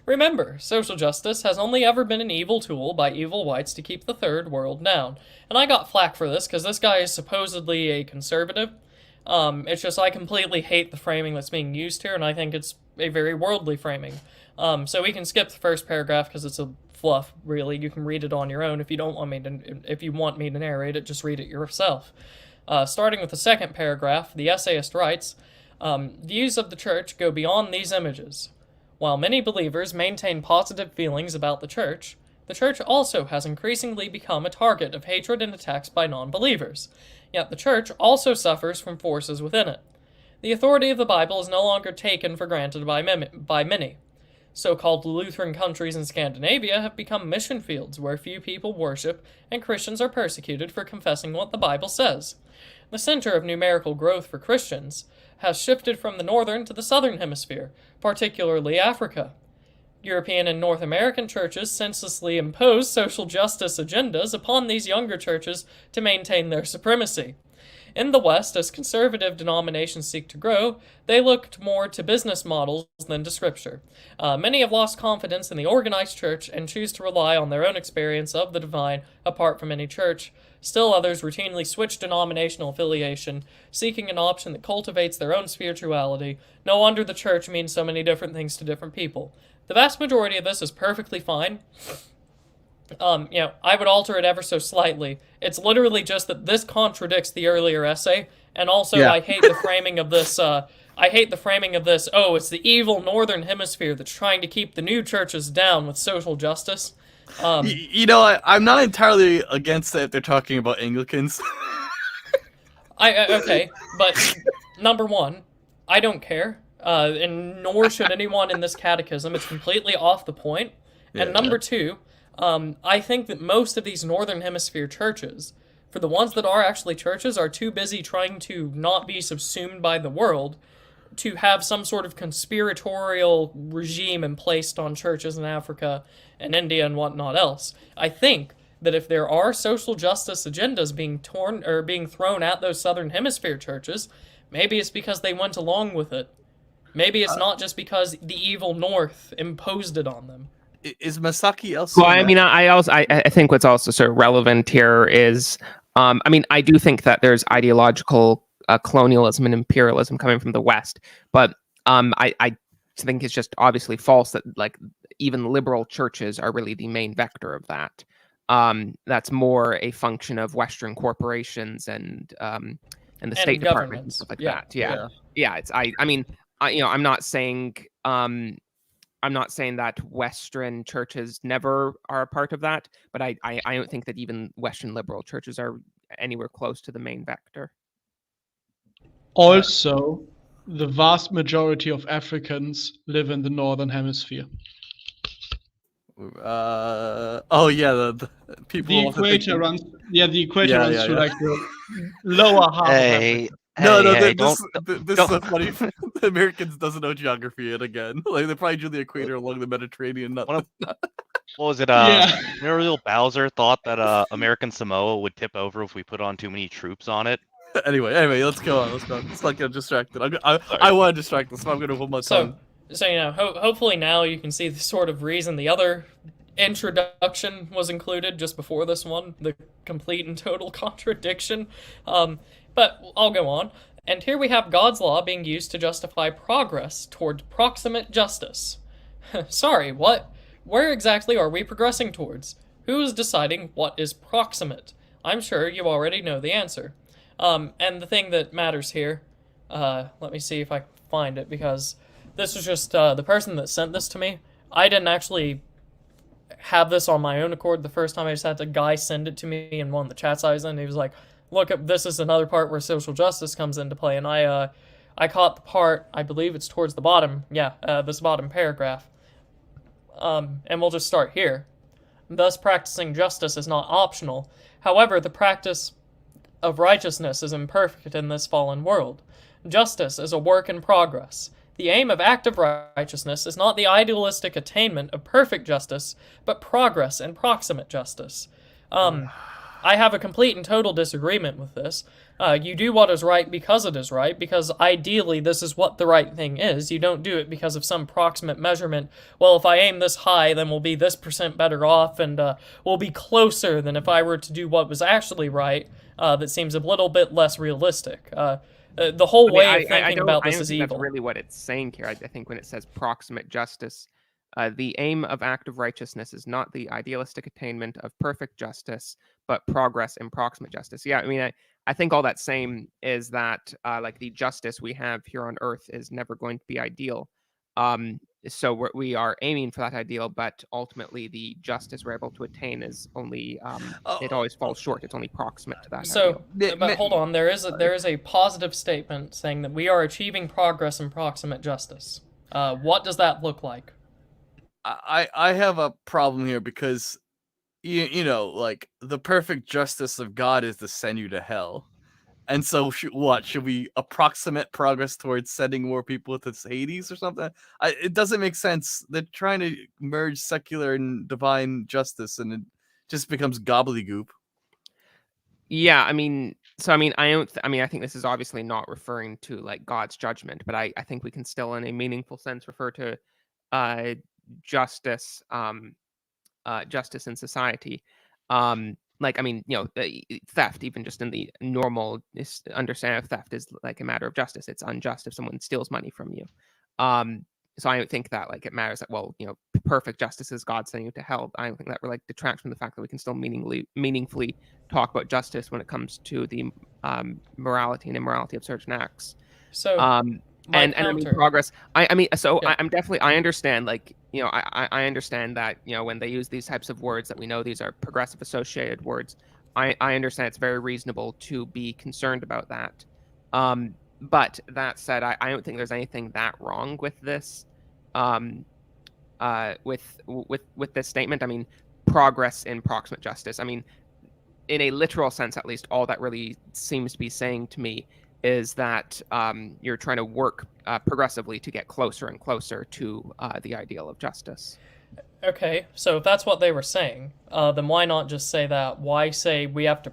Remember, social justice has only ever been an evil tool by evil whites to keep the third world down. And I got flack for this, because this guy is supposedly a conservative. It's just I completely hate the framing that's being used here, and I think it's a very worldly framing. So we can skip the first paragraph because it's a fluff, really. You can read it on your own. If you want me to narrate it, just read it yourself. Starting with the second paragraph, the essayist writes, views of the church go beyond these images. While many believers maintain positive feelings about the church also has increasingly become a target of hatred and attacks by non-believers. Yet the church also suffers from forces within it. The authority of the Bible is no longer taken for granted by many. So-called Lutheran countries in Scandinavia have become mission fields where few people worship and Christians are persecuted for confessing what the Bible says. The center of numerical growth for Christians has shifted from the northern to the southern hemisphere, particularly Africa. European and North American churches senselessly impose social justice agendas upon these younger churches to maintain their supremacy. In the West, as conservative denominations seek to grow, they looked more to business models than to Scripture. Many have lost confidence in the organized church and choose to rely on their own experience of the divine apart from any church. Still others routinely switch denominational affiliation, seeking an option that cultivates their own spirituality. No wonder the church means so many different things to different people. The vast majority of this is perfectly fine. I would alter it ever so slightly. It's literally just that this contradicts the earlier essay, and also I hate the framing of this I hate the framing of this. Oh, it's the evil Northern Hemisphere that's trying to keep the new churches down with social justice. You know, I'm not entirely against it if they're talking about Anglicans. Okay, but number one, I don't care, and nor should anyone in this catechism. It's completely off the point. And number two, I think that most of these Northern Hemisphere churches, for the ones that are actually churches, are too busy trying to not be subsumed by the world to have some sort of conspiratorial regime placed on churches in Africa and India and whatnot else. I think that if there are social justice agendas being thrown at those Southern Hemisphere churches, maybe it's because they went along with it. Maybe it's not just because the evil North imposed it on them. Is Masaki also? Well, I mean, I think what's also sort of relevant here is, I mean, I do think that there's ideological colonialism and imperialism coming from the West, but I think it's just obviously false that like even liberal churches are really the main vector of that. That's more a function of Western corporations and the State Department and stuff like that. Yeah. It's I mean, I'm not saying that Western churches never are a part of that, but I don't think that even Western liberal churches are anywhere close to the main vector. Also, the vast majority of Africans live in the Northern Hemisphere. The people. The equator runs. Yeah, the equator runs through like the lower half of Africa. This is so funny. The Americans doesn't know geography yet again. Like they probably drew the equator along the Mediterranean. What was it? Remember Little Bowser thought that American Samoa would tip over if we put on too many troops on it? Anyway, let's go on. Let's not get distracted. I want to distract us, so I'm going to hold my tongue. So hopefully now you can see the sort of reason the other introduction was included just before this one, the complete and total contradiction. But I'll go on. And here we have God's law being used to justify progress toward proximate justice. Sorry, what? Where exactly are we progressing towards? Who is deciding what is proximate? I'm sure you already know the answer. And the thing that matters here, let me see if I can find it, because this was just the person that sent this to me. I didn't actually have this on my own accord the first time. I just had a guy send it to me in one of the chats I was in. He was like, look, this is another part where social justice comes into play. And I caught the part, I believe it's towards the bottom. This bottom paragraph. And we'll just start here. Thus, practicing justice is not optional. However, the practice of righteousness is imperfect in this fallen world. Justice is a work in progress. The aim of active righteousness is not the idealistic attainment of perfect justice, but progress in proximate justice. I have a complete and total disagreement with this. You do what is right because it is right, because ideally this is what the right thing is. You don't do it because of some proximate measurement. Well, if I aim this high, then we'll be this % better off, and we'll be closer than if I were to do what was actually right. That seems a little bit less realistic. The whole way of thinking about this is evil. That's really what it's saying here. I think when it says proximate justice, the aim of active righteousness is not the idealistic attainment of perfect justice, but progress in proximate justice. Yeah, I mean, I think all that's saying is that like the justice we have here on earth is never going to be ideal. So we are aiming for that ideal, but ultimately the justice we're able to attain is only it always falls short. It's only proximate to that. So, but hold on, there is a positive statement saying that we are achieving progress in proximate justice. What does that look like? I have a problem here because you know, like the perfect justice of God is to send you to hell. And so, should we approximate progress towards sending more people to Hades or something? It doesn't make sense. They're trying to merge secular and divine justice, and it just becomes gobbledygook. Yeah, I think this is obviously not referring to like God's judgment, but I think we can still, in a meaningful sense, refer to justice, justice in society. Theft, even just in the normal understanding of theft, is like a matter of justice. It's unjust if someone steals money from you. So I don't think that like it matters that, well, perfect justice is God sending you to hell. I don't think that really detracts from the fact that we can still meaningfully talk about justice when it comes to the morality and immorality of certain acts. So and I mean progress. I'm definitely, I understand, like, I understand that, when they use these types of words that we know these are progressive associated words, I understand it's very reasonable to be concerned about that. But that said, I don't think there's anything that wrong with this, with this statement. I mean, progress in proximate justice. I mean, in a literal sense, at least, all that really seems to be saying to me is that you're trying to work progressively to get closer and closer to the ideal of justice. Okay, so if that's what they were saying, then why not just say that? Why say we have to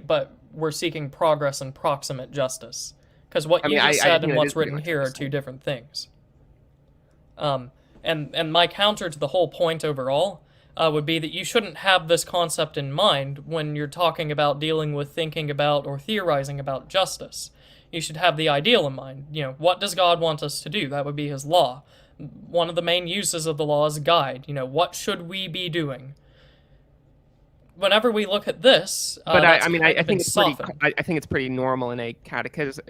but we're seeking progress in proximate justice? Because what you just said and what's written here are two different things. And my counter to the whole point overall would be that you shouldn't have this concept in mind when you're talking about dealing with thinking about or theorizing about justice. You should have the ideal in mind. What does God want us to do? That would be his law. One of the main uses of the law is guide. What should we be doing? Whenever we look at this, but I think it's pretty normal in a catechism.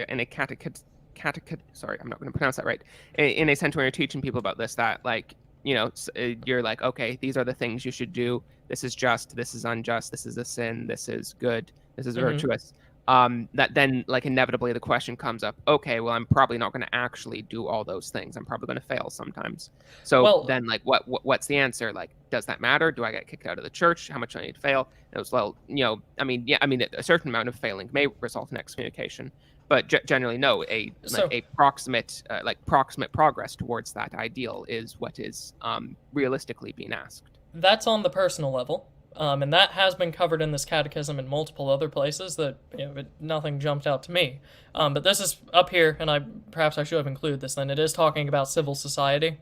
Sorry, I'm not going to pronounce that right. In a sense, when you're teaching people about this, that like, you're like, okay, these are the things you should do. This is just. This is unjust. This is a sin. This is good. This is virtuous. That then, like, inevitably the question comes up, okay, well, I'm probably not going to actually do all those things. I'm probably going to fail sometimes. So then, like, what's the answer? Like, does that matter? Do I get kicked out of the church? How much do I need to fail? And it was, well, a certain amount of failing may result in excommunication, but generally, no, a proximate progress towards that ideal is what is realistically being asked. That's on the personal level. And that has been covered in this catechism in multiple other places that nothing jumped out to me. But this is up here, and perhaps I should have included this then. It is talking about civil society.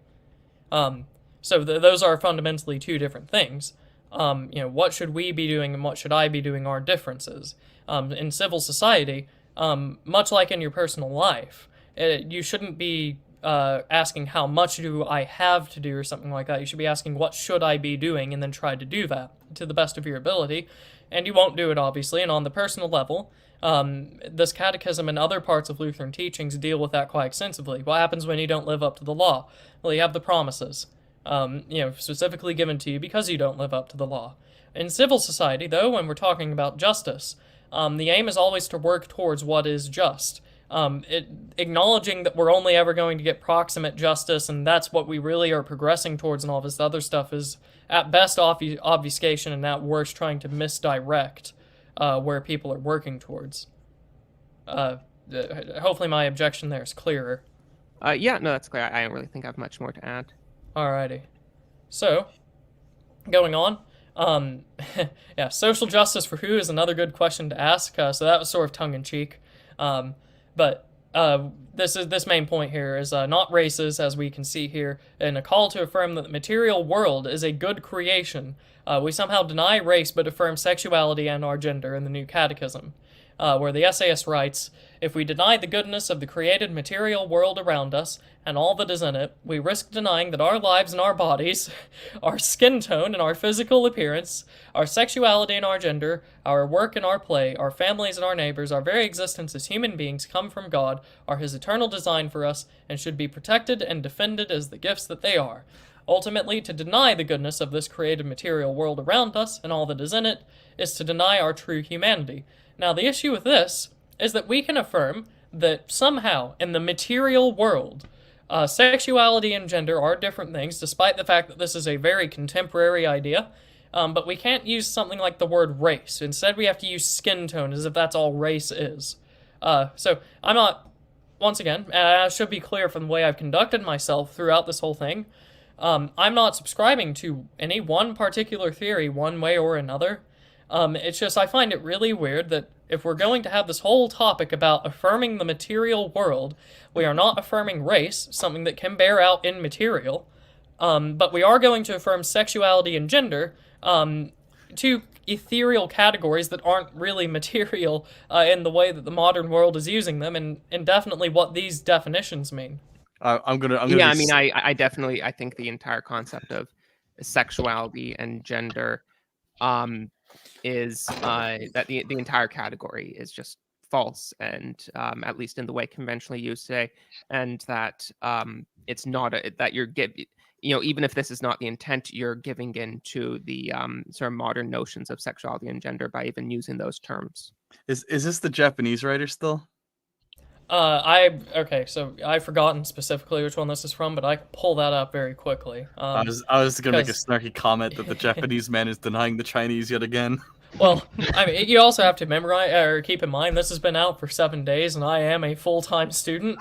So those are fundamentally two different things. What should we be doing and what should I be doing are differences. In civil society, much like in your personal life, you shouldn't be asking how much do I have to do or something like that. You should be asking what should I be doing and then try to do that to the best of your ability. And you won't do it, obviously. And on the personal level, this catechism and other parts of Lutheran teachings deal with that quite extensively. What happens when you don't live up to the law? Well, you have the promises, specifically given to you because you don't live up to the law. In civil society, though, when we're talking about justice, the aim is always to work towards what is just. Acknowledging that we're only ever going to get proximate justice and that's what we really are progressing towards, and all this other stuff is at best obfuscation and at worst trying to misdirect where people are working towards. Hopefully my objection there is clearer. Yeah, no, that's clear. I don't really think I have much more to add. Alrighty. So, going on. Social justice for who is another good question to ask. So that was sort of tongue-in-cheek. But this main point here is not races, as we can see here, and a call to affirm that the material world is a good creation. We somehow deny race but affirm sexuality and our gender in the New Catechism, where the essayist writes, "If we deny the goodness of the created material world around us and all that is in it, we risk denying that our lives and our bodies, our skin tone and our physical appearance, our sexuality and our gender, our work and our play, our families and our neighbors, our very existence as human beings come from God, are his eternal design for us, and should be protected and defended as the gifts that they are. Ultimately, to deny the goodness of this created material world around us and all that is in it is to deny our true humanity." Now, the issue with this is that we can affirm that somehow in the material world, sexuality and gender are different things, despite the fact that this is a very contemporary idea, but we can't use something like the word race. Instead, we have to use skin tone as if that's all race is. So I'm not, once again, and I should be clear from the way I've conducted myself throughout this whole thing, I'm not subscribing to any one particular theory one way or another. It's just I find it really weird that if we're going to have this whole topic about affirming the material world, we are not affirming race, something that can bear out in material, but we are going to affirm sexuality and gender, two ethereal categories that aren't really material in the way that the modern world is using them, and definitely what these definitions mean. I definitely, I think the entire concept of sexuality and gender is that the entire category is just false, and at least in the way conventionally used today, and that it's not that you're even if this is not the intent, you're giving in to the sort of modern notions of sexuality and gender by even using those terms. Is this the Japanese writer still? Okay, so I've forgotten specifically which one this is from, but I can pull that up very quickly. I was gonna make a snarky comment that the Japanese man is denying the Chinese yet again. Well, I mean, you also have to memorize or keep in mind this has been out for 7 days, and I am a full-time student.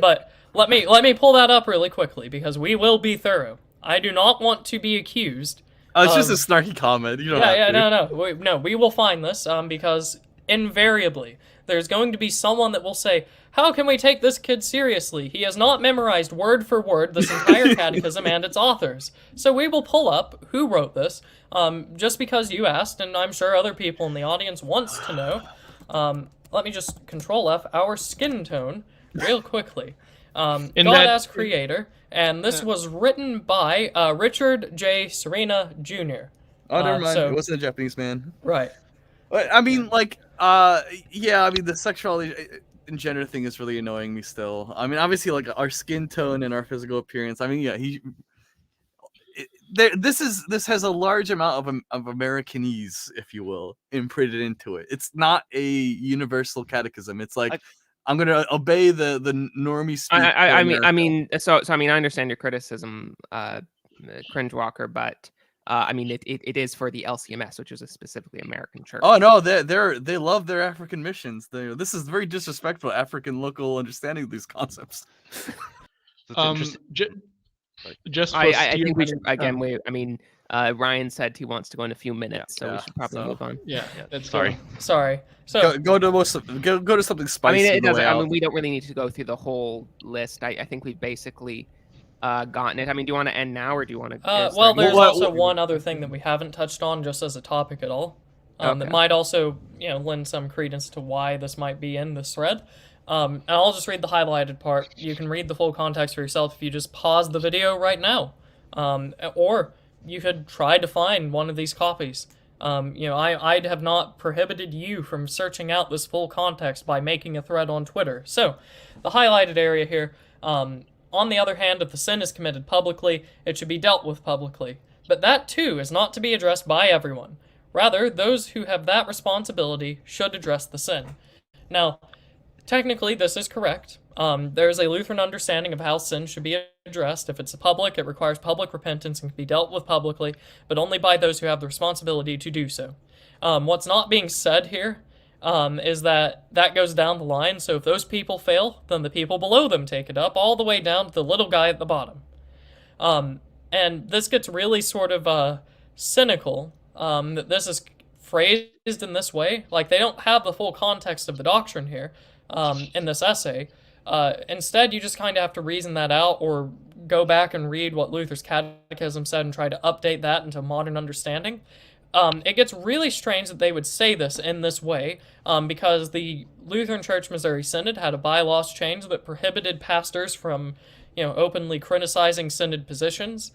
But let me pull that up really quickly because we will be thorough. I do not want to be accused. Oh, it's just a snarky comment. You don't have to. No, we will find this because invariably there's going to be someone that will say, how can we take this kid seriously? He has not memorized word for word this entire catechism and its authors. So we will pull up who wrote this, just because you asked, and I'm sure other people in the audience wants to know. Let me just Control F our skin tone real quickly. God as Creator, and this was written by Richard J. Serena Jr. Oh, never mind. It wasn't a Japanese man. Right. I mean, yeah, I mean, the sexuality and gender thing is really annoying me still. I mean, obviously, like, our skin tone and our physical appearance. I mean, yeah, this has a large amount of Americanese, if you will, imprinted into it. It's not a universal catechism. It's like, I'm going to obey the normie speak. I mean, I understand your criticism, Cringe Walker, but I mean, it is for the LCMS, which is a specifically American church. Oh no, they love their African missions. This is very disrespectful African local understanding of these concepts. Just I think we should again. Ryan said he wants to go in a few minutes, so we should probably move on. Yeah, that's Sorry. So go to something spicy. I mean, we don't really need to go through the whole list. I think we've basically gotten it. I mean, do you want to end now, or do you want to? Well, there's also one other thing that we haven't touched on, just as a topic at all, that might also, lend some credence to why this might be in this thread. And I'll just read the highlighted part. You can read the full context for yourself if you just pause the video right now, or you could try to find one of these copies. I'd have not prohibited you from searching out this full context by making a thread on Twitter. So, the highlighted area here. On the other hand, if the sin is committed publicly, it should be dealt with publicly. But that, too, is not to be addressed by everyone. Rather, those who have that responsibility should address the sin. Now, technically, this is correct. There is a Lutheran understanding of how sin should be addressed. If it's public, it requires public repentance and can be dealt with publicly, but only by those who have the responsibility to do so. What's not being said here is that goes down the line, so if those people fail, then the people below them take it up, all the way down to the little guy at the bottom. And this gets really sort of cynical, that this is phrased in this way. Like, they don't have the full context of the doctrine here in this essay. Instead, you just kind of have to reason that out, or go back and read what Luther's Catechism said and try to update that into modern understanding. It gets really strange that they would say this in this way, because the Lutheran Church Missouri Synod had a bylaws change that prohibited pastors from, openly criticizing synod positions,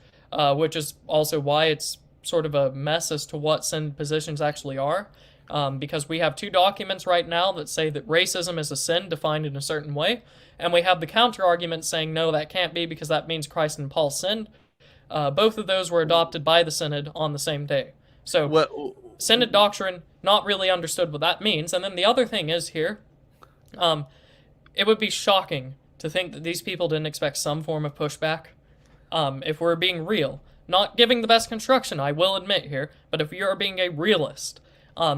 which is also why it's sort of a mess as to what synod positions actually are, because we have two documents right now that say that racism is a sin defined in a certain way, and we have the counter-argument saying, no, that can't be because that means Christ and Paul sinned. Both of those were adopted by the synod on the same day. So, synod doctrine, not really understood what that means. And then the other thing is here, it would be shocking to think that these people didn't expect some form of pushback. If we're being real, not giving the best construction, I will admit here, but if you're being a realist,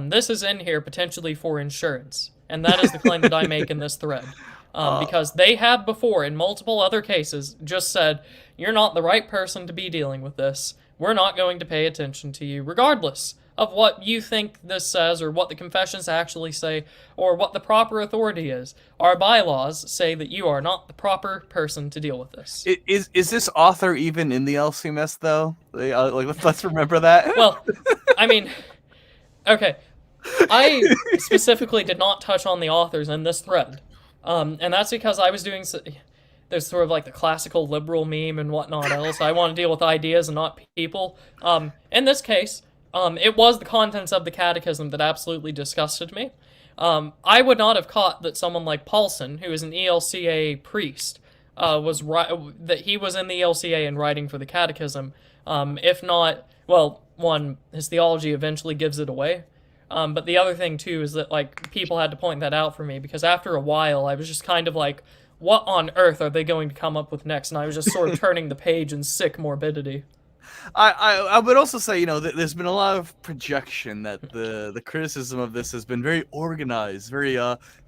this is in here potentially for insurance. And that is the claim that I make in this thread. Because they have before, in multiple other cases, just said, you're not the right person to be dealing with this. We're not going to pay attention to you, regardless of what you think this says, or what the confessions actually say, or what the proper authority is. Our bylaws say that you are not the proper person to deal with this. Is this author even in the LCMS, though? Let's remember that. Well, I mean, okay. I specifically did not touch on the authors in this thread. And that's because I was doing... There's sort of like the classical liberal meme and whatnot else. I want to deal with ideas and not people. In this case, It was the contents of the Catechism that absolutely disgusted me. I would not have caught that someone like Paulson, who is an ELCA priest, that he was in the ELCA and writing for the Catechism. If not, well, one, his theology eventually gives it away. But the other thing too is that like people had to point that out for me, because after a while I was just kind of like, what on earth are they going to come up with next? And I was just sort of turning the page in sick morbidity. I would also say, you know, there's been a lot of projection that the criticism of this has been very organized, very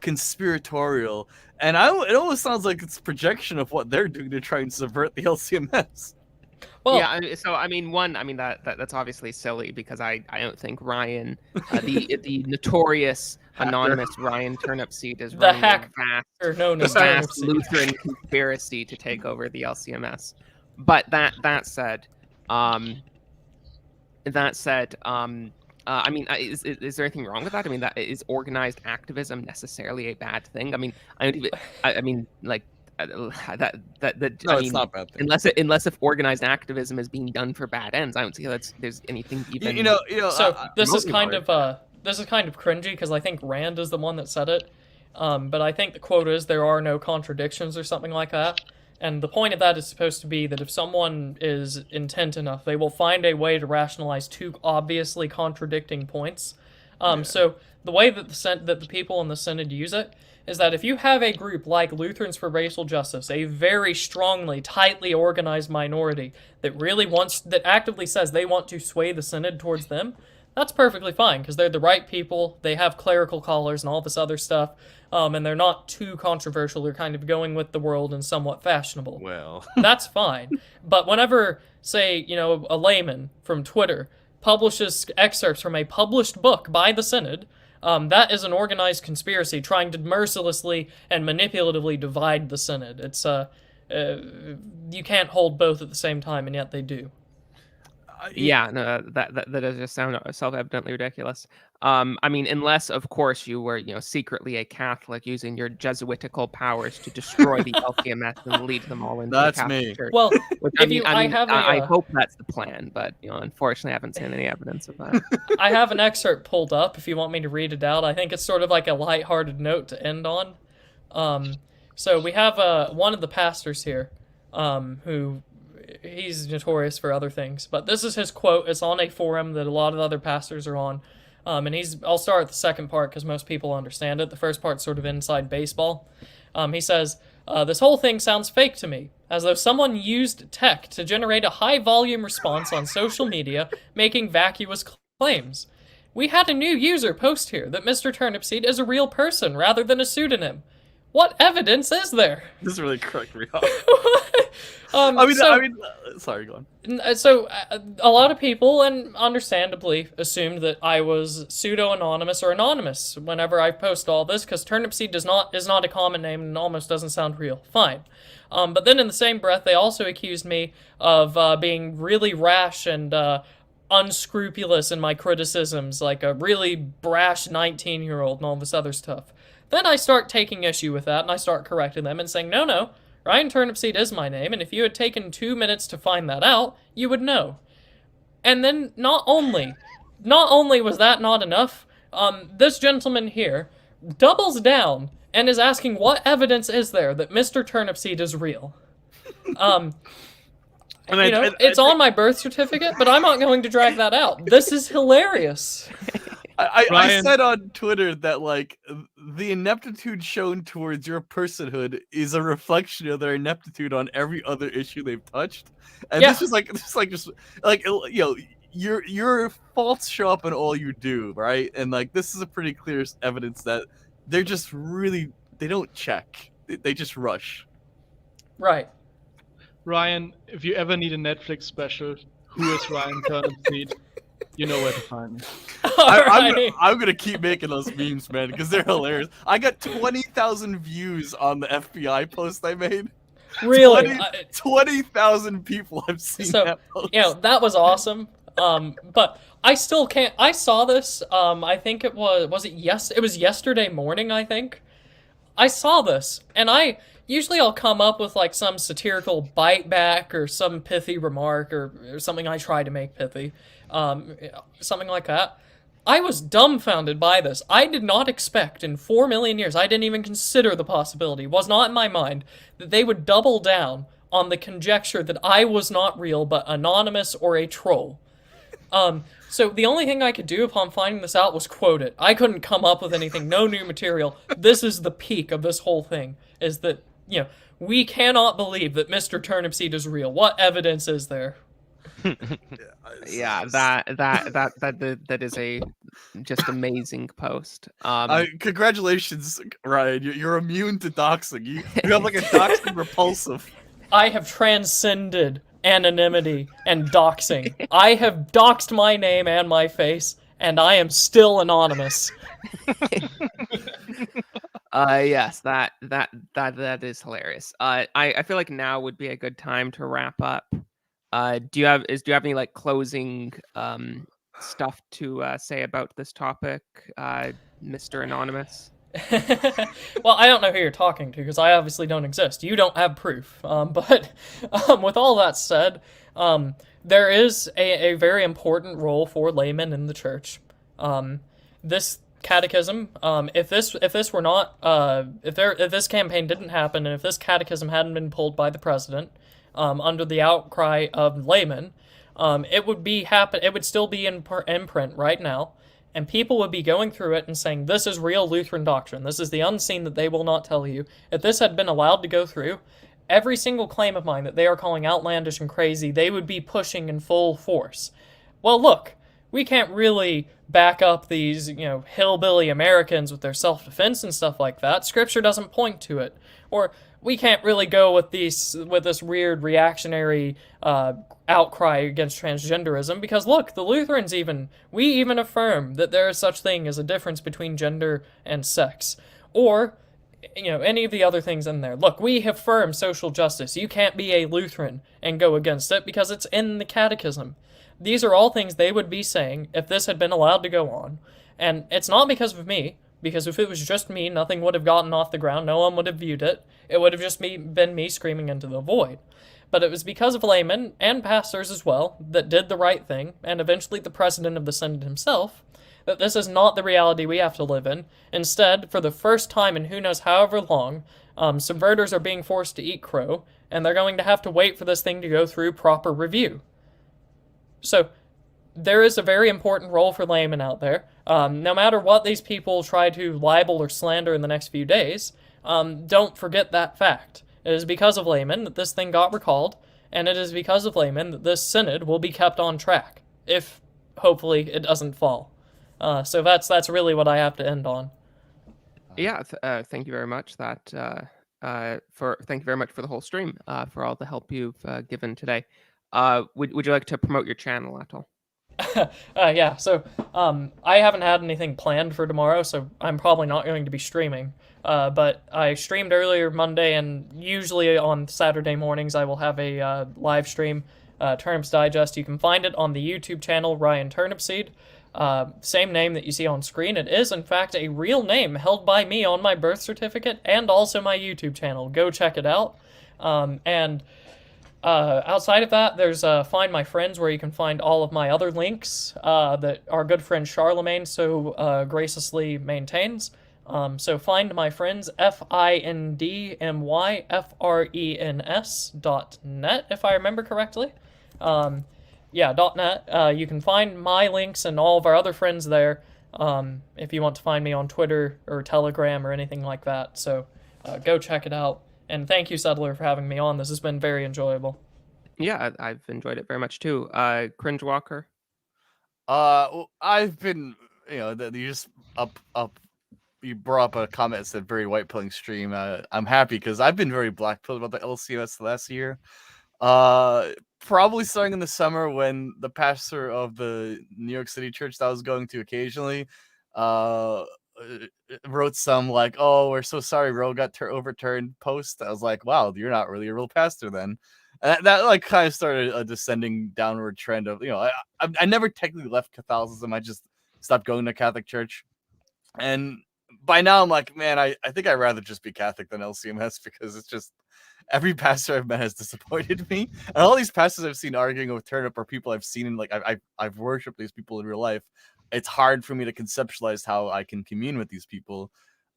conspiratorial, and it almost sounds like it's projection of what they're doing to try and subvert the LCMS. Well, yeah, so I mean, that's obviously silly, because I don't think Ryan, the notorious anonymous Ryan Turnipseed, is the running hacker known a as vast Turnipseed. Lutheran conspiracy to take over the LCMS. But that said, I mean, is there anything wrong with that? I mean, that is organized activism necessarily a bad thing? I mean, It's not a bad thing. Unless if organized activism is being done for bad ends, I don't see there's anything even. So this is kind of cringy, because I think Rand is the one that said it, but I think the quote is, "There are no contradictions," or something like that. And the point of that is supposed to be that if someone is intent enough, they will find a way to rationalize two obviously contradicting points. So the way that the people in the Synod use it is that if you have a group like Lutherans for Racial Justice, a very strongly, tightly organized minority that actively says they want to sway the Synod towards them, that's perfectly fine, because they're the right people, they have clerical collars and all this other stuff, and they're not too controversial, they're kind of going with the world and somewhat fashionable. Well, That's fine. But whenever, say, a layman from Twitter publishes excerpts from a published book by the Synod, that is an organized conspiracy trying to mercilessly and manipulatively divide the Synod. It's you can't hold both at the same time, and yet they do. Yeah, no, that does just sound self-evidently ridiculous. I mean, unless, of course, you were, secretly a Catholic using your Jesuitical powers to destroy the LCMS and lead them all into That's the Catholic me. Church. Well, Which, I hope that's the plan, but unfortunately, I haven't seen any evidence of that. I have an excerpt pulled up if you want me to read it out. I think it's sort of like a lighthearted note to end on. So we have one of the pastors here, who he's notorious for other things, but this is his quote. It's on a forum that a lot of other pastors are on, and I'll start with the second part because most people understand it. The first part's sort of inside baseball. He says, "This whole thing sounds fake to me, as though someone used tech to generate a high-volume response on social media making vacuous claims. We had a new user post here that Mr. Turnipseed is a real person rather than a pseudonym. What evidence is there?" This really cracked me up. Sorry, go on. So a lot of people, and understandably, assumed that I was pseudo-anonymous or anonymous whenever I post all this, because Turnipseed is not a common name and almost doesn't sound real. Fine. But then in the same breath, they also accused me of being really rash and unscrupulous in my criticisms, like a really brash 19-year-old and all this other stuff. Then I start taking issue with that, and I start correcting them and saying, no, Ryan Turnipseed is my name, and if you had taken 2 minutes to find that out, you would know. And then not only was that not enough, this gentleman here doubles down and is asking what evidence is there that Mr. Turnipseed is real. It's on my birth certificate, but I'm not going to drag that out. This is hilarious. I said on Twitter that, like, the ineptitude shown towards your personhood is a reflection of their ineptitude on every other issue they've touched, and this is your faults show up in all you do, right? And like, this is a pretty clear evidence that they're just really, they don't check, they just rush. Right. Ryan, if you ever need a Netflix special, who is Ryan Turnipseed? You know where to find me. I'm gonna keep making those memes, man, because they're hilarious. I got 20,000 views on the FBI post I made. Really? 20,000 people have seen that post. That was awesome. But I still can't. I saw this. I think it was it was yesterday morning, I think. I saw this, and I'll come up with like some satirical bite back or some pithy remark or something I try to make pithy. something like that. I was dumbfounded by this. I did not expect in 4 million years, I didn't even consider the possibility, was not in my mind, that they would double down on the conjecture that I was not real but anonymous or a troll. So the only thing I could do upon finding this out was quote it. I couldn't come up with anything, no new material. This is the peak of this whole thing, is that, we cannot believe that Mr. Turnipseed is real. What evidence is there? Yeah, that is a just amazing post. Congratulations, Ryan. You're immune to doxing. You have like a doxing repulsive. I have transcended anonymity and doxing. I have doxed my name and my face, and I am still anonymous. Yes, that is hilarious. I feel like now would be a good time to wrap up. Do you have any like closing stuff to say about this topic, Mr. Anonymous? Well, I don't know who you're talking to because I obviously don't exist. You don't have proof. But with all that said, there is a very important role for laymen in the church. This catechism, if this were not, if this campaign didn't happen, and if this catechism hadn't been pulled by the president, under the outcry of laymen, it would still be in print right now. And people would be going through it and saying, this is real Lutheran doctrine. This is the unseen that they will not tell you. If this had been allowed to go through, every single claim of mine that they are calling outlandish and crazy, they would be pushing in full force. Well, look, we can't really back up these, hillbilly Americans with their self-defense and stuff like that. Scripture doesn't point to it. Or we can't really go with this weird reactionary outcry against transgenderism because look, the Lutherans we even affirm that there is such thing as a difference between gender and sex, or any of the other things in there. Look, we affirm social justice. You can't be a Lutheran and go against it because it's in the Catechism. These are all things they would be saying if this had been allowed to go on, and it's not because of me. Because if it was just me, nothing would have gotten off the ground. No one would have viewed it. It would have just been me screaming into the void. But it was because of laymen and pastors as well that did the right thing, and eventually the president of the Synod himself, that this is not the reality we have to live in. Instead, for the first time in who knows however long, subverters are being forced to eat crow, and they're going to have to wait for this thing to go through proper review. So, there is a very important role for laymen out there. No matter what these people try to libel or slander in the next few days, don't forget that fact. It is because of laymen that this thing got recalled, and it is because of laymen that this synod will be kept on track, if, hopefully, it doesn't fall. So that's really what I have to end on. Yeah, thank you very much. Thank you very much for the whole stream, for all the help you've given today. Would you like to promote your channel at all? Yeah, so I haven't had anything planned for tomorrow, so I'm probably not going to be streaming. But I streamed earlier Monday, and usually on Saturday mornings I will have a live stream, Turnips Digest. You can find it on the YouTube channel, Ryan Turnipseed. Same name that you see on screen. It is, in fact, a real name held by me on my birth certificate and also my YouTube channel. Go check it out. Outside of that, there's Find My Friends, where you can find all of my other links that our good friend Charlemagne so graciously maintains. So Find My Friends, FindMyFriends.net, if I remember correctly. .net. You can find my links and all of our other friends there if you want to find me on Twitter or Telegram or anything like that. So go check it out. And thank you, Settler, for having me on. This has been very enjoyable. Yeah, I've enjoyed it very much too. Cringe Walker. I've been, you just you brought up a comment that said very white pilling stream. I'm happy because I've been very black pilled about the LCMS last year. Probably starting in the summer when the pastor of the New York City church that I was going to occasionally, wrote some like, "Oh, we're so sorry, Roe got overturned" post. I was like, "Wow, you're not really a real pastor then." And that like kind of started a descending downward trend of I never technically left Catholicism. I just stopped going to Catholic church, and by now I'm like, man, I think I'd rather just be Catholic than LCMS because every pastor I've met has disappointed me, and all these pastors I've seen arguing with Turnip are people I've seen in like I've worshipped these people in real life. It's hard for me to conceptualize how I can commune with these people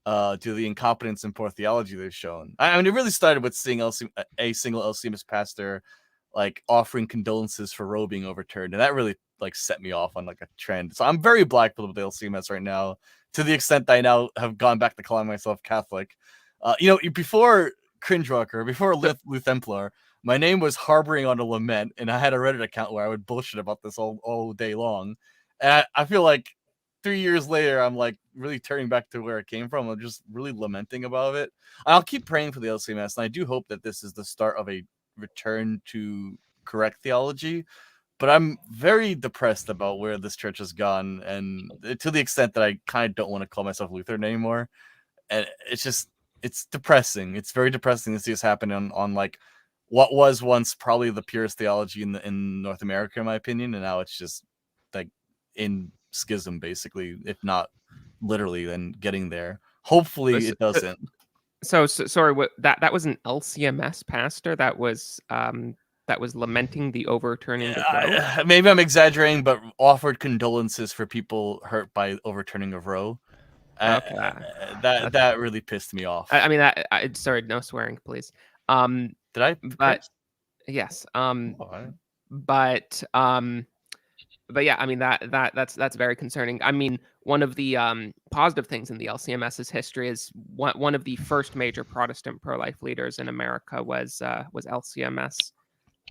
due to the incompetence and poor theology they've shown. I mean, it really started with seeing a single LCMS pastor like offering condolences for Roe being overturned, and that really like set me off on like a trend. So I'm very blackpilled with the LCMS right now, to the extent that I now have gone back to calling myself Catholic. Before Cringe Rocker, before Luthemplar, my name was Harboring on a Lament, and I had a Reddit account where I would bullshit about this all day long. And I feel like 3 years later, I'm like really turning back to where it came from. I'm just really lamenting about it. I'll keep praying for the LCMS, and I do hope that this is the start of a return to correct theology. But I'm very depressed about where this church has gone, and to the extent that I kind of don't want to call myself Lutheran anymore. And it's depressing. It's very depressing to see this happen on like what was once probably the purest theology in North America, in my opinion, and now it's just like in schism, basically, if not literally, then getting there. Hopefully, it doesn't. So sorry, what that was an LCMS pastor that was lamenting the overturning of Roe? Maybe I'm exaggerating, but offered condolences for people hurt by overturning of Roe. Okay. That really pissed me off. I mean, sorry, no swearing, please. Did I? But yes. But yeah, I mean that's very concerning. I mean, one of the positive things in the LCMS's history is one of the first major Protestant pro-life leaders in America was LCMS.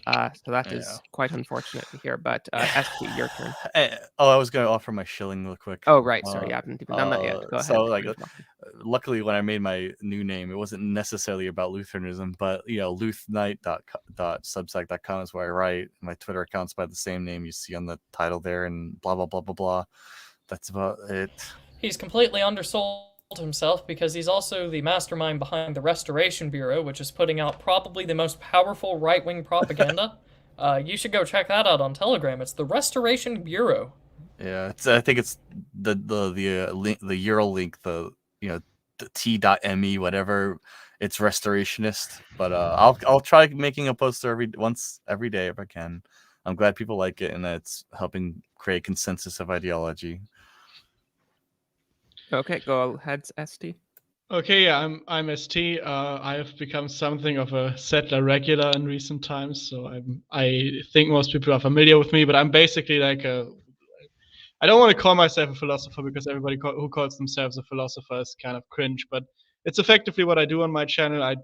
So that is quite unfortunate to hear. But ST, your turn. I was going to offer my shilling real quick. Oh right, sorry, I haven't even done that yet. Go ahead. So luckily, when I made my new name, it wasn't necessarily about Lutheranism, but luthnight.substack.com is where I write. My Twitter account's by the same name you see on the title there, and blah blah blah blah blah. That's about it. He's completely undersold himself because he's also the mastermind behind the Restoration Bureau, which is putting out probably the most powerful right-wing propaganda. You should go check that out on Telegram. It's the Restoration Bureau. Yeah, I think it's the link, the URL link, the t.me whatever. It's restorationist, but I'll try making a poster once every day if I can. I'm glad people like it, and that it's helping create consensus of ideology. Okay, go ahead, ST. Okay, yeah, I'm ST. I have become something of a settler regular in recent times, so I think most people are familiar with me. But I'm basically like I don't want to call myself a philosopher because everybody who calls themselves a philosopher is kind of cringe. But it's effectively what I do on my channel. I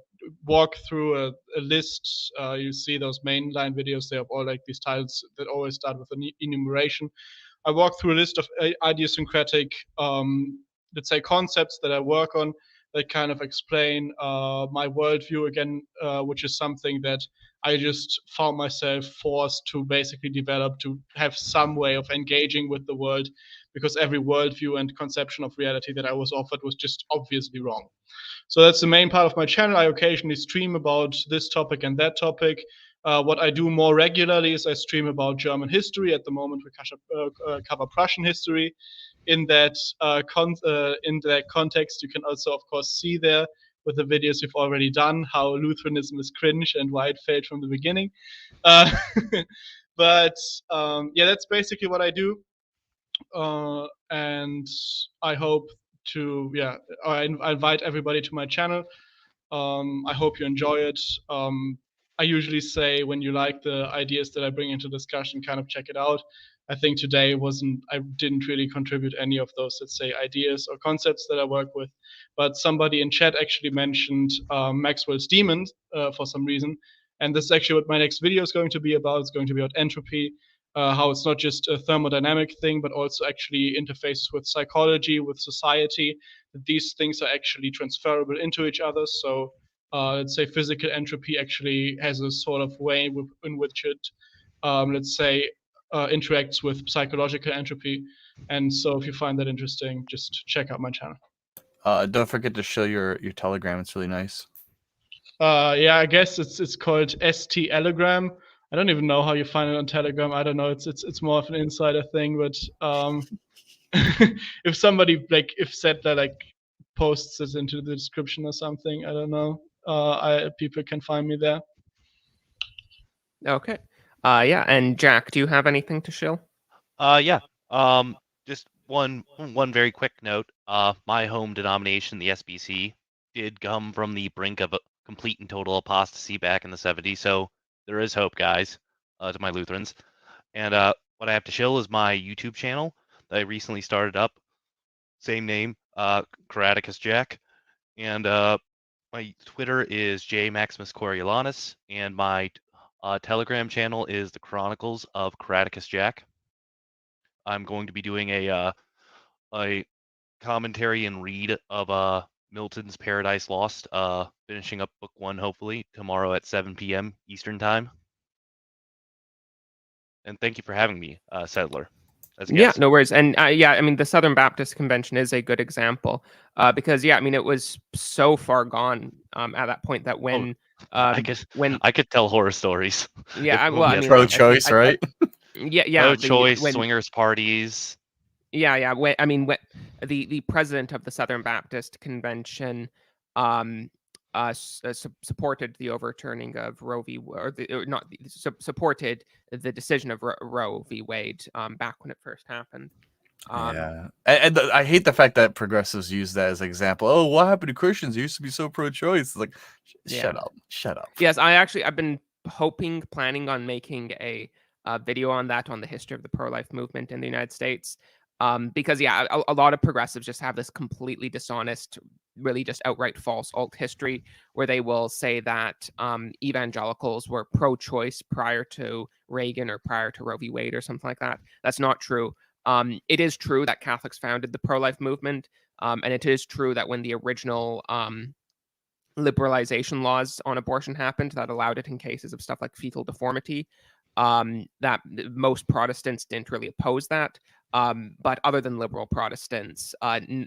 walk through a list. You see those mainline videos. They have all like these titles that always start with an enumeration. I walk through a list of idiosyncratic, let's say, concepts that I work on that kind of explain my worldview again, which is something that I just found myself forced to basically develop to have some way of engaging with the world, because every worldview and conception of reality that I was offered was just obviously wrong. So that's the main part of my channel. I occasionally stream about this topic and that topic. What I do more regularly is I stream about German history. At the moment, we cover Prussian history. In that context, you can also, of course, see there with the videos we've already done how Lutheranism is cringe and why it failed from the beginning. But yeah, that's basically what I do. And I hope to, I invite everybody to my channel. I hope you enjoy it. I usually say when you like the ideas that I bring into discussion, kind of check it out. I think today I didn't really contribute any of those, let's say, ideas or concepts that I work with. But somebody in chat actually mentioned Maxwell's demons for some reason. And this is actually what my next video is going to be about. It's going to be about entropy, how it's not just a thermodynamic thing, but also actually interfaces with psychology, with society, that these things are actually transferable into each other. So let's say physical entropy actually has a sort of way in which it, let's say, interacts with psychological entropy. And so if you find that interesting, just check out my channel. Don't forget to show your Telegram. It's really nice. Yeah, I guess it's called ST Telegram. I don't even know how you find it on Telegram. I don't know. It's more of an insider thing, but if somebody if Settler posts it into the description or something, I don't know. people can find me there. Okay. Yeah. And Jack, do you have anything to shill? Yeah. Just one very quick note. My home denomination, the SBC, did come from the brink of a complete and total apostasy back in the 70s. So there is hope, guys, to my Lutherans. And what I have to shill is my YouTube channel that I recently started up. Same name, Karaticus Jack. And my Twitter is jmaximuscoriolanus, and my Telegram channel is the Chronicles of Karaticus Jack. I'm going to be doing a commentary and read of Milton's Paradise Lost, finishing up book 1 hopefully tomorrow at 7 p.m. Eastern time. And thank you for having me, Settler. As a Yeah, guest. no worries. And yeah, I mean, the Southern Baptist Convention is a good example because, yeah, I mean, it was so far gone at that point that when I could tell horror stories. Yeah, If well, I we mean, had- Pro-choice, right? yeah, pro-choice when swingers parties. Yeah. When the president of the Southern Baptist Convention supported the overturning of Roe v. Supported the decision of Roe v. Wade back when it first happened. Yeah, and I hate the fact that progressives use that as an example. Oh, what happened to Christians? They used to be so pro-choice. Like, shut up. Yes, I've been planning on making a video on that, on the history of the pro-life movement in the United States. Because yeah, a lot of progressives just have this completely dishonest, really just outright false alt history where they will say that evangelicals were pro-choice prior to Reagan or prior to Roe v. Wade or something like that. That's not true. It is true that Catholics founded the pro-life movement, and it is true that when the original liberalization laws on abortion happened, that allowed it in cases of stuff like fetal deformity, that most Protestants didn't really oppose that. But other than liberal Protestants,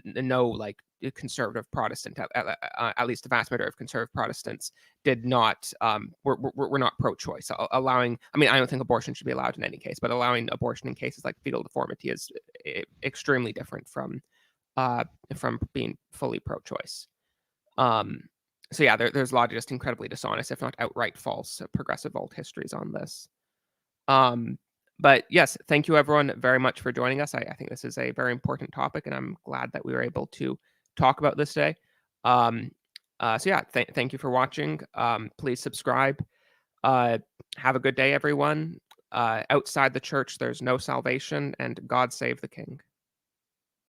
no, like conservative Protestant, at least the vast majority of conservative Protestants did not, were not pro-choice. Allowing, I mean, I don't think abortion should be allowed in any case, but allowing abortion in cases like fetal deformity is extremely different from being fully pro-choice. So yeah, there's a lot of just incredibly dishonest, if not outright false, progressive alt histories on this. But yes, thank you everyone very much for joining us. I think this is a very important topic, and I'm glad that we were able to talk about this today. So yeah, thank you for watching. Please subscribe. Have a good day, everyone. Outside the church, there's no salvation, and God save the King.